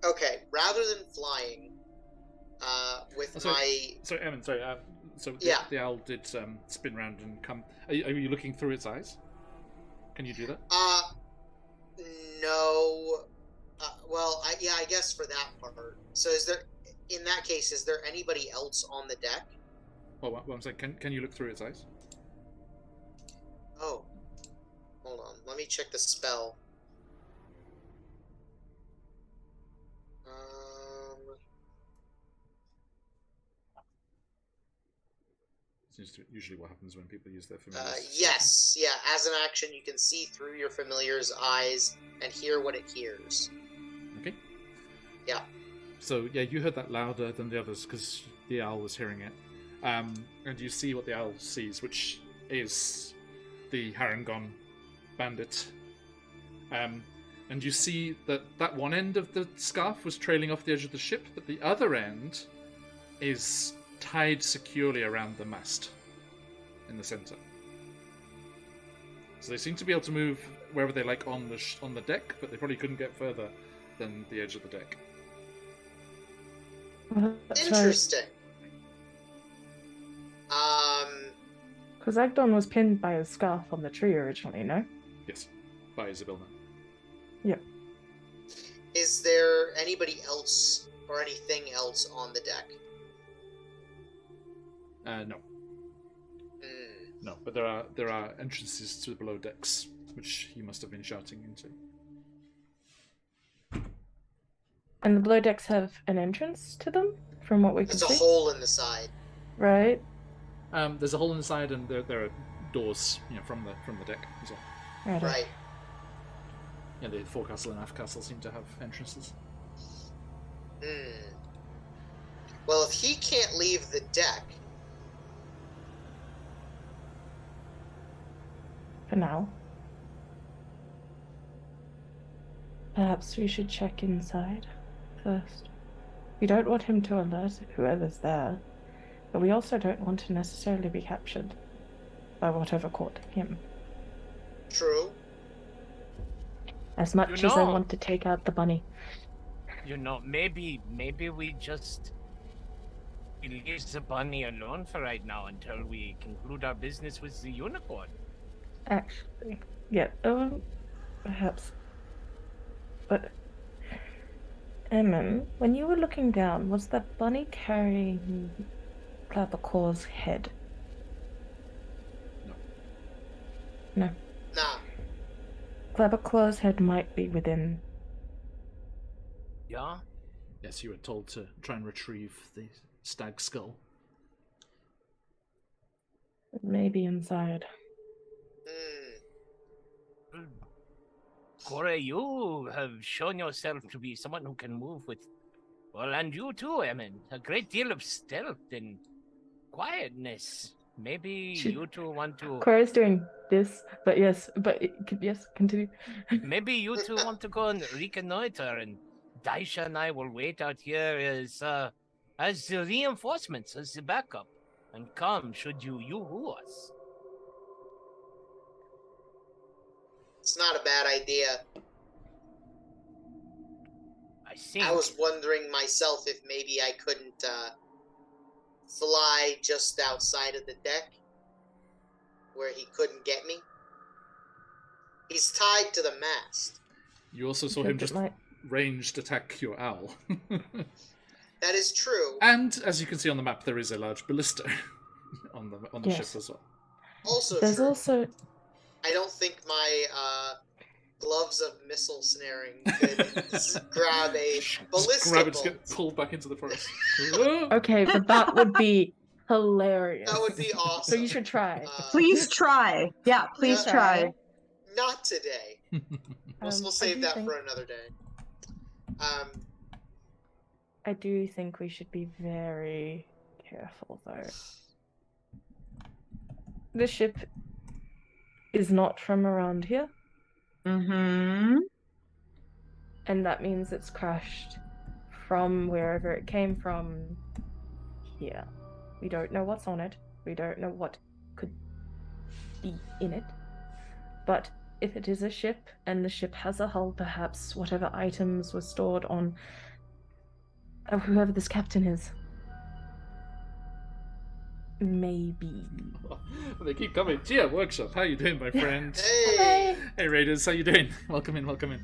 Okay, rather than flying, with Sorry, Emin, sorry. So Yeah. the owl did spin round and come. Are you looking through its eyes? Can you do that? No. Well, I guess for that part. So in that case, is there anybody else on the deck? Well, what I'm saying, can you look through its eyes? Oh. Hold on. Let me check the spell. Seems to usually what happens when people use their familiars. Yes, yeah. As an action, you can see through your familiar's eyes and hear what it hears. Okay. Yeah. So yeah, you heard that louder than the others because the owl was hearing it, and you see what the owl sees, which is the Harangon bandit. And you see that one end of the scarf was trailing off the edge of the ship, but the other end is tied securely around the mast in the center. So they seem to be able to move wherever they like on the deck, but they probably couldn't get further than the edge of the deck. Interesting. Because Agdon was pinned by his scarf on the tree originally, no? Yes, by Isabella. Yep. Is there anybody else or anything else on the deck? No. No, but there are entrances to the below decks, which he must have been shouting into. And the below decks have an entrance to them, from what we can There's see? a hole in the side. Right? There's a hole in the side, and there are doors, from the deck as well. Right. Yeah, the forecastle and aftcastle seem to have entrances. Well, if he can't leave the deck, For now. Perhaps we should check inside first. We don't want him to alert whoever's there, but we also don't want to necessarily be captured by whatever caught him. true. As much as I want to take out the bunny. Maybe we just leave the bunny alone for right now until we conclude our business with the unicorn. Actually, yeah, perhaps. But, Emin, when you were looking down, was that bunny carrying Clapperclaw's head? No. No. Nah. Clapperclaw's head might be within. Yeah? Yes, you were told to try and retrieve the stag skull. Maybe inside. Corey, you have shown yourself to be someone who can move with, well, and you too, Emin, a great deal of stealth and quietness. Maybe you two want to... Cora's doing this, but yes, continue. Maybe you two want to go and reconnoiter, and Daisha and I will wait out here as the reinforcements, as the backup, and come should you yoo-hoo us. It's not a bad idea. I think... I was wondering myself if maybe I couldn't fly just outside of the deck where he couldn't get me. He's tied to the mast. You also saw him just ranged attack your owl. That is true. And as you can see on the map, there is a large ballista on the ship as well. Also There's true. also... I don't think my gloves of missile snaring could grab a ballista Grab it, bolt. get pulled back into the forest. Okay, but that would be hilarious. That would be awesome. So you should try. Please try. Yeah, please Yeah. try. Not today. We'll save that for another day. I do think we should be very careful, though. The ship is not from around here, Mm-hmm. and that means it's crashed from wherever it came from here. We don't know what's on it. We don't know what could be in it. But if it is a ship, and the ship has a hull, perhaps whatever items were stored on whoever this captain is. Maybe. They keep coming. Gia Workshop, how you doing, my friend? Hey! Hey Raiders, how you doing? Welcome in.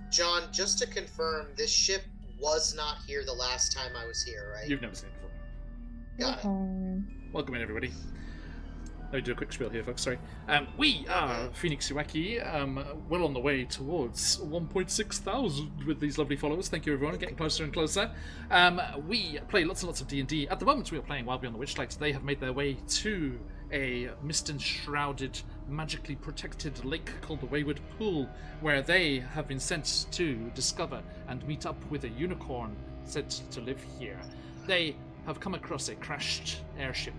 John, just to confirm, this ship was not here the last time I was here, right? You've never seen it before. Got it. Welcome in, everybody. Let me do a quick spiel here, folks. Sorry. We are QuestJunkiesUK, well on the way towards 1.6 thousand with these lovely followers. Thank you, everyone. Getting closer and closer. We play lots and lots of D&D. At the moment, we are playing Wild Beyond the Witchlight. They have made their way to a mist-enshrouded, magically protected lake called the Wayward Pool, where they have been sent to discover and meet up with a unicorn said to live here. They have come across a crashed airship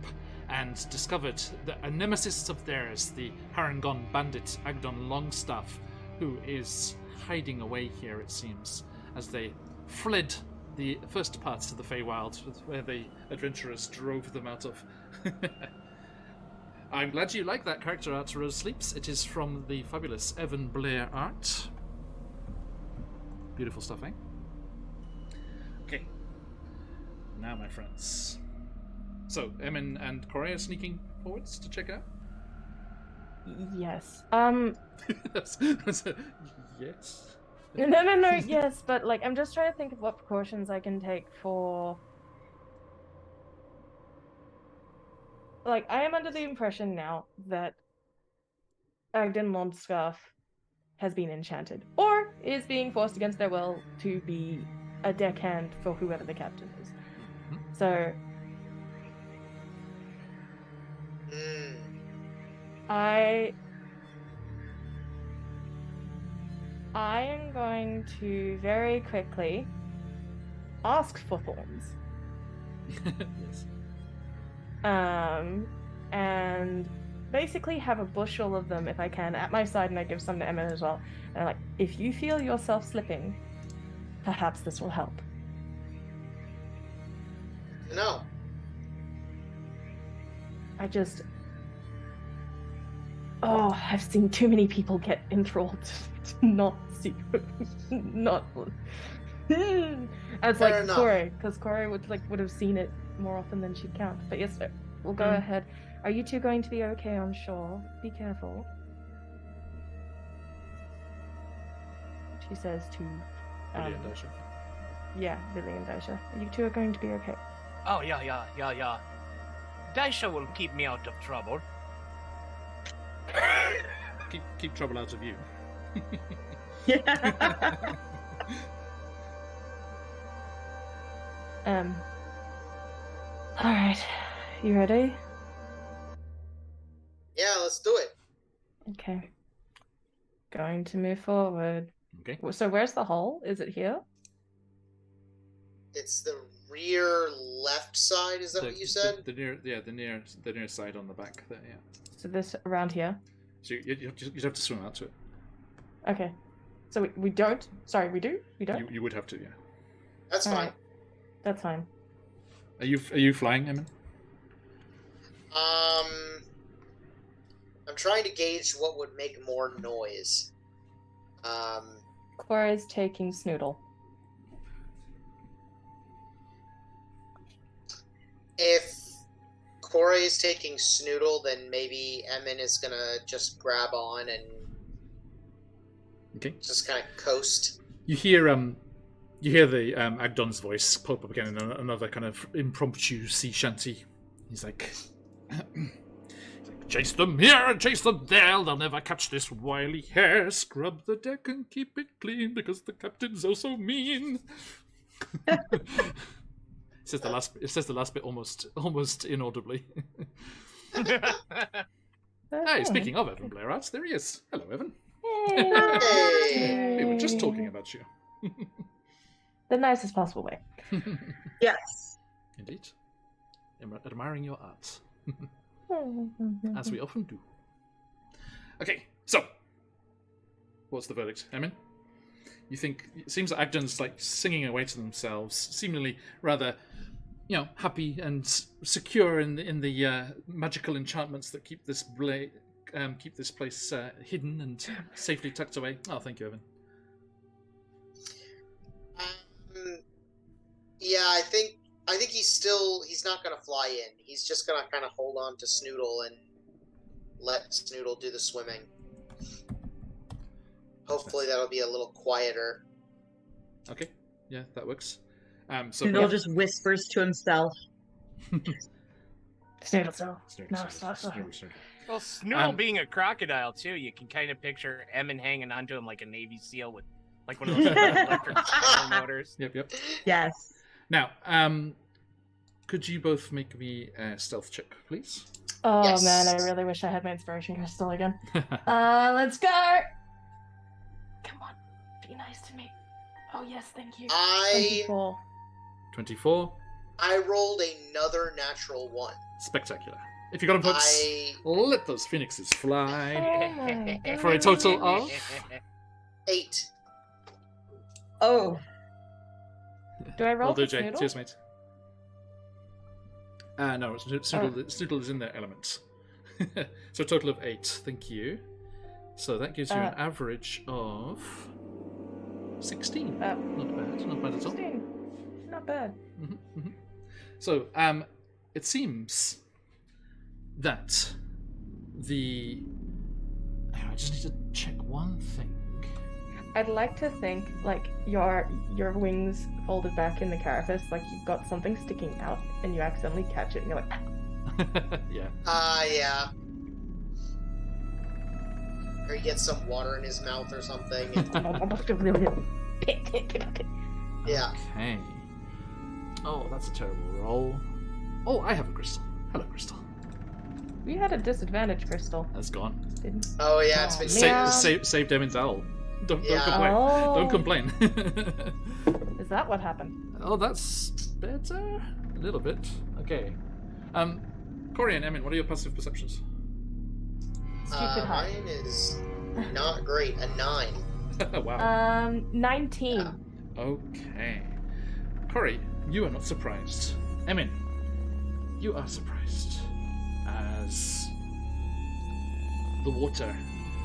and discovered that a nemesis of theirs, the Harangon bandit Agdon Longstaff, who is hiding away here, it seems, as they fled the first parts of the Feywild, where the adventurers drove them out of. I'm glad you like that character art, Rose Sleeps. It is from the fabulous Evan Blair art. Beautiful stuff, eh? Okay. Now, my friends. So, Emin and Corey are sneaking forwards to check out? Yes. Yes. No, yes, but like I'm just trying to think of what precautions I can take for. Like, I am under the impression now that Agdon Longstaff has been enchanted, or is being forced against their will to be a deckhand for whoever the captain is. So, I am going to very quickly ask for thorns. Yes. And basically have a bushel of them, if I can, at my side, and I give some to Emma as well. And I'm like, if you feel yourself slipping, perhaps this will help. No. I've seen too many people get enthralled to not see, not. As Fair like enough. Corey, because Corey would have seen it more often than she'd count. But yes, we'll go ahead. Are you two going to be okay on shore? Be careful. She says to, Billy and Dasha. yeah, Billy and Daisha. You two are going to be okay. Oh, yeah. Daisha will keep me out of trouble. Keep trouble out of you. All right, you ready? Yeah, let's do it. Okay. Going to move forward. Okay. So where's the hole? Is it here? It's the rear left side. Is that what you said? The near side on the back there. Yeah. So this around here. So you'd have to swim out to it. Okay. So we don't. Sorry, we do. We don't. You would have to, yeah. That's All fine. right. That's fine. Are you flying, Emin? I'm trying to gauge what would make more noise. Cora's taking Snoodle. If Corey is taking Snoodle, then maybe Emin is gonna just grab on and Okay. just kind of coast. You hear the Agdon's voice pop up again in another kind of impromptu sea shanty. He's like, chase them here and chase them there. They'll never catch this wily hare. Scrub the deck and keep it clean because the captain's oh so mean. It says the last bit almost inaudibly. Hey, speaking of Evan Blair Arts, there he is. Hello, Evan. Hey. We were just talking about you. The nicest possible way. Yes. Indeed. Admiring your art. As we often do. Okay, so what's the verdict, Emin? You think it seems that Agdon's like singing away to themselves, seemingly rather, happy and secure in the magical enchantments that keep this place hidden and safely tucked away. Oh, thank you, Evan. Yeah, I think he's not gonna fly in. He's just gonna kind of hold on to Snoodle and let Snoodle do the swimming. Hopefully that'll be a little quieter. Okay, yeah, that works. Snoodle just whispers to himself. Snoodle, so. Snoodle, No, Snoodle, stop. Snoodle, Snoodle. Well, Snoodle Um, being a crocodile too, you can kind of picture Emin hanging onto him like a Navy SEAL with like one of those electric motors. Yep. Yes. Now, could you both make me a stealth check, please? Oh Yes. man, I really wish I had my inspiration crystal again. Let's go! Come on, be nice to me. Oh yes, thank you. 24. 24. I rolled another natural 1. Spectacular. If you got them, folks, let those phoenixes fly. Oh my God. For a total of 8. Oh, Do I roll Will do, for Jay. Snoodle? Cheers, mate. No, Snoodle is in their element. So a total of 8. Thank you. So that gives you an average of 16. Not bad. Not bad at all. 16. Not bad. So, it seems that I just need to check one thing. I'd like to think like your wings folded back in the carapace, like you've got something sticking out, and you accidentally catch it, and you're like, Yeah. Yeah. Or he gets some water in his mouth or something. And, yeah. Okay. Oh, that's a terrible roll. Oh, I have a crystal. Hello, crystal. we had a disadvantage crystal, That's gone. didn't? Oh yeah, it's been Yeah. Saved Emin's owl. Don't Yeah. complain. Oh. Don't complain. Is that what happened? Oh, that's better. A little bit. Okay. Corey and Emin, what are your passive perceptions? Stupid high. Mine is not great. A 9. Wow. 19. Yeah. Okay. Corey, you are not surprised. Emin, you are surprised as the water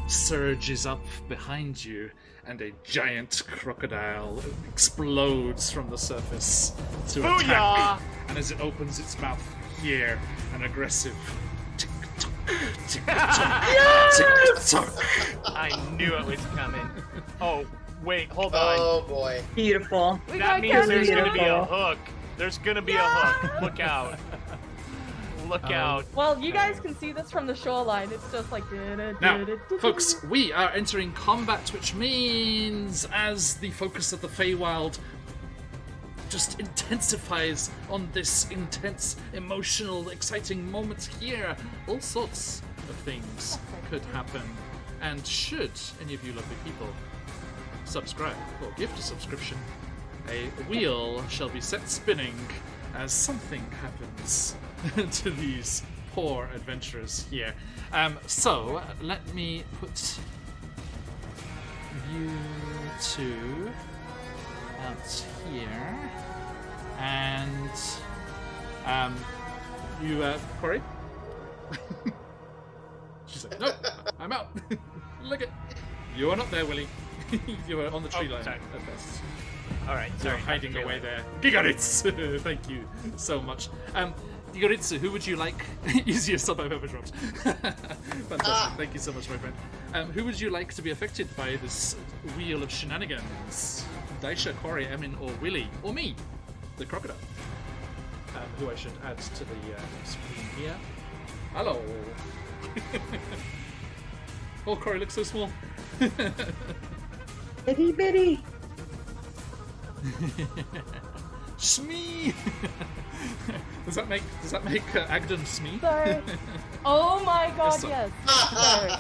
surges up behind you and a giant crocodile explodes from the surface to Booyah! attack. And as it opens its mouth, you hear an aggressive tick-tock, tick-tock, tick-tock. I knew it was coming. Oh, wait, hold on. Oh boy. beautiful. We That got means there's Candy going to be a Beautiful. hook. There's going to be a hook. Look out. Look out. Well, you guys can see this from the shoreline. It's just like. Now, folks, we are entering combat, which means as the focus of the Feywild just intensifies on this intense, emotional, exciting moment here, all sorts of things could happen. And should any of you lovely people subscribe or gift a subscription, a wheel shall be set spinning as something happens to these poor adventurers here. So let me put you two out here, and you, Corey. She's like, nope, I'm out. Look at you are not there, Willie. You are on the tree line sorry. at best. All right, You're sorry. hiding away there. Gigaritsu! Thank you so much. Gigaritsu, who would you like? Easiest sub I've ever dropped. Fantastic. Thank you so much, my friend. Who would you like to be affected by this wheel of shenanigans? Daisha, Corey, Emin, or Willie? Or me, the crocodile? Who I should add to the screen here. Hello! Oh, Corey looks so small. Itty bitty. Smee! Does that make Agden Smee? Sorry. Oh my god, Yes, yes. Sorry.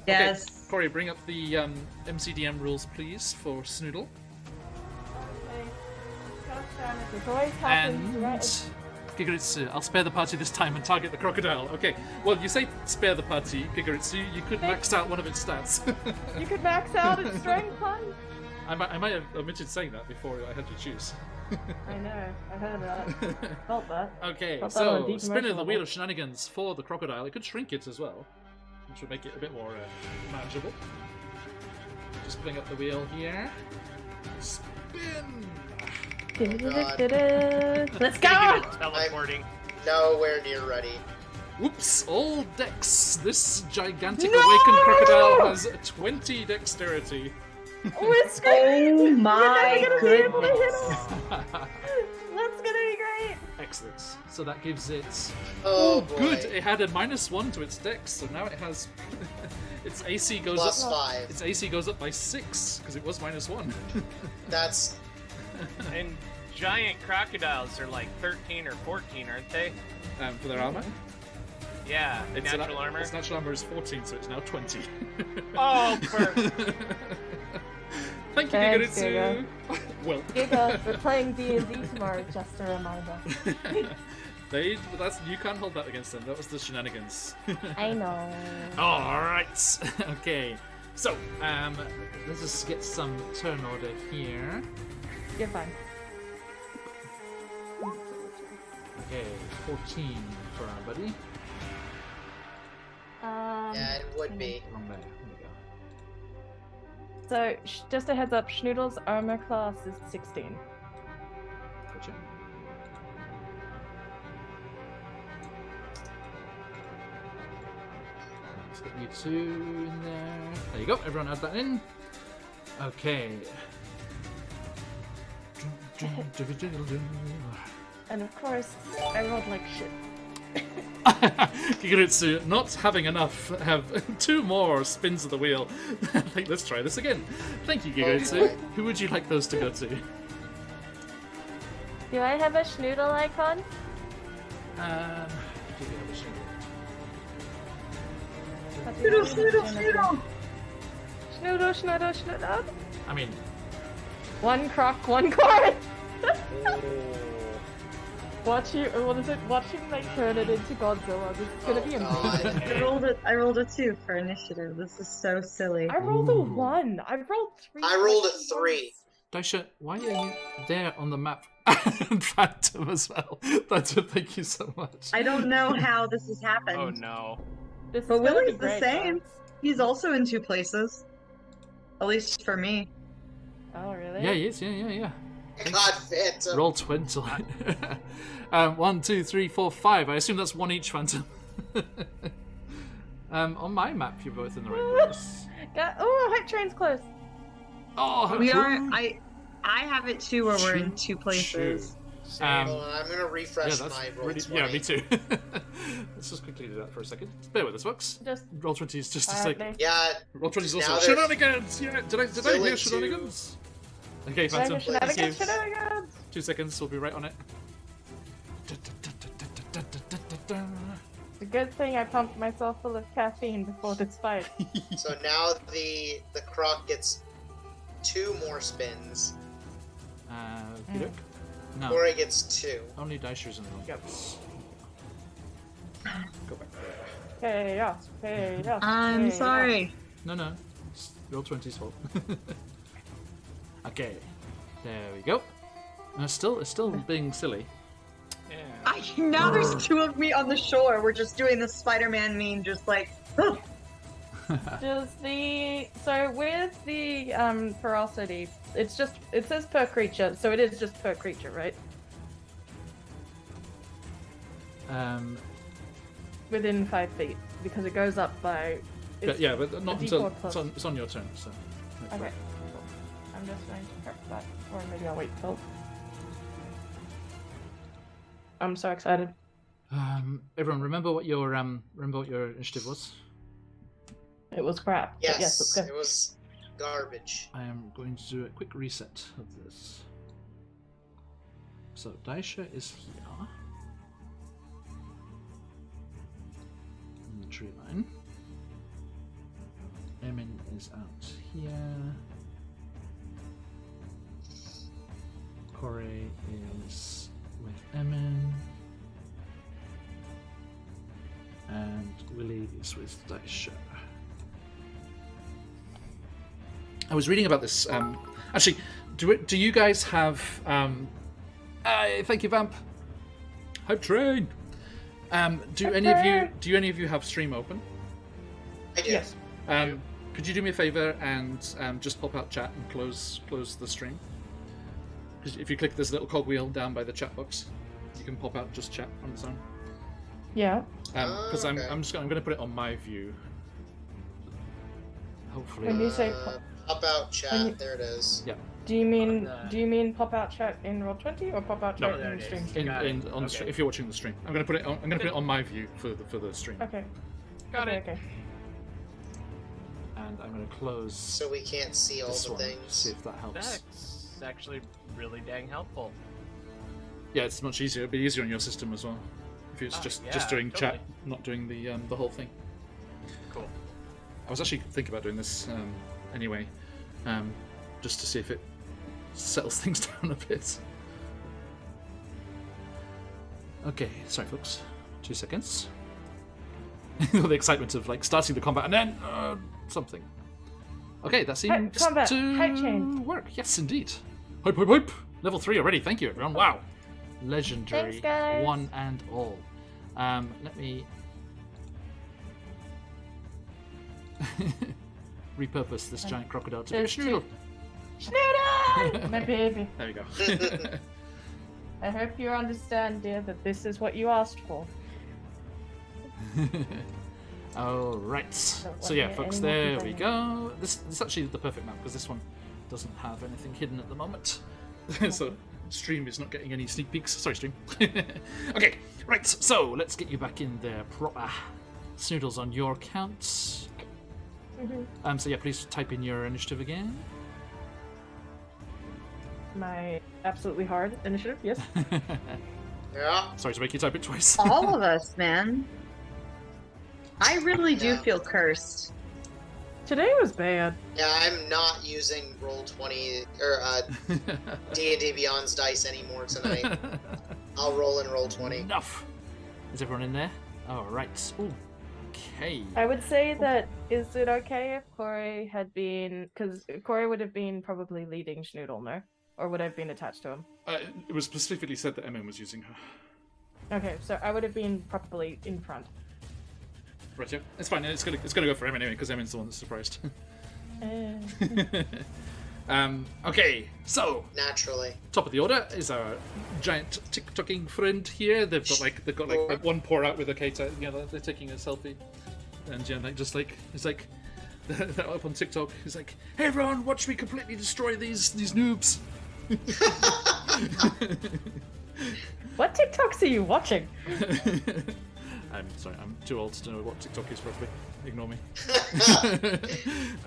Yes. Okay, Corey, bring up the MCDM rules, please, for Snoodle. Okay. Gosh damn it, this always happens, And right? Gigaritsu, I'll spare the party this time and target the crocodile. Okay, well, you say spare the party, Gigaritsu, you could max out one of its stats. You could max out its strength, huh? I might have omitted saying that before I had to choose. I know, I heard that. Felt that. Okay, Felt that on a so deep spinning emotional the wheel level. of shenanigans for the crocodile. It could shrink it as well, which would make it a bit more manageable. Just putting up the wheel here. Spin! Let's Speaking go! of teleporting. Nowhere near ready. Whoops! All dex. This gigantic awakened crocodile has 20 dexterity. We're screwed! Oh my We're never gonna be able to hit goodness. us! That's gonna be great! Dex. So that gives it. Oh, boy. Good! It had a -1 to its Dex, so now it has. its AC goes Plus up. 5. Its AC goes up by 6 because it was -1. That's And giant crocodiles are like 13 or 14, aren't they? For their armor. Yeah, Its natural armor. Its natural armor is 14, so it's now 20. Oh, perfect. Thank you, Thanks, Gigaritsu. Well. Giga, we're playing D&D tomorrow, just a reminder. You can't hold that against them. That was the shenanigans. I know. All right. Okay. So, let's just get some turn order here. You're fine. Okay, 14 for our buddy. yeah, it would be. Wrong there. There we go. So, just a heads up, Schnoodle's armor class is 16. Gotcha. Let's get you 2 in there. There you go. Everyone add that in. Okay. And of course, I rolled like shit. Gigaritsu, not having enough, have 2 more spins of the wheel. I think let's try this again. Thank you, Gigaritsu. boy. Who would you like those to go to? Do I have a Schnoodle icon? Do we have a Schnoodle? Schnoodle. I mean, One croc, one coin. Watch you. What is it? Watch him like turn it into Godzilla. This is gonna be God. amazing. I rolled a 2 for initiative. This is so silly. I rolled a Ooh. 1. I rolled 3. I rolled a 3. Daisha, why are you there on the map? And Phantom as well. Thank you so much. I don't know how this has happened. Oh no. This is But gonna be Willie's the great, same. guys. He's also in 2 places. At least for me. Oh really? Yeah, he is. Yeah. God, Phantom. Roll 20. 1, 2, 3, 4, 5. I assume that's 1 each, Phantom. On my map, you're both in the right place. Oh, hype train's close. Oh, how We cool. are. I have it too, where we're in 2 places. Same. Hold on, I'm gonna refresh Yeah, that's my roll really, 20. yeah, me too. Let's just quickly do that for a second. Bear with us, folks. Just Roll 20 is just a alright, second. Yeah, Roll 20 is Now also there's- shenanigans. Yeah, did I Still hear in shenanigans? Okay, Phantom. shenanigans. 2 seconds. We'll be right on it. It's a good thing I pumped myself full of caffeine before this fight. so now the croc gets 2 more spins. Look. No, Corey gets 2. only Daisha's in the gaps. Go back there. Chaos. I'm sorry. No. It's roll 20's fault. Okay, there we go. It's still being silly. Yeah. Now there's 2 of me on the shore. We're just doing the Spider-Man meme, just like. Does so with the ferocity, it says per creature, so it is just per creature, right? Within 5 feet, because it goes up by. But yeah, but not a until D4+. it's on your turn. So. Okay. I'm just going to correct that, or maybe I'll wait till. I'm so excited. Everyone, remember what your initiative was? It was crap. but Yes, let's go. it was garbage. I am going to do a quick reset of this. So Daisha is here in the tree line. Emin is out here. Corey is with Emin. And Willie is with Daisha. I was reading about this. Actually, do you guys have? Thank you, Vamp. Hype train. Do any of you have stream open? I do. Yes. Could you do me a favor and just pop out chat and close the stream? Because if you click this little cogwheel down by the chat box, you can pop out just chat on its own. Yeah. Because okay. I'm going to put it on my view. Hopefully. When you say Pop out When you- chat. There it is. Yeah. Do you mean pop out chat in Roll20 or pop out No, chat there in it stream? is. In, Got it. Okay. if you're watching the stream, I'm gonna put it on my view for the stream, Okay. Got okay, it. Okay. and I'm gonna close So we can't see all this the one. things. See if that helps. That's actually really dang helpful. Yeah, it's much easier. It'd be easier on your system as well. If it's just yeah, doing totally. chat, not doing the whole thing. Cool. I was actually thinking about doing this anyway, just to see if it settles things down a bit. Okay, sorry folks. 2 seconds. The excitement of like starting the combat and then something. Okay, that seems combat, to hype chain. work. Yes, indeed. Hype, hype, hype. Level 3 already. Thank you, everyone. Wow. Legendary, Thanks, guys. one and all. Let me repurpose this giant crocodile to be a There's Schnoodle. Schnoodle! My baby. There we go. I hope you understand, dear, that this is what you asked for. All right. Don't So want yeah, to folks, hear any there more we complaining. go. This is actually the perfect map because this one doesn't have anything hidden at the moment. So stream is not getting any sneak peeks. Sorry, stream. Okay, right. So let's get you back in there proper. Snoodles on your count. So yeah, please type in your initiative again. My absolutely hard initiative, yes. Yeah. Sorry to make you type it twice. All of us, man. I really do Yeah. feel cursed. Today was bad. Yeah, I'm not using Roll20 or D&D Beyond's dice anymore tonight. I'll roll in Roll20. Enough. Is everyone in there? All right. Okay. I would say that, is it okay if Corey had been, because Corey would have been probably leading Schnoodle, no? Or would I have been attached to him? It was specifically said that Emma was using her. Okay, so I would have been probably in front. Right, yeah. It's fine. It's gonna go for him anyway because Emma's the one that's surprised. Okay, so Naturally. top of the order is our giant TikToking friend here. They've got like one paw out with a Kate. They're taking a selfie, and yeah, it's like they're up on TikTok. He's like, "Hey everyone, watch me completely destroy these noobs." What TikToks are you watching? I'm sorry, I'm too old to know what TikTok is properly. Ignore me.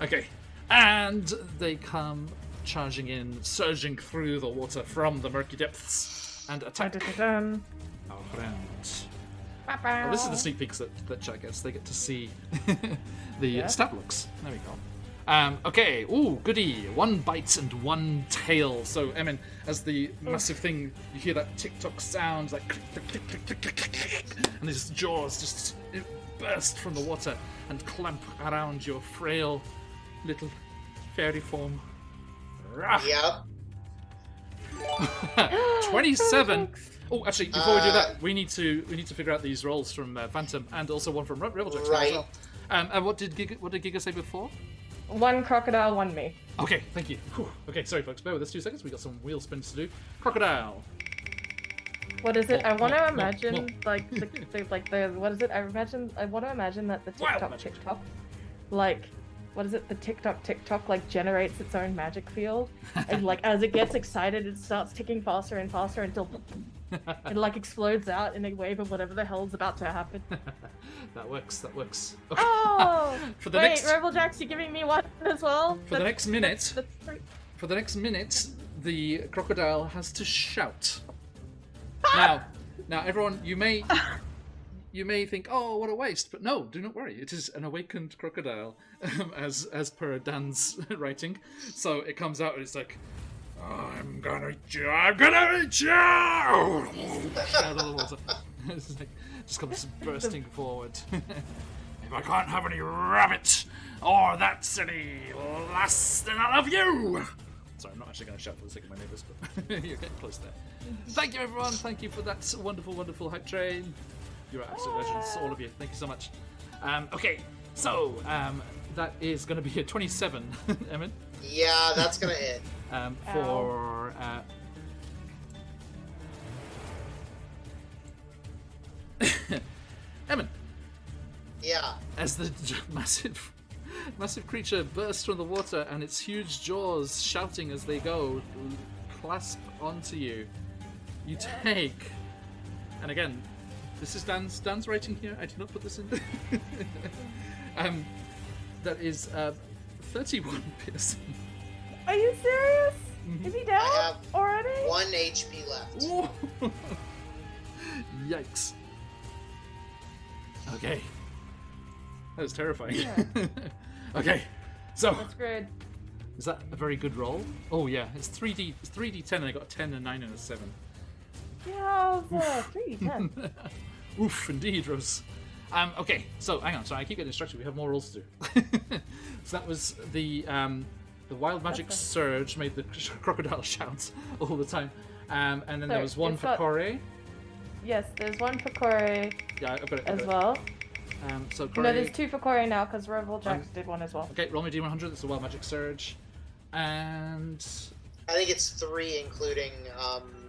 Okay. And they come charging in, surging through the water from the murky depths, and attack Dun-dun-dun. our friend. Well, this is the sneak peeks that chat gets. They get to see the stat looks. There we go. Okay, ooh, goody. 1 bite and 1 tail. So, Emin, as the massive thing, you hear that TikTok sound, like click, click, click, click, click, click, click, and these jaws just burst from the water and clamp around your frail little fairy form. Rah. Yep. 27. Oh, actually, before we do that, we need to figure out these rolls from Phantom and also one from Reveljack Right. as well. And what did Giga say before? 1 crocodile, 1 me. Okay, thank you. Whew. Okay, sorry folks, bear with us 2 seconds. We got some wheel spins to do. Crocodile. What is it? I want to imagine no. like the what is it? I want to imagine that the Wild magic. TikTok, like, what is it? The TikTok like generates its own magic field, and like as it gets excited, it starts ticking faster and faster until it like explodes out in a wave of whatever the hell's about to happen. That works. Okay. Oh, For the wait, next- Reveljack's, you giving me one as well? For the next minute, That's three. the crocodile has to shout. Now, everyone, you may think, oh, what a waste, but no, do not worry. It is an awakened crocodile, as per Dan's writing. So it comes out and it's like, I'm gonna eat you. Out of the water. It's like, just comes bursting forward. If I can't have any rabbit or that's any lass, then I'll have you. Sorry, I'm not actually going to shout for the sake of my neighbours, but you're getting close there. Thank you, everyone. Thank you for that wonderful, wonderful hype train. You're absolute legends, all of you. Thank you so much. Okay, so that is going to be a 27, Emin. Yeah, that's gonna hit. For Emin, Yeah. as the massive Massive creature bursts from the water, and its huge jaws, shouting as they go, clasp onto you. You take, and again, this is Dan's writing here. I did not put this in. That is 31 piercing. Are you serious? Mhm. Is he down I have already? 1 HP left. Whoa. Yikes. Okay. That was terrifying. Yeah. Okay, so That's great. is that a very good roll? Oh yeah, it's 3d10 and I got a 10, a 9, and a 7. Yeah, it was 3d10. Oof, indeed, Rose. Okay, so hang on, sorry, I keep getting distracted. We have more rolls to do. So that was the wild magic That's surge made the crocodile shout all the time, and then there Sorry, was one it's for got- Corey. Yes, there's one for Corey Yeah, I've got it. as well. So No, Corey. there's 2 for Corey now because Rebel Jack did one as well. Okay, roll me d100. That's a wild magic surge, and I think it's 3, including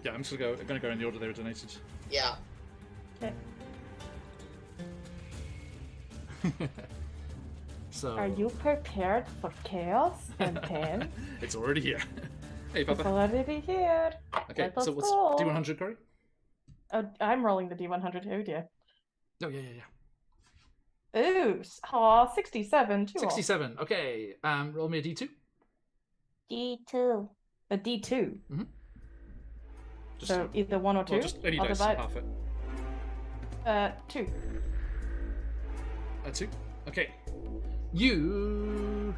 yeah, I'm gonna go in the order they were donated. yeah. Okay. So Are you prepared for chaos and pain? it's already here. Hey, It's Papa. already here. Okay, Let us so what's go. d100, Corey? Oh, I'm rolling the D100. Oh dear. Oh yeah. Ooh, aw, 67. 67. Okay, roll me a d2. D2. A D2. Just, So either 1 or 2. well, just any I'll dice, divide. half it. 2. 2. Okay. You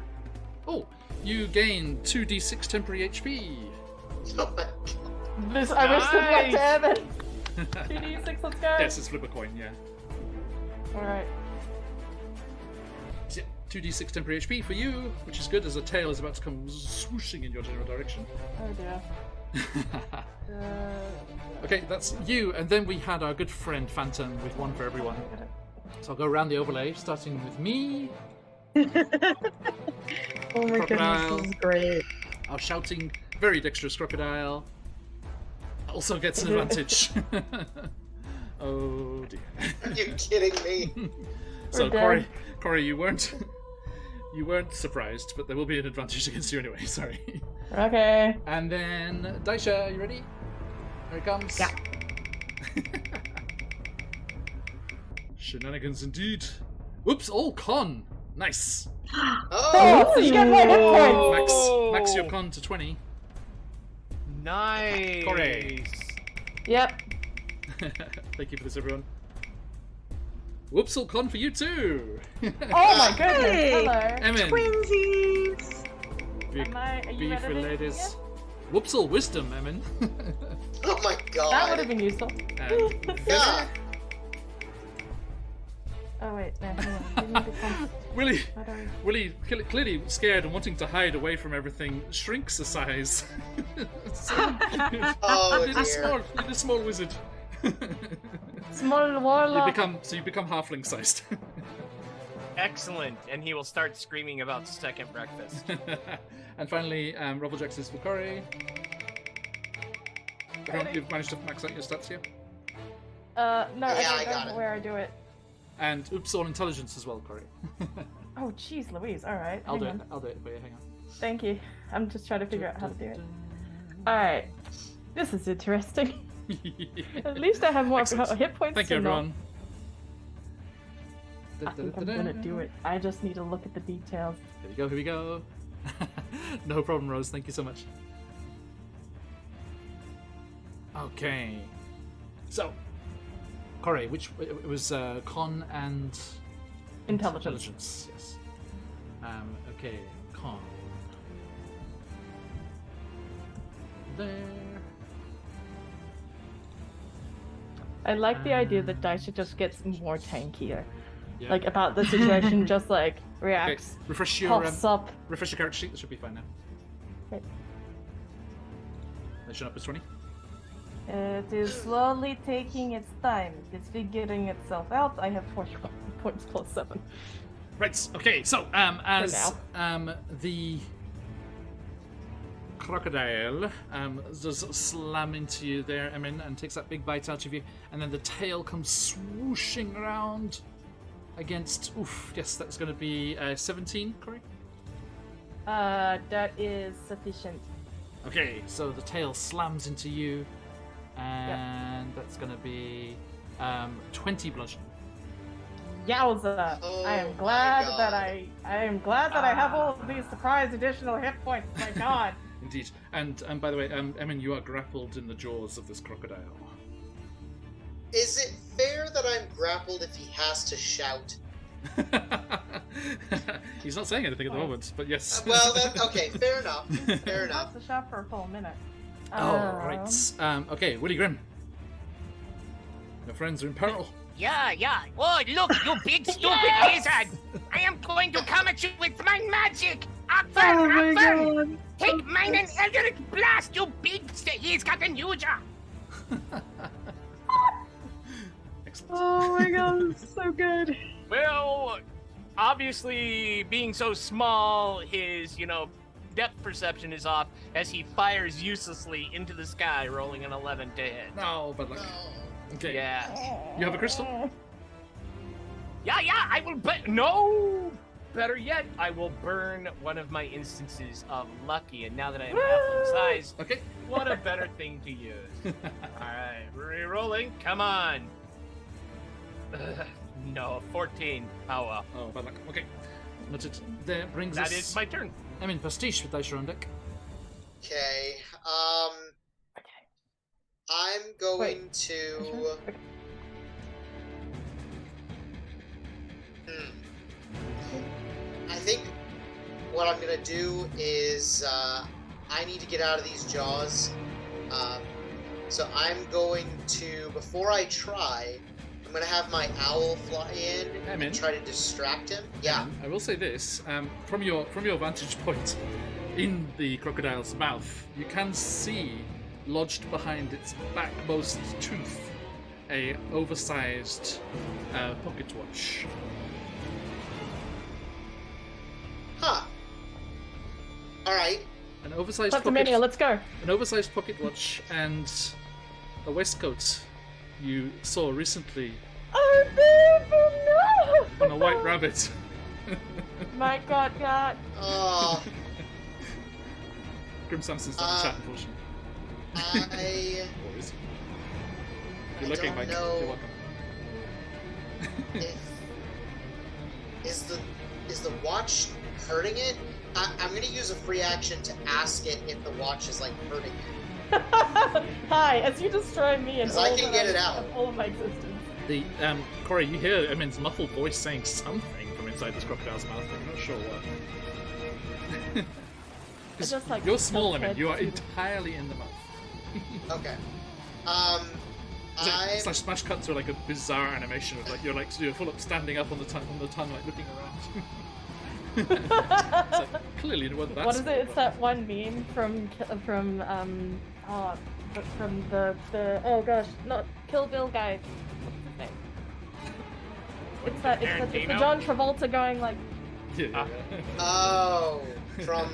gain 2d6 temporary HP. Oh my god. This I wish to Nice. black Evan. 2d6, let's go. Yes, it's flip a coin, yeah. Alright. So, yeah, 2d6 temporary HP for you, which is good as a tail is about to come swooshing in your general direction. Oh dear. Okay, that's you, and then we had our good friend Phantom with 1 for everyone. So I'll go around the overlay, starting with me. Oh my Crocodile. goodness, this is great. Our shouting, very dexterous crocodile also gets an advantage. Oh dear. Are you kidding me? So We're Corey, you weren't surprised, but there will be an advantage against you anyway. Sorry. Okay. And then Daisha, are you ready? Here it comes. Yeah. Shenanigans indeed. Oops, all con. Nice. Oh, So you get more hit points. Max your con to 20. Nice. Corey. Yep. Thank you for this, everyone. Whoops, all con for you too. Oh my goodness. Hey. Hello. Emin. Twinsies! Big Are you beef editing ladies. yet? Whoops, all wisdom, Emin. oh my god. That would have been useful. And Yeah. Oh wait, no, hang on. We need to come- Willie, How do I- Willie, clearly scared and wanting to hide away from everything, shrinks a size. So, Oh you're dear. a small wizard. Small you warlock. become halfling sized. Excellent. And he will start screaming about second breakfast. And finally, Rubblejax is for Corey. Everyone, you've managed to max out your stats here. No, I Yeah, I don't got know it. where I do it. And oops, all intelligence as well, Corey. Oh, jeez, Louise. All right. I'll do hang it. on. I'll do it for you. Hang on. Thank you. I'm just trying to figure out how to do it. All right. This is interesting. At least I have more Excellent. hit points. Thank you, so no- everyone. I think I'm gonna do it. I just need to look at the details. Here we go. No problem, Rose. Thank you so much. Okay. So, Corey, which it was con and Intelligence. Yes. Okay, con. There. I like the idea that Daisha just gets more tankier. Yeah. Like about the situation, just like Okay. reacts, Refresh your pops up. refresh your character sheet. That should be fine now. Okay. They should up as 20. It is slowly taking its time. It's figuring itself out. I have 41 points plus 7. Right. Okay. So, as the crocodile does slam into you there, Emin, and takes that big bite out of you, and then the tail comes swooshing around against. Oof, yes, that's going to be 17, Corey? That is sufficient. Okay, so the tail slams into you, and that's going to be 20 bludgeon. Yowza! Oh I am my glad God. that I am glad that I have all of these surprise additional hit points. My God. Indeed. And by the way, Emin, you are grappled in the jaws of this crocodile. Is it fair that I'm grappled if he has to shout? He's not saying anything at the moment, but yes. Well, then, okay, fair enough. Fair He enough. has to shop for a full minute. Oh, right. Okay, Willie Grimm. Your friends are in peril. Yeah. Oh, look, you big stupid lizard! I am going to come at you with my magic! Akfern! Akfern! Take mine and Eldritch Blast, you big he's got a ninja! Excellent. Oh my god, it's so good. Well, obviously, being so small, his, depth perception is off as he fires uselessly into the sky, rolling an 11 to hit. No, but like. Oh. Okay. Yeah. You have a crystal? Yeah, I will no! Better yet, I will burn one of my instances of lucky, and now that I am halfling size, Okay. what a better thing to use. Alright, re-rolling, come on. No, 14. Oh well. Oh, bad luck. Okay. Noted. That brings That us. is my turn. I'm in Pastiche with Dice on deck. Okay. Okay. I'm going to. Okay. I think what I'm gonna do is I need to get out of these jaws. So I'm going to, before I try, I'm gonna have my owl fly in I'm in. and try to distract him. Yeah. I will say this: from your vantage point in the crocodile's mouth, you can see lodged behind its backmost tooth a oversized pocket watch. Huh. All right. An oversized Kleptomania, pocket. let's go. An oversized pocket watch and a waistcoat you saw recently Oh, no! on a white rabbit. My God, God. Oh. Grim Samson's not in the chat, unfortunately. I Or is he? I You're looking, don't Mike. know. You're welcome. Is the watch hurting it? I'm gonna use a free action to ask it if the watch is like hurting it. Hi, as you destroy me and 'Cause I all can that get it out. all of my existence. The Corey, you hear Emin's muffled voice saying something from inside this crocodile's mouth, but you're not sure what. 'Cause just, like, you're small, tilted Emin. You are to- entirely in the mouth. Okay. It's like smash cut to like a bizarre animation of like you're full up standing up on the tongue, like looking around. It's like, clearly it wasn't that. What is small, it? It's but- that one meme from the oh gosh, not Kill Bill guy. What's his name? It's the Tarantino? John Travolta going like, Yeah. Oh, from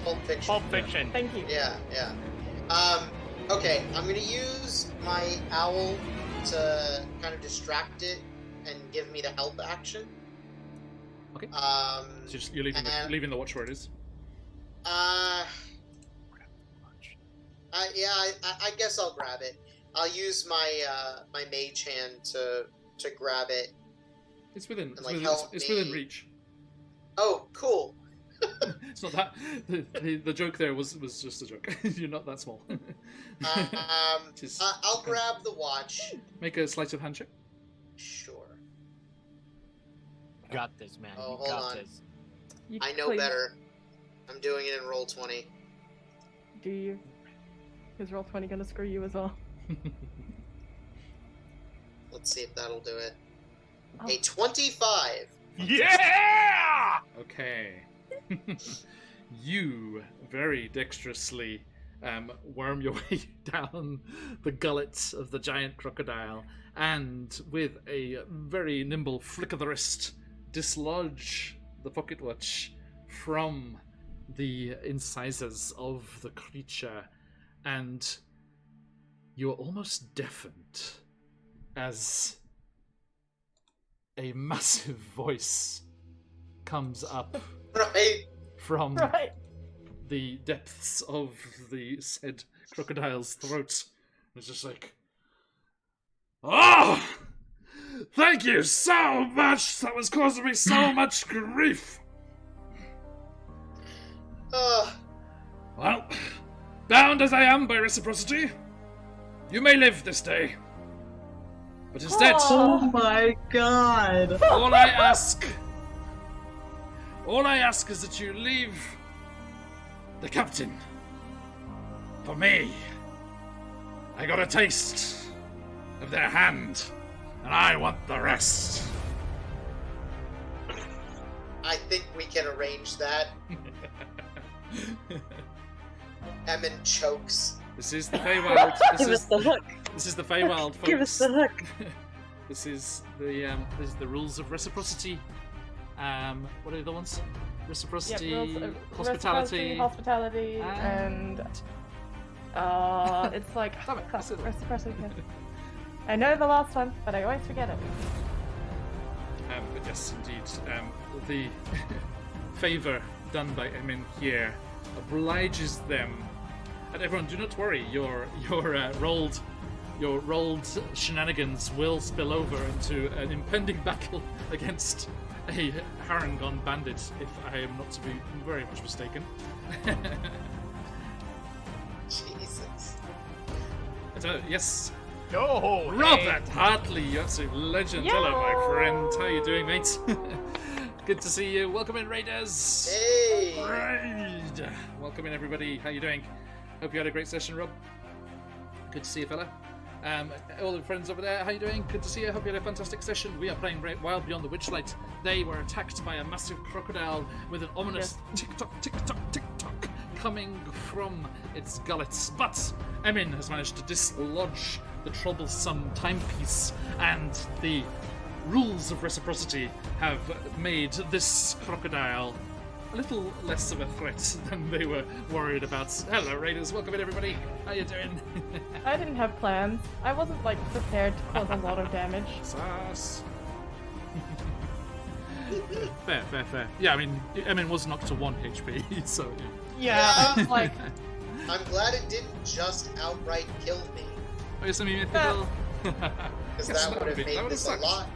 Pulp Fiction. Pulp Fiction. thank you. Yeah. Okay, I'm gonna use my owl to kind of distract it and give me the help action. Okay. So you're leaving the watch where it is. I guess I'll grab it. I'll use my my mage hand to grab it. It's within. And, like, help It's me. within reach. Oh, cool. It's not that. The joke there was just a joke. You're not that small. Just- I'll grab the watch. Make a sleight of hand check. Sure. Got this, man. Oh, You hold got on. this. You- I know please, better. I'm doing it in roll 20. Do you? Is roll 20 gonna screw you as well? Let's see if that'll do it. Oh. A 25. Yeah! Okay. You very dexterously worm your way down the gullet of the giant crocodile, and with a very nimble flick of the wrist, dislodge the pocket watch from the incisors of the creature, and you're almost deafened as a massive voice comes up Right? from Right. the depths of the said crocodile's throat. It's just like, oh, thank you so much. That was causing me so much grief. Well, bound as I am by reciprocity, you may live this day. But instead, Oh my god. all I ask is that you leave the captain for me. I got a taste of their hand, and I want the rest. I think we can arrange that. Emin chokes. This is the Feywild. Give us the hook. This is the Feywild, folks. Give us the hook. This is the rules of reciprocity. What are the other ones? Reciprocity, hospitality. Hospitality, and it's like Damn it, that's it. reciprocity. I know the last one, but I always forget it. But yes, indeed, the favor done by Emin here obliges them. And everyone, do not worry. Your rolled shenanigans will spill over into an impending battle against a Harangon bandit, if I am not to be very much mistaken. Jesus. Yes, Oh, Robert Hartley, you absolute legend. Hello, my friend. How you doing, mate? Good to see you. Welcome in, Raiders. Hey! Raid. Welcome in, everybody. How you doing? Hope you had a great session, Rob. Good to see you, fella. All the friends over there, how you doing? Good to see you. Hope you had a fantastic session. We are playing Wild Beyond the Witchlight. They were attacked by a massive crocodile with an ominous tick-tock, tick-tock, tick-tock coming from its gullets. But Emin has managed to dislodge the troublesome timepiece, and the rules of reciprocity have made this crocodile a little less of a threat than they were worried about. Hello, Raiders. Welcome in, everybody. How you doing? I didn't have plans. I wasn't prepared to cause a lot of damage. Sass. Fair. Yeah, I mean, Emin was knocked to 1 HP, so Yeah, I was like, I'm glad it didn't just outright kill me, Oh, yes, I mean, mythical. because Yes, that would have would've made this a sucked. lot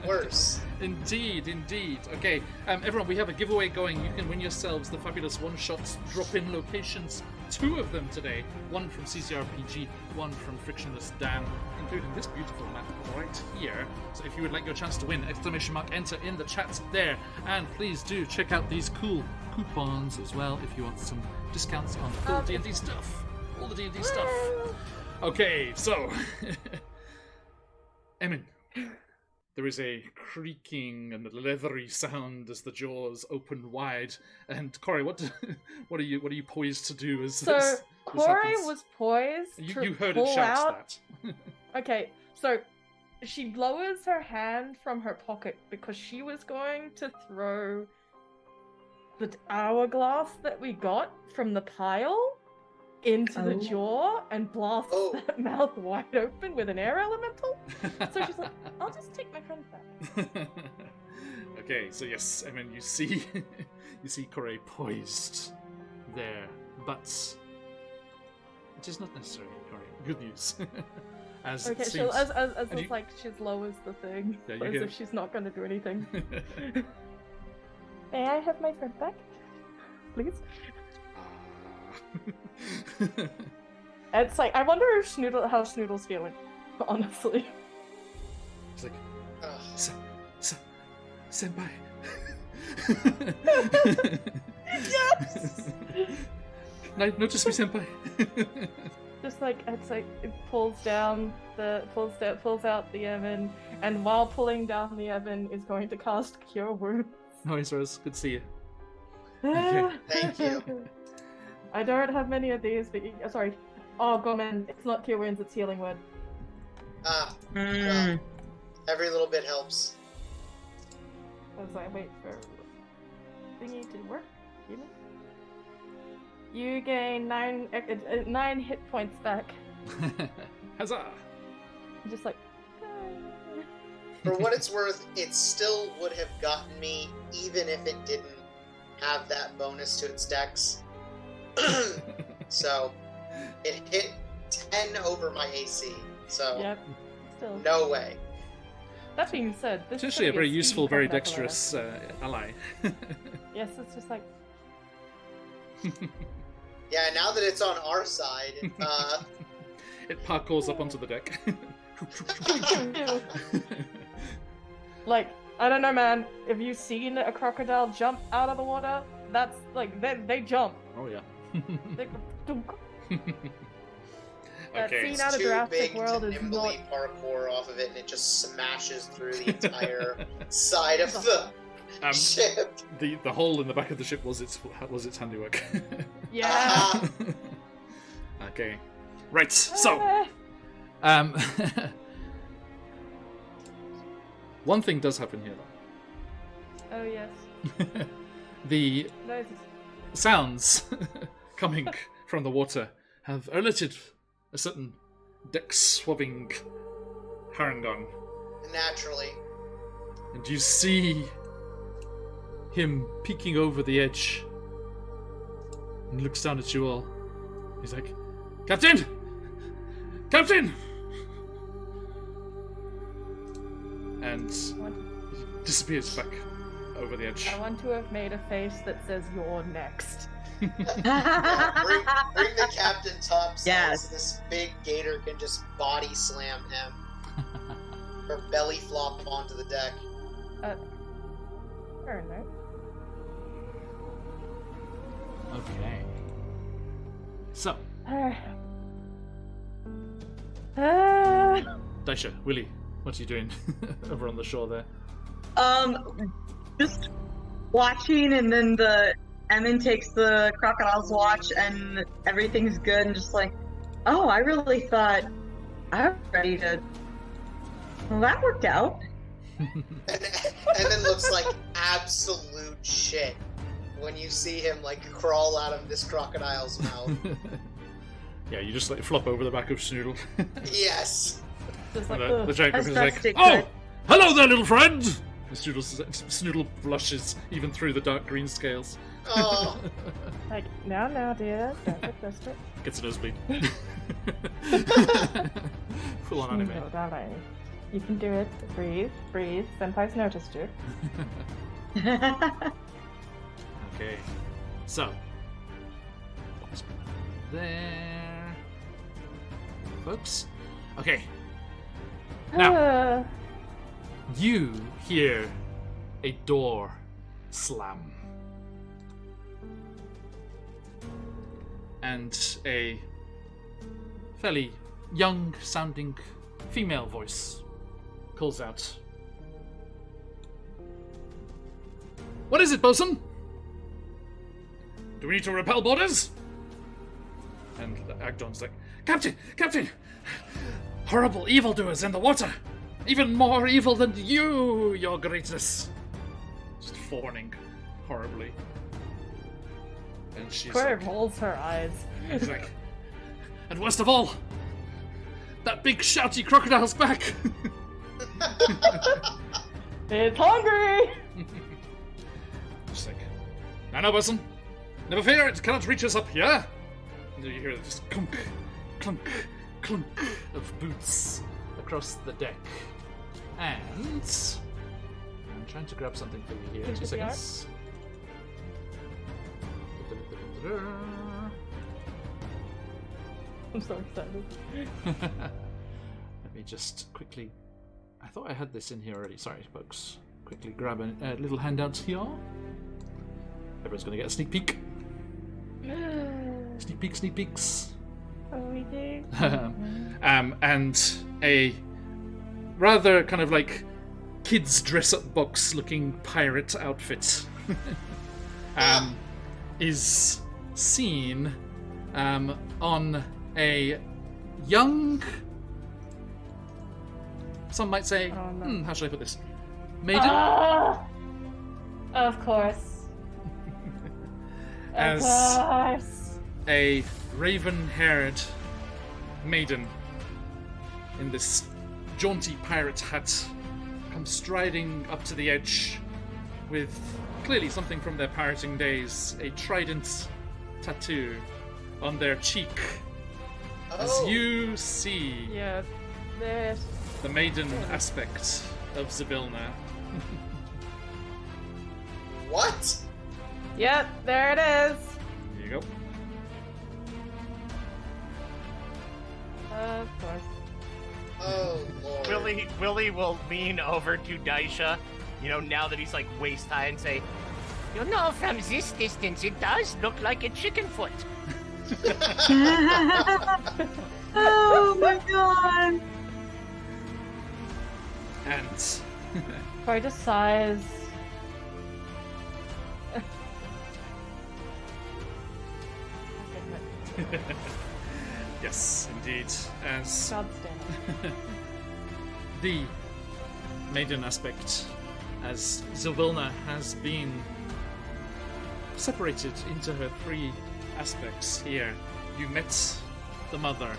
worse. Indeed. Okay, everyone, we have a giveaway going. You can win yourselves the fabulous one-shots drop-in locations. 2 of them today. One from CCRPG, one from Frictionless Dan, including this beautiful map right here. So if you would like your chance to win, ! Enter in the chat there. And please do check out these cool coupons as well if you want some discounts on full D&D stuff. All the D&D stuff. Okay, so... Emin. There is a creaking and a leathery sound as the jaws open wide. And Corey, what are you poised to do as so this Corey happens? was poised to You heard pull it shout out. that. Okay, so she lowers her hand from her pocket because she was going to throw the hourglass that we got from the pile into the Oh. jaw and blast Oh. that mouth wide open with an air elemental. So she's like, I'll just take my friend back. Okay, so yes, I mean you see Corey poised there, but it is not necessary, Corey. Good news. As Okay, it so seems. as and it's you- like she lowers the thing, Yeah, you as hear- if she's not going to do anything. May I have my friend back, please? It's like I wonder if how Snoodle's feeling. Honestly, It's like, Ugh. senpai. yes. Notice me, senpai. Just like it's like it pulls out the Evan, and while pulling down the Evan is going to cast Cure Wounds. Nice, Rose. Good to see you. Okay. Thank you. I don't have many of these, but sorry. Oh, Gomen, it's not Cure Wounds, it's Healing Word. Ah, Mm. every little bit helps. I was like, wait for thingy to work. Healing? You gain 9 hit points back. Huzzah! Just like. For what it's worth, it still would have gotten me, even if it didn't have that bonus to its dex. So, it hit 10 over my AC. So, Yep. Still. no way. That being said, this It's is actually a gonna be very useful, very speedy crocodile. dexterous ally. Yes, it's just like Yeah, now that it's on our side, It parkours up onto the deck. like I don't know, man. Have you seen a crocodile jump out of the water? That's like they jump. Oh yeah. They, that Okay. scene it's out of too Jurassic big World to is not. nimbly parkour off of it, and it just smashes through the entire side of the ship. The hole in the back of the ship was its handiwork. Yeah. Okay. Right. So, one thing does happen here, Oh yes. though. The Those sounds coming from the water have alerted a certain deck-swabbing Harangon, Naturally. and you see him peeking over the edge and looks down at you all. He's like, Captain! Captain! And disappears back over the edge. I want to have made a face that says "You're next." Yeah, bring the captain topside Yes. so this big gator can just body slam him. Or belly flop onto the deck. Fair enough. Okay. So, Daisha, Willie, what are you doing over on the shore there? Just watching, and then Emin takes the crocodile's watch, and everything's good, and just like, oh, I really thought I was ready to. Well, that worked out. And then looks like absolute shit when you see him like crawl out of this crocodile's mouth. Yeah, you just like flop over the back of Snoodle. Yes. Just like, And the giant As griffin is best like, it "Oh, could." hello there, little friend!" And Snoodle blushes even through the dark green scales. Oh, like now, dear, don't get desperate. Gets a nosebleed. Full on No, anime. darling. You can do it. Breathe. Senpai's noticed you. Okay, so let's put that there, folks. Okay, now you hear a door slam, and a fairly young-sounding female voice calls out, "What is it, bosun? Do we need to repel borders?" And Agdon's like, Captain! Horrible evildoers in the water! Even more evil than you, your greatness! Just fawning horribly. And she's Claire like, rolls her eyes. she's like, and worst of all, that big shouty crocodile's back! It's hungry! She's like, no, bosun. Never fear, it cannot reach us up here. And you hear this clunk, clunk, clunk of boots across the deck. And I'm trying to grab something for you here. Can 2 you put the art? seconds. I'm so excited. Let me just quickly. I thought I had this in here already. Sorry, folks. Quickly grab a little handout here. Everyone's going to get a sneak peek. Sneak peeks. Oh, we do. And a rather kind of like kids dress-up box looking pirate outfit is seen on a young, some might say, Oh, no. how should I put this? Maiden? Ah! Of course. As Of course. a raven-haired maiden in this jaunty pirate hat come striding up to the edge with clearly something from their pirating days, a trident tattoo on their cheek. As Oh, you see Yeah, there. the maiden aspect of Zybilna. what? Yep, there it is. There you go. Of course. Oh lord. Willie will lean over to Daisha, now that he's like waist high, and say, from this distance, it does look like a chicken foot. Oh my god. And Probably just sighs. yes, indeed, as God damn it. the maiden aspect, as Zybilna has been separated into her three aspects here. You met the mother.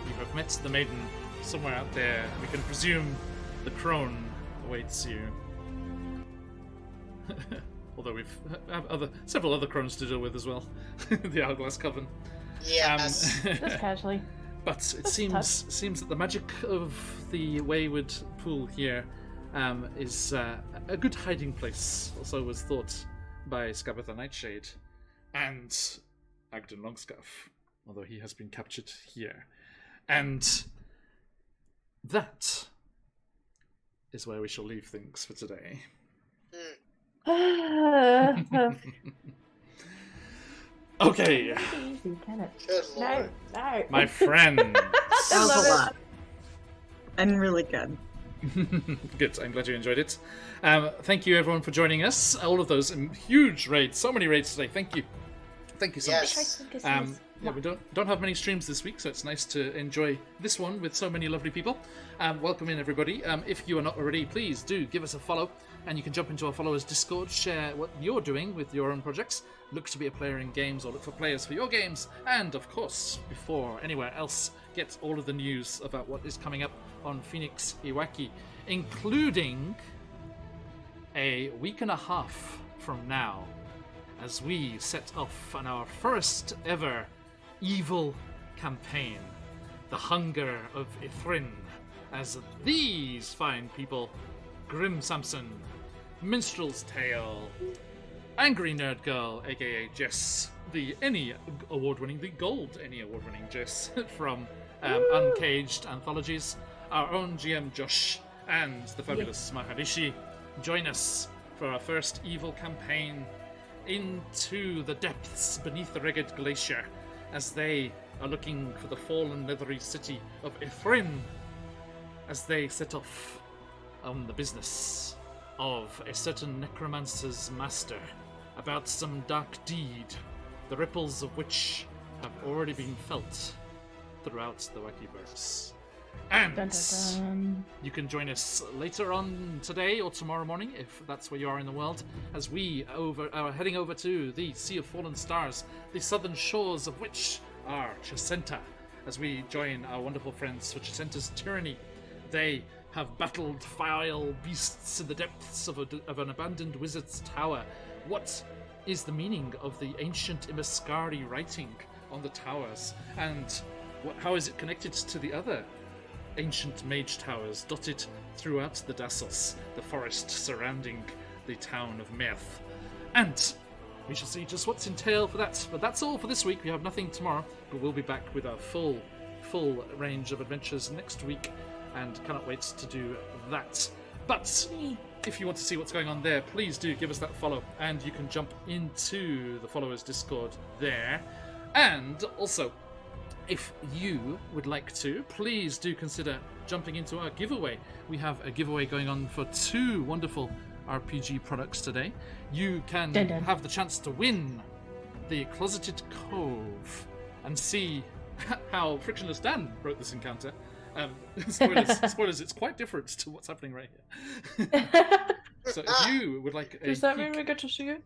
You have met the maiden somewhere out there. We can presume the crone awaits you. Although we've have several other crones to deal with as well. The Hourglass Coven. Yes. Just casually. But it That's seems that the magic of the Wayward Pool here is a good hiding place. Also was thought by Scabatha Nightshade and Agden Longscarf, although he has been captured here. And that is where we shall leave things for today. Okay, Easy, can it? Good No, lord. no. my friend. That was love a it. lot. And really good. Good, I'm glad you enjoyed it. Thank you everyone for joining us. All of those huge raids, so many raids today. Thank you so Yes. much. Yeah, we don't have many streams this week, so it's nice to enjoy this one with so many lovely people. Welcome in everybody. If you are not already, please do give us a follow, and you can jump into our followers Discord, share what you're doing with your own projects, look to be a player in games or look for players for your games, and of course, before anywhere else, get all of the news about what is coming up on Phoenix Iwaki, including a week and a half from now, as we set off on our first ever evil campaign, the Hunger of Ithrin, as these fine people, Grim Samson, Minstrel's Tale, Angry Nerd Girl, aka Jess, the gold Any award-winning Jess from Uncaged Anthologies, our own GM Josh, and the fabulous Maharishi, join us for our first evil campaign into the depths beneath the Ragged Glacier, as they are looking for the fallen leathery city of Ithrin, as they set off on the business of a certain necromancer's master, about some dark deed, the ripples of which have already been felt throughout the Wakiverse. And Dun, dun, dun. you can join us later on today or tomorrow morning, if that's where you are in the world, as we are heading over to the Sea of Fallen Stars, the southern shores of which are Chesenta, as we join our wonderful friends for Chesenta's Tyranny. They have battled vile beasts in the depths of an abandoned wizard's tower. What is the meaning of the ancient Imascari writing on the towers, and how is it connected to the other ancient mage towers dotted throughout the Dassos, the forest surrounding the town of Merth? And we shall see just what's entailed for that. But that's all for this week. We have nothing tomorrow, but we'll be back with our full range of adventures next week, and cannot wait to do that. But if you want to see what's going on there, please do give us that follow, and you can jump into the followers Discord there. And also, if you would like to, please do consider jumping into our giveaway. We have a giveaway going on for 2 wonderful RPG products today. You can Dun, dun. have the chance to win the Closeted Cove and see how Frictionless Dan wrote this encounter. Spoilers, it's quite different to what's happening right here. So if you would like a Does that mean peek- we get to see it?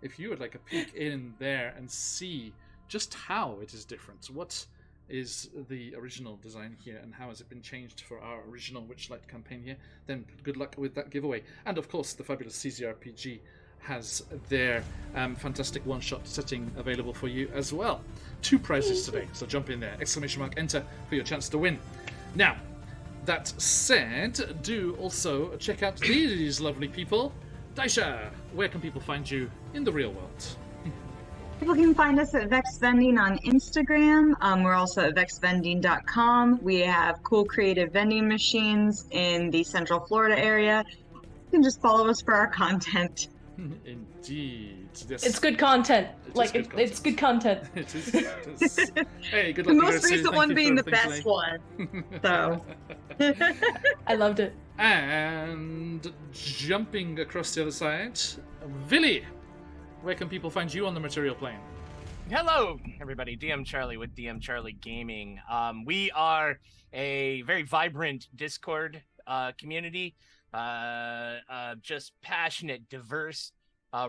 if you would like a peek in there and see just how it is different, what is the original design here, and how has it been changed for our original Witchlight campaign here, then good luck with that giveaway. And of course, the fabulous CZRPG has their fantastic one-shot setting available for you as well. 2 prizes today, so jump in there, ! Enter for your chance to win. Now, that said, do also check out these lovely people. Daisha, where can people find you in the real world? People can find us at Vex Vending on Instagram. We're also at vexvending.com. We have cool creative vending machines in the Central Florida area. You can just follow us for our content. Indeed. Yes. It's good content. It's good content. It's good content. It is. Hey, good The luck. most recent one being the best one. So. I loved it. And jumping across the other side, Villy, where can people find you on the material plane? Hello, everybody. DM Charlie with DM Charlie Gaming. We are a very vibrant Discord community. Just passionate, diverse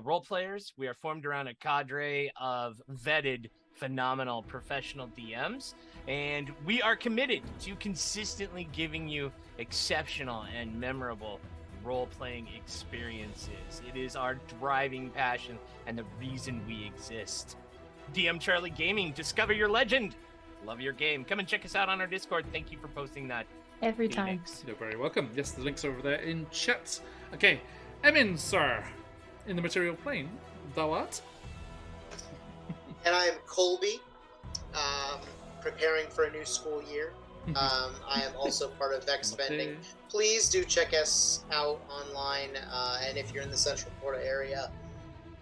role players. We are formed around a cadre of vetted, phenomenal professional DMs, and we are committed to consistently giving you exceptional and memorable role-playing experiences. It is our driving passion and the reason we exist. DM Charlie Gaming, discover your legend. Love your game. Come and check us out on our Discord. Thank you for posting that. Every time. Phoenix. You're very welcome. Yes, the link's over there in chat. Okay, Emin, sir, in the material plane, thou art? And I'm Colby, preparing for a new school year. I am also part of Vex Vending. Please do check us out online, and if you're in the Central Florida area,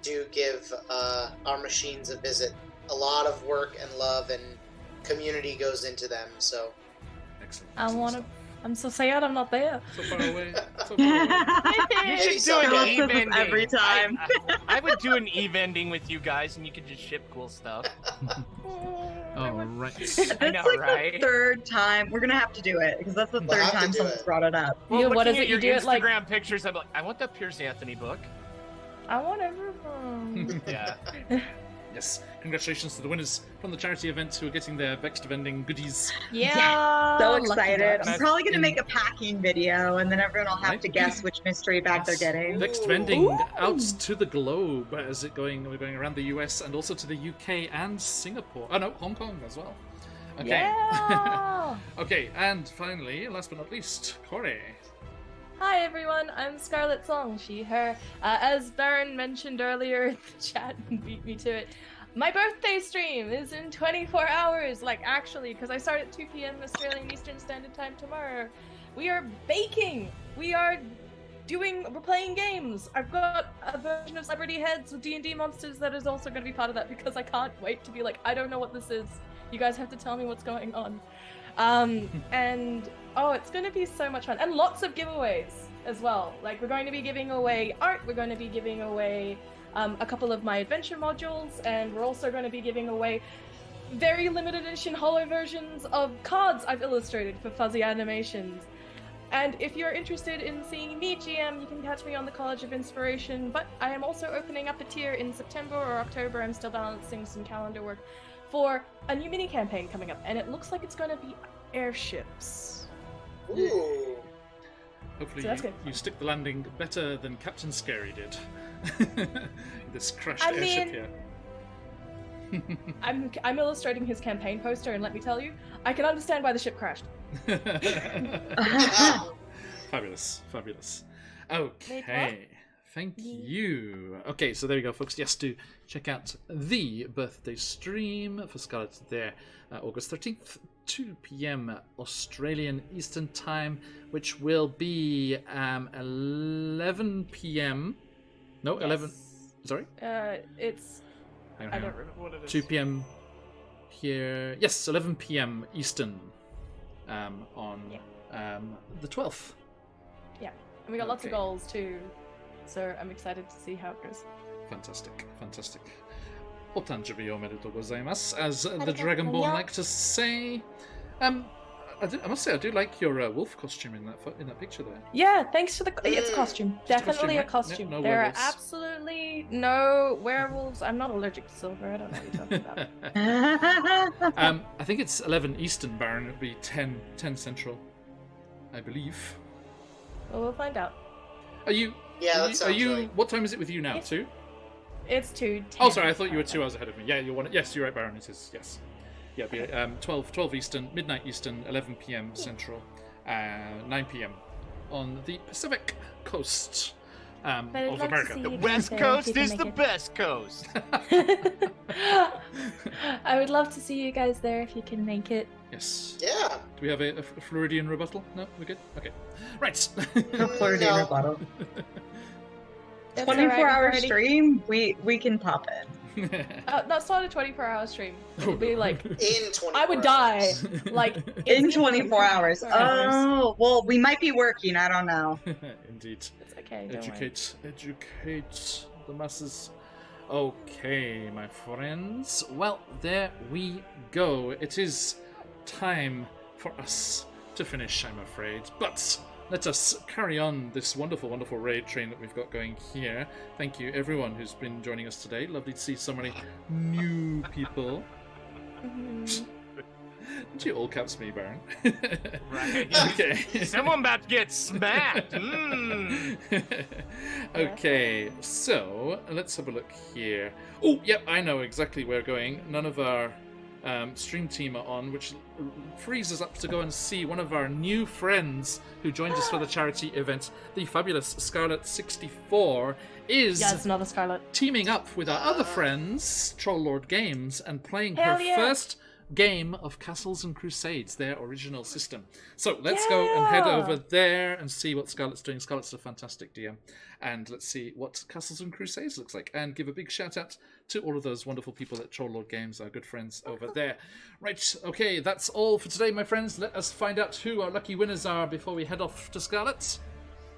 do give our machines a visit. A lot of work and love and community goes into them, so... Excellent. I'm so sad I'm not there. So far away. So far away. You Maybe should do an someday. e-vending. Every time. I would do an e-vending with you guys, and you could just ship cool stuff. All right. That's I know, like right? the third time. We're gonna have to do it because that's the We'll third have to time do someone's it. brought it up. Well, Yeah, what looking is at it? You your do it like- Instagram pictures, I'm like, I want that Piers Anthony book. I want everyone. Yeah. Yes, congratulations to the winners from the charity event who are getting their Vexed Vending goodies. Yeah. So lucky excited. dogs. I'm probably gonna In- make a packing video and then everyone will have Right. to guess which mystery bag they're getting. Vexed Ooh. Vending out to the globe. Is it going? We're going around the US and also to the UK and Singapore. Oh no, Hong Kong as well. Okay. Yeah. Okay, and finally, last but not least, Corey. Hi everyone, I'm Scarlet Song, she, her. As Baron mentioned earlier in the chat and beat me to it, my birthday stream is in 24 hours, like actually, because I start at 2 p.m. Australian Eastern Standard Time tomorrow. We are baking! We're playing games! I've got a version of Celebrity Heads with D&D monsters that is also going to be part of that because I can't wait to be like, I don't know what this is. You guys have to tell me what's going on. And oh, it's going to be so much fun. And lots of giveaways as well. Like, we're going to be giving away art, we're going to be giving away a couple of my adventure modules, and we're also going to be giving away very limited edition holo versions of cards I've illustrated for fuzzy animations. And if you're interested in seeing me GM, you can catch me on the College of Inspiration, but I am also opening up a tier in September or October. I'm still balancing some calendar work for a new mini campaign coming up, and it looks like it's going to be airships. Ooh. Hopefully So that's you, good. you stick the landing better than Captain Scary did. This crashed I airship mean- here. I'm illustrating his campaign poster, and let me tell you, I can understand why the ship crashed. Wow. Fabulous, fabulous. Okay, thank you. Okay, so there we go, folks. Yes, do check out the birthday stream for Scarlet there, August 13th, 2 p.m. Australian Eastern Time, which will be 11 p.m. No, 11. Sorry? It's... Hang on, I hang don't on. remember what it is. 2 p.m. here. Yes, 11 p.m. Eastern on the 12th. And we got lots of Okay. goals too, so I'm excited to see how it goes. Fantastic, fantastic. Otanjibi omedetou gozaimasu, as the Dragonborn like to say. I must say, I do like your wolf costume in that picture there. Yeah, thanks for the... It's a costume. Just a Definitely a costume, costume. right? No There werewolves. are absolutely no werewolves. I'm not allergic to silver. I don't know what you're talking about. I think it's 11 Eastern, Baron. It'll be 10 Central, I believe. Well, we'll find out. Are you? Yeah, that Are sounds you? right. What time is it with you now? It's 2? It's 2. Oh, sorry. I thought you were 2 hours ahead of me. Yeah, you're 1. Yes, you're right, Baron. It is. Yes. Yeah, it'll be 12 Eastern, midnight Eastern, 11 p.m. Central, 9 p.m. on the Pacific Coast of But I'd love to America. see The you West guys there if Coast you can is make the it. best coast. I would love to see you guys there if you can make it. Yes. Yeah. Do we have a Floridian rebuttal? No, we're good. Okay. Right. No Floridian No. rebuttal. It's 24-hour already- stream, we can pop in. That's not a 24-hour stream. It'll be like In 24 I would die. Like In 24 hours. 24 hours. Oh, well, we might be working. I don't know. Indeed. It's okay. Don't worry. Educate the masses. Okay, my friends. Well, there we go. It is time for us to finish, I'm afraid. But let us carry on this wonderful, wonderful raid train that we've got going here. Thank you, everyone who's been joining us today. Lovely to see so many new people. Mhm. Did you all caps me, Baron? Right. Okay. Someone about to get smacked. Mm. Okay, so let's have a look here. Oh, yep, I know exactly where we're going. None of our stream team are on, which frees us up to go and see one of our new friends who joined us for the charity event. The fabulous Scarlet64 is Yeah, it's another Scarlet. teaming up with our other friends, Troll Lord Games, and playing Hell her yeah. first game of Castles and Crusades, their original system. So let's go and head Yeah. over there and see what Scarlett's doing. Scarlett's a fantastic DM. And let's see what Castles and Crusades looks like. And give a big shout out to all of those wonderful people at Troll Lord Games, our good friends over there. Right, okay, that's all for today, my friends. Let us find out who our lucky winners are before we head off to Scarlet.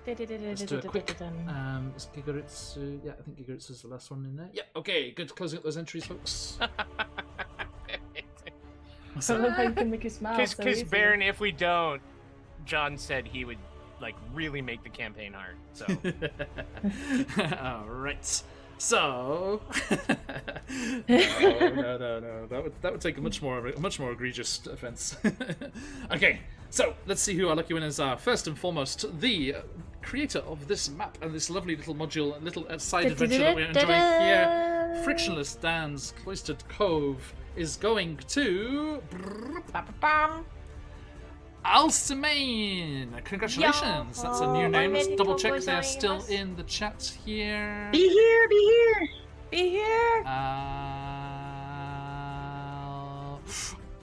Let's do a quick Gigaritsu. Yeah, I think Gigaritsu is the last one in there. Yeah, okay, good. Closing up those entries, folks. I love how you can make you smile. Kiss, so kiss, easily. Baron. If we don't, John said he would like really make the campaign hard. So All right. So, no. That would take a much more egregious offence. Okay, so let's see who our lucky winners are. First and foremost, the creator of this map and this lovely little module, little side adventure that we're enjoying here, Frictionless Dan's Cloistered Cove, is going to Alcemaine. Congratulations, that's a new name. Let's double check they're still in the chat here. Be here, be here. Be here.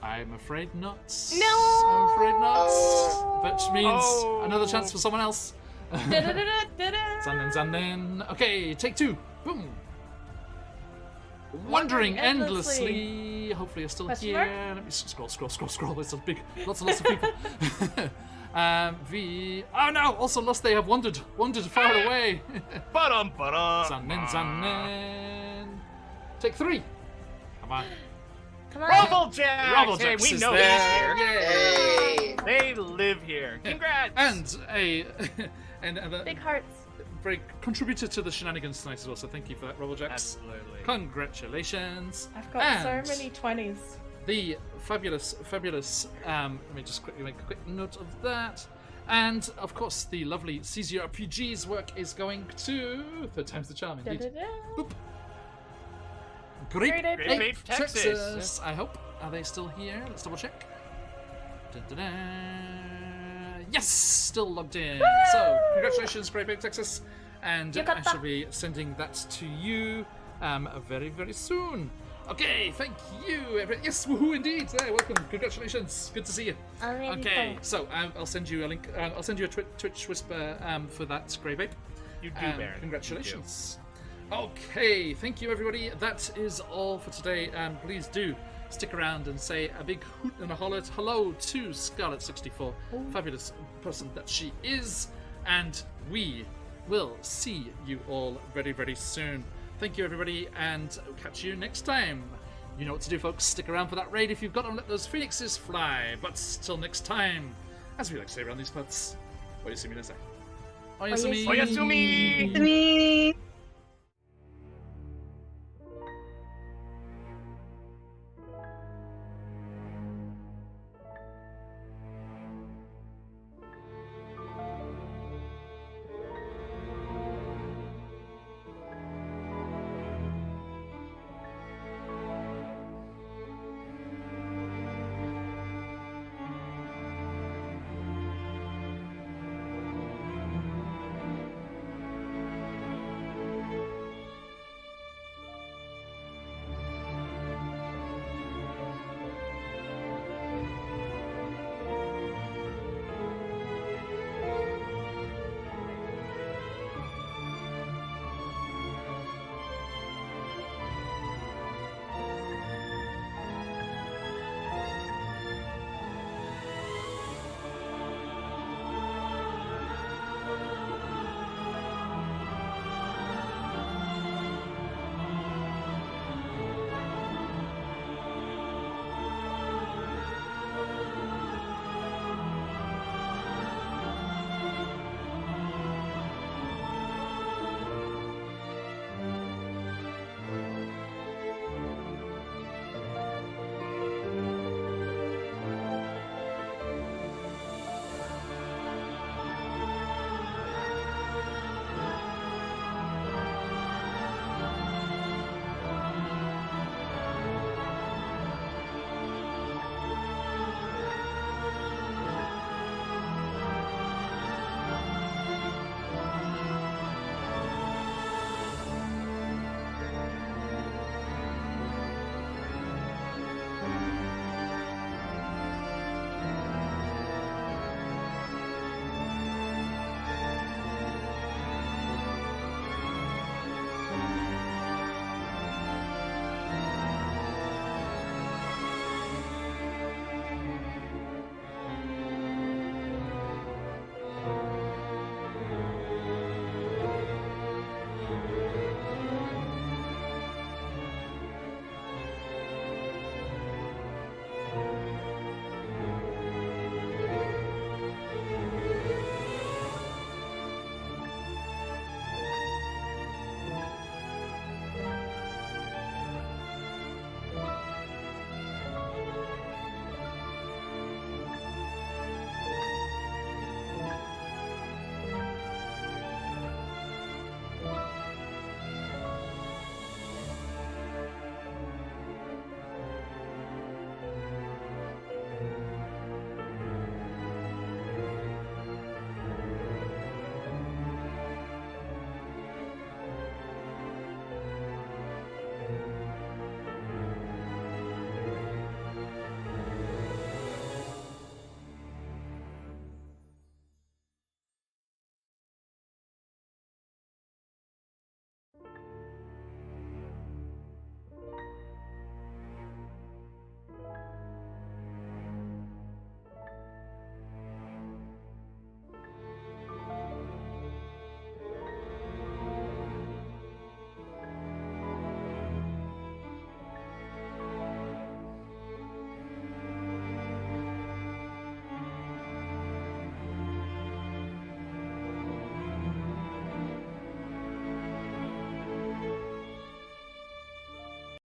I'm afraid not. No! I'm afraid not. Oh. Which means Oh. another chance for someone else. Da-da-da-da-da-da. Zanen. Okay, take 2. Boom. Wandering endlessly. endlessly. Hopefully, you're still Question here. mark? Let me scroll. There's a big, lots and lots of people. V. Oh no! Also lost. They have wandered far away. Zanen. Zanen. Take 3. Come on. Come on. Rubblejack. Rubblejack Hey, we is know there. he's here. Hey. They live here. Congrats. And a Big hearts. very contributor to the shenanigans tonight as well. So thank you for that, Rubblejack. Absolutely. Congratulations. I've got And so many 20s. the fabulous. Let me just quickly make a quick note of that. And of course, the lovely CZRPG's work is going to third time's the charm, indeed. Da-da-da. Boop. Grape Grape Ape, Ape, Texas. Texas. I hope. Are they still here? Let's double check. Da-da-da. Yes, still logged in. So congratulations, Grape Ape, Texas. And You got I that. shall be sending that to you very, very soon. Okay, thank you. Yes, woohoo, indeed. There, welcome. Congratulations. Good to see you. Okay, so I'll send you a link. I'll send you a Twitch whisper for that, Grape Ape. You do, And Baron. congratulations. Okay, thank you, everybody. That is all for today. Please do stick around and say a big hoot and a holler hello to Scarlet64, fabulous person that she is, and we will see you all very, very soon. Thank you, everybody, and I'll catch you next time. You know what to do, folks. Stick around for that raid if you've got them. Let those phoenixes fly. But till next time, as we like to say around these parts, Oyasumi Nasai. Oyasumi. Oyasumi. Me.